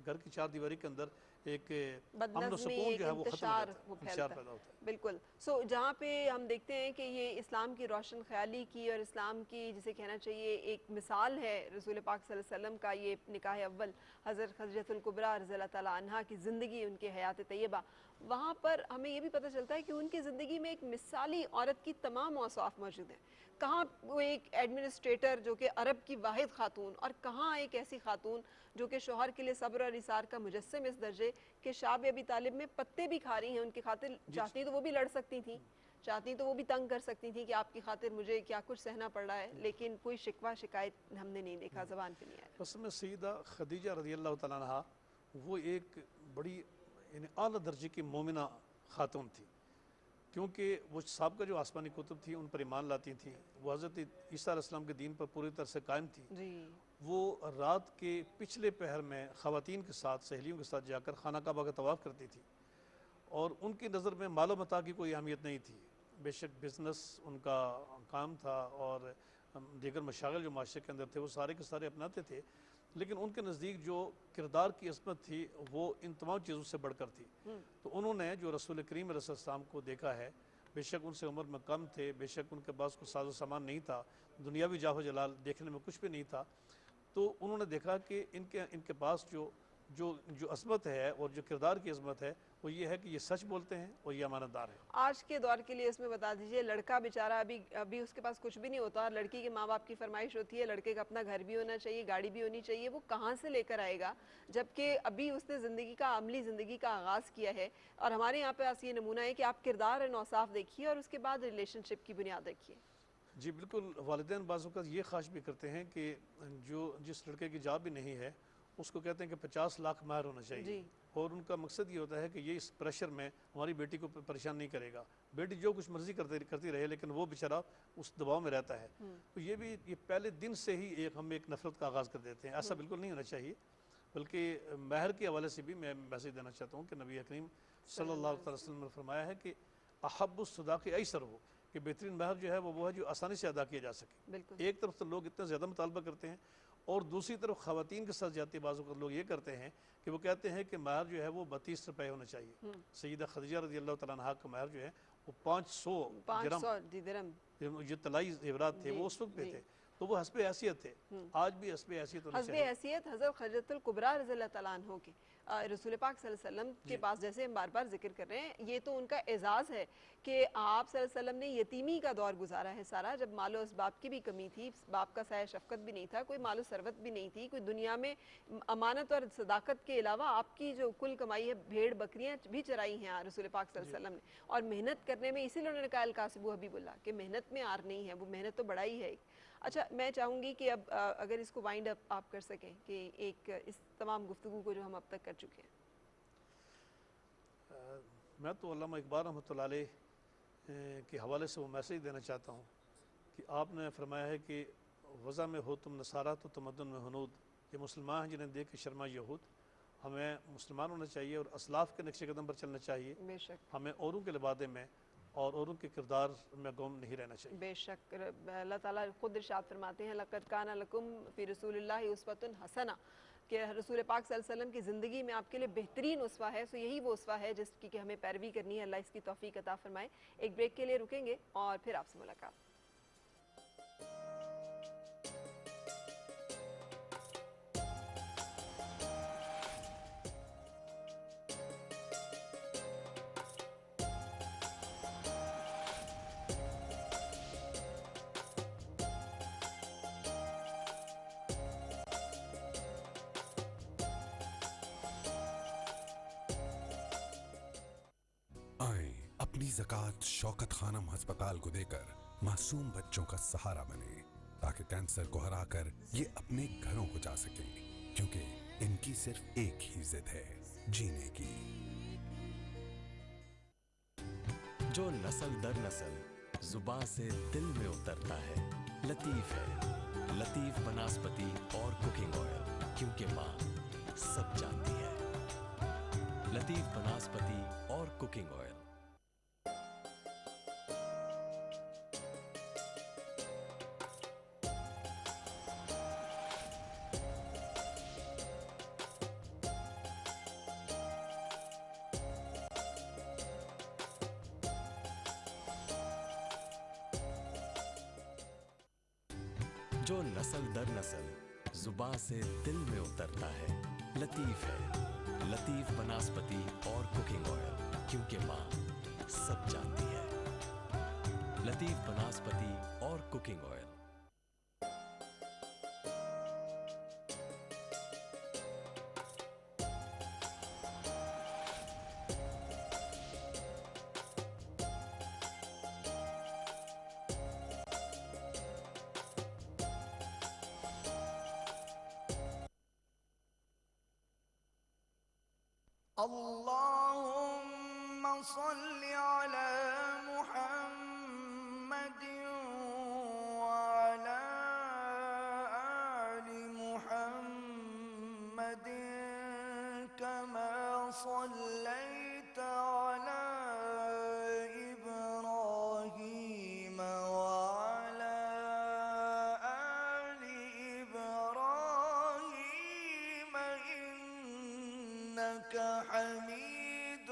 घर की चार दीवारी के अंदर एक अमन और सुकून जो है वो खत्म हो जाता है, इंतशार पैदा होता है। बिल्कुल। जहाँ पे हम देखते हैं कि ये इस्लाम की रोशन ख्याली की और इस्लाम की जिसे कहना चाहिए एक मिसाल है रसूल पाक सल्लल्लाहु अलैहि वसल्लम का, ये निकाह अव्वल हज़रत खदीजतुल कुबरा रज़ियल्लाहु तआला अन्हा की ज़िंदगी, उनके हयात तैयबा, वहाँ पर हमें ये भी पता चलता है कि उनकी ज़िंदगी में एक मिसाली औरत की तमाम औसाफ मौजूद हैं। कहाँ वो एक एडमिनिस्ट्रेटर जो कि अरब की वाहिद खातून, और कहाँ एक ऐसी खातून जो कि शोहर के लिए सब्र और इसार का मुजस्सम इस दर्जे के शाब अबी तालिब में पत्ते भी खा रही हैं उनकी खातिर। चाहती तो वो भी लड़ सकती थी, चाहती तो वो भी तंग कर सकती थी कि आपकी खातिर मुझे क्या कुछ सहना पड़ रहा है, लेकिन कोई शिकवा शिकायत हमने नहीं देखा, ज़बान पे नहीं आया। असल में सैयदा खदीजा रज़ियल्लाहु तआला अन्हा वो एक बड़ी यानी आला दर्जे की मोमिना खातून थी, क्योंकि वो साहब का जो आसमानी कुतुब थी उन पर ईमान लाती थी, वो हज़रत ईसा अलैहिस्सलाम के दीन पर पूरी तरह से कायम थी। वो रात के पिछले पहर में ख़वातीन के साथ, सहेलियों के साथ जाकर खाना काबा का तवाफ़ करती थी और उनकी नज़र में मालो मता की कोई अहमियत नहीं थी। बेशक बिज़नेस उनका काम था और दीगर मशागिल जो माशरे के अंदर थे वो सारे के सारे अपनाते थे, लेकिन उनके नज़दीक जो किरदार की असमत थी वो इन तमाम चीज़ों से बढ़कर थी। तो उन्होंने जो रसूल करीम अलैहि सल्लम को देखा है, बेशक उनसे उम्र में कम थे, बेशक उनके पास कुछ साजो सामान नहीं था, दुनियावी जाहो जलाल देखने में कुछ भी नहीं था, तो उन्होंने देखा कि इनके पास जो असमत है और जो किरदार की असमत है वो ये है कि ये सच बोलते हैं और ये अमानतदार है। आज के दौर के लिए इसमें बता दीजिए, लड़का बेचारा अभी उसके पास कुछ भी नहीं होता और लड़की के माँ बाप की फरमाइश होती है लड़के का अपना घर भी होना चाहिए, गाड़ी भी होनी चाहिए, वो कहाँ से लेकर आएगा जबकि अभी उसने ज़िंदगी का अमली ज़िंदगी का आगाज़ किया है। और हमारे यहाँ पे ये नमूना है कि आप किरदार और औसाफ देखिए और उसके बाद रिलेशनशिप की बुनियाद रखिए। जी बिल्कुल, वालिदैन बाज़ औक़ात ये ख्वाहिश भी करते हैं कि जिस लड़के की जॉब भी नहीं है اس کو کہتے ہیں کہ 50 لاکھ مہر ہونا چاہیے، اور ان کا مقصد یہ ہوتا ہے کہ یہ اس پریشر میں ہماری بیٹی کو پریشان نہیں کرے گا، بیٹی جو کچھ مرضی کرتی رہے لیکن وہ بیچارہ اس دباؤ میں رہتا ہے۔ تو یہ پہلے دن سے ہی ہم ایک نفرت کا آغاز کر دیتے ہیں، ایسا بالکل نہیں ہونا چاہیے۔ بلکہ مہر کے حوالے سے بھی میں میسیج دینا چاہتا ہوں کہ نبی کریم صلی اللہ علیہ وسلم نے فرمایا ہے کہ احب الصداق ایسر ہو، کہ بہترین مہر جو ہے وہ ہے جو آسانی سے ادا کیا جا سکے۔ ایک طرف تو لوگ اتنا زیادہ مطالبہ کرتے ہیں، اور دوسری طرف خواتین کے ساتھ جاتی بعض اوقات لوگ یہ کرتے ہیں کہ وہ کہتے ہیں کہ مہر جو ہے وہ 32 روپے ہونا چاہیے۔ سیدہ خدیجہ رضی اللہ تعالیٰ عنہا کا مہر جو ہے وہ 500 درہم، جو طلائی زیورات تھے وہ اس وقت پہ تھے، تو وہ حسب حیثیت تھے۔ آج بھی حسب حیثیت ہونا چاہیے۔ حسب حیثیت حضرت خدیجہ الکبریٰ رضی اللہ تعالیٰ عنہ کے رسول پاک صلی اللہ علیہ وسلم کے پاس جیسے ہم بار بار ذکر کر رہے ہیں، یہ تو ان کا اعزاز ہے کہ آپ صلی اللہ علیہ وسلم نے یتیمی کا دور گزارا ہے سارا، جب مال و اسباب کی بھی کمی تھی، باپ کا سایہ شفقت بھی نہیں تھا، کوئی مال و ثروت بھی نہیں تھی، کوئی دنیا میں امانت اور صداقت کے علاوہ آپ کی جو کل کمائی ہے بھیڑ بکریاں بھی چرائی ہیں رسول پاک صلی اللہ علیہ وسلم نے، اور محنت کرنے میں اسی لیے انہوں نے کہا الکاسب حبیب اللہ، کہ محنت میں آر نہیں ہے، وہ محنت تو بڑائی ہے۔ اچھا، میں چاہوں گی کہ اب اگر اس کو وائنڈ اپ آپ کر سکیں کہ ایک اس تمام گفتگو کو جو ہم اب تک کر چکے ہیں۔ میں تو علامہ اقبال رحمۃ اللہ علیہ کے حوالے سے وہ میسیج دینا چاہتا ہوں کہ آپ نے فرمایا ہے کہ وضع میں ہو تم نصارہ تو تمدن میں ہنود، یہ مسلمان ہیں جنہیں دیکھ کے شرما یہود۔ ہمیں مسلمان ہونا چاہیے اور اسلاف کے نقش قدم پر چلنا چاہیے، بے شک ہمیں اوروں کے لبادے میں اور اوروں کے کردار میں گم نہیں رہنا چاہیے۔ بے شک اللہ تعالیٰ خود ارشاد فرماتے ہیں لَقَدْ كَانَ لَكُمْ فِي رَسُولِ اللَّهِ أُسْوَةٌ حَسَنَةٌ، کہ رسول پاک صلی اللہ علیہ وسلم کی زندگی میں آپ کے لیے بہترین اسوہ ہے، سو یہی وہ اسوہ ہے جس کی کہ ہمیں پیروی کرنی ہے۔ اللہ اس کی توفیق عطا فرمائے۔ ایک بریک کے لیے رکیں گے اور پھر آپ سے ملاقات۔ اپنی زکوٰۃ شوکت خانم ہسپتال کو دے کر معصوم بچوں کا سہارا بنے، تاکہ کینسر کو ہرا کر یہ اپنے گھروں کو جا سکیں، کیونکہ ان کی صرف ایک ہی ضد ہے، جینے کی۔ جو نسل در نسل زباں سے دل میں اترتا ہے، لطیف ہے، لطیف بناسپتی اور کوکنگ آئل، کیونکہ ماں سب جانتی ہے۔ لطیف بناسپتی اور کوکنگ آئل۔ جو نسل در نسل زباں سے دل میں اترتا ہے، لطیف ہے، لطیف بناسپتی اور کوکنگ آئل، کیونکہ ماں سب جانتی ہے۔ لطیف بناسپتی اور کوکنگ آئل۔ اللهم صل على محمد وعلى آل محمد كما صليت على إبراهيم وعلى آل إبراهيم إنك حميد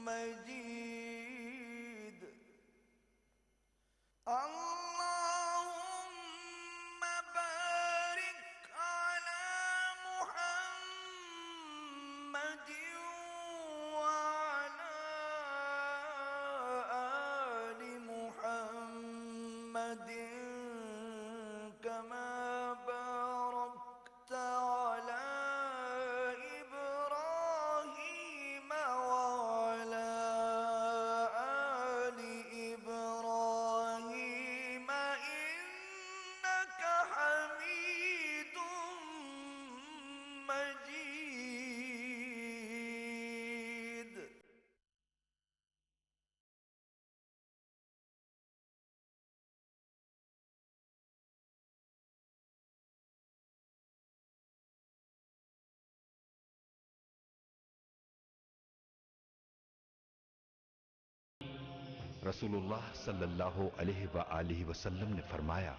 مجيد۔ اللهم بارك على محمد وعلى آل محمد كما باركت على إبراهيم وعلى آل إبراهيم إنك حميد रसूलुल्लाह सल्लल्लाहु अलैहि वआलिहि वसल्लम ने फरमाया,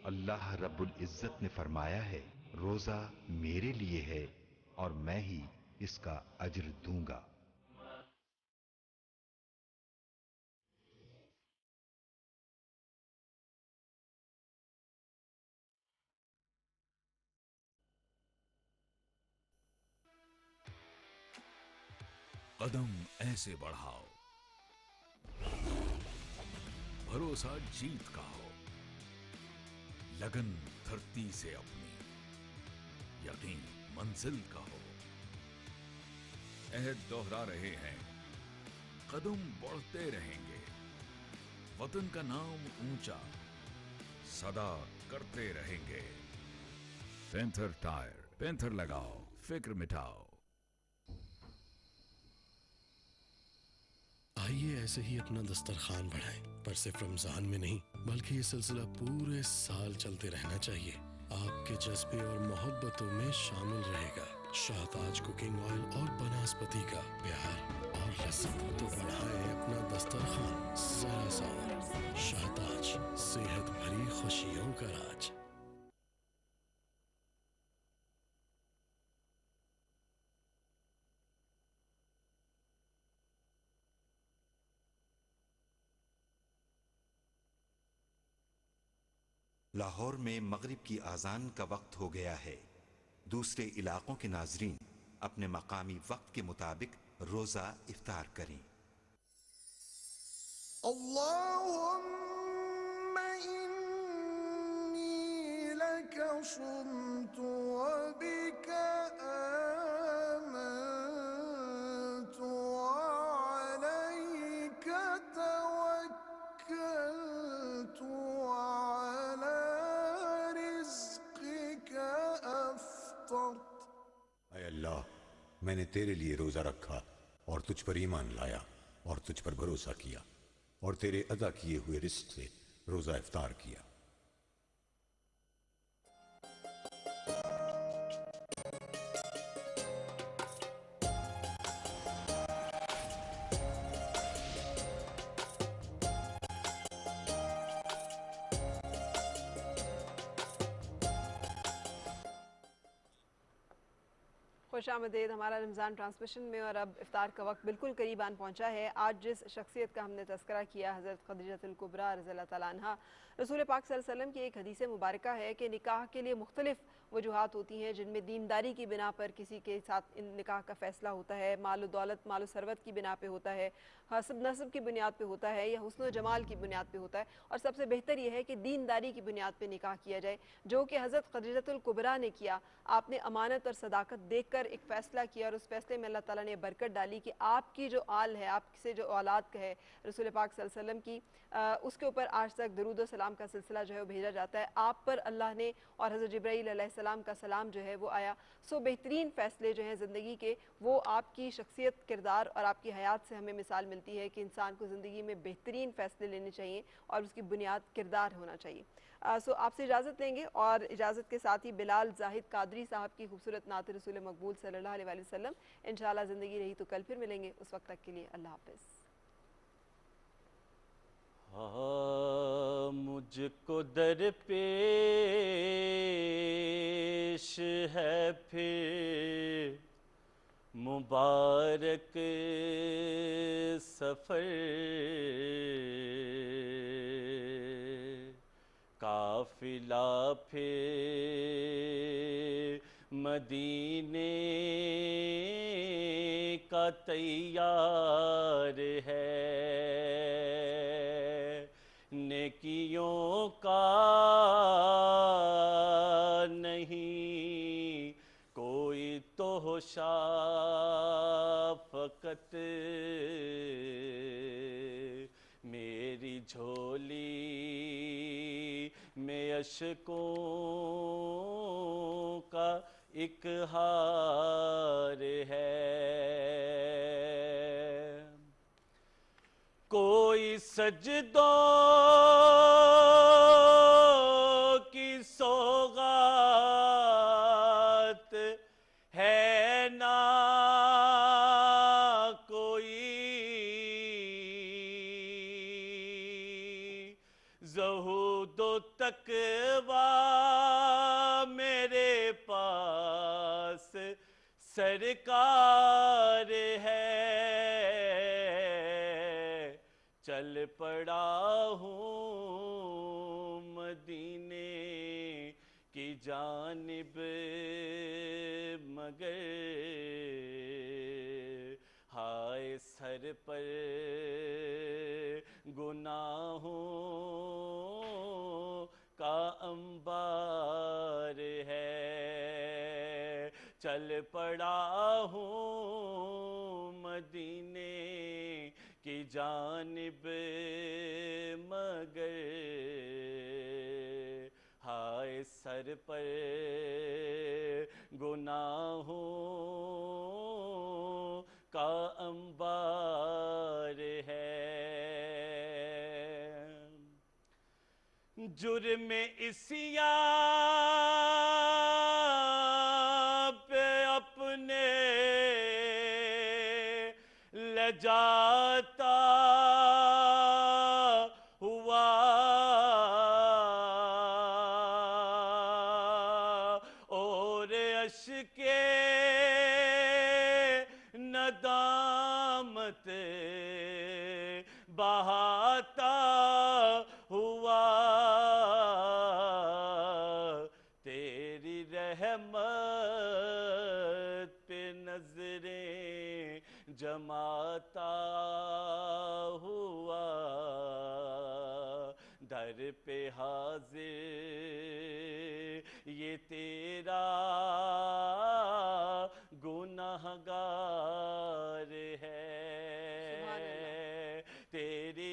अल्लाह रब्बुल इज्जत ने फरमाया है, रोजा मेरे लिए है और मैं ही इसका अज्र दूंगा। कदम ऐसे बढ़ाओ, भरोसा जीत का हो, लगन धरती से अपनी, यकीन मंजिल का हो। अहद दोहरा रहे हैं, कदम बढ़ते रहेंगे, वतन का नाम ऊंचा सदा करते रहेंगे। पेंथर टायर, पेंथर लगाओ, फिक्र मिटाओ। आइए ऐसे ही अपना दस्तरखान बढ़ाएं, पर सिर्फ रमजान में नहीं बल्कि ये सिलसिला पूरे साल चलते रहना चाहिए। आपके जज्बे और मोहब्बतों में शामिल रहेगा शाहताज कुकिंग ऑयल और बनास्पति का प्यार और लज्जत। तो बढ़ाएं अपना दस्तरखान जरा सा और। शाहताज, सेहत भरी खुशियों का राज। लाहौर में मगरिब की आज़ान का वक्त हो गया है। दूसरे इलाकों के नाजरीन अपने मकामी वक्त के मुताबिक रोजा इफ्तार करें। अल्लाहुम्मा इन्नी लका सुम्तु व बिका आमनतु व अलैका तवक्कलतु व अला रिज़्क़िका अफ़्तरतु। ऐ अल्लाह, मैंने तेरे लिए रोजा रखा और तुझ पर ईमान लाया और तुझ पर भरोसा किया और तेरे अदा किए हुए रिस्क से रोजा इफ्तार किया। खुशामदीद हमारा रमज़ान ट्रांसमिशन में। और अब इफ्तार का वक्त बिल्कुल करीब आन पहुँचा है। आज जिस शख्सियत का हमने तज़किरा किया, हज़रत खदीजतुल कुबरा रज़ियल्लाहु तआला अन्हा, रसूल पाक सल्लल्लाहु अलैहि वसल्लम की एक हदीस मुबारका है कि निकाह के लिए मुख्तलिफ वजूहात होती हैं, जिनमें दीनदारी की बिना पर किसी के साथ इन निकाह का फ़ैसला होता है, माल दौलत माल सरवत की बिना पे होता है, हसब नसब की बुनियाद पे होता है, या हुस्न जमाल की बुनियाद पे होता है। और सबसे बेहतर यह है कि दीनदारी की बुनियाद पे निकाह किया जाए, जो कि हज़रत खदीजतुल कुबरा ने किया। आपने अमानत और सदाकत देख कर एक फ़ैसला किया और उस फैसले में अल्लाह ताला ने बरकत डाली कि आपकी जो आल है, आपसे जो औलाद है रसूल पाक सल्लल्लाहु अलैहि वसल्लम की, उसके ऊपर आज तक दरूद और सलाम का सिलसिला जो है वो भेजा जाता है। आप पर अल्लाह ने और हज़रत जिब्राईल अलैहिस्सलाम का सलाम जो है वो आया। सो बेहतरीन फ़ैसले जो हैं ज़िंदगी के, वो आपकी शख्सियत, किरदार और आपकी हयात से हमें मिसाल मिलती है कि इंसान को ज़िंदगी में बेहतरीन फ़ैसले लेने चाहिए और उसकी बुनियाद किरदार होना चाहिए। सो आपसे इजाज़त लेंगे और इजाज़त के साथ ही बिलाल जाहिद कादरी साहब की खूबसूरत नात रसूल मकबूल सल्लल्लाहु अलैहि वसल्लम। इंशाअल्लाह ज़िंदगी रही तो कल फिर मिलेंगे। उस वक्त तक के लिए अल्लाह हाफ़िज़। मुझको दरपेश है फिर मुबारक सफ़र, काफिला फिर मदीने का तैयार है, नेकियों का नहीं कोई तो शाफ़क़त, मेरी झोली में अशकों का एक हार है, कोई सजदों की सौगात है ना कोई زہود و تقوی میرے پاس سرکار ہے، چل پڑا ہوں مدینے کی جانب مگر ہائے سر پر گناہوں کا انبار ہے، چل پڑا ہوں مدینے کی جانب مگر ہائے سر پر گناہوں کا انبار ہے۔ جرم عصیان پہ اپنے لجاتا ہوا اور اشک ندامت بہاتا ہوا، تیری رحمت پہ نظریں جماتا ہوا، در پہ حاضر یہ تیرا گنہگار ہے، تیری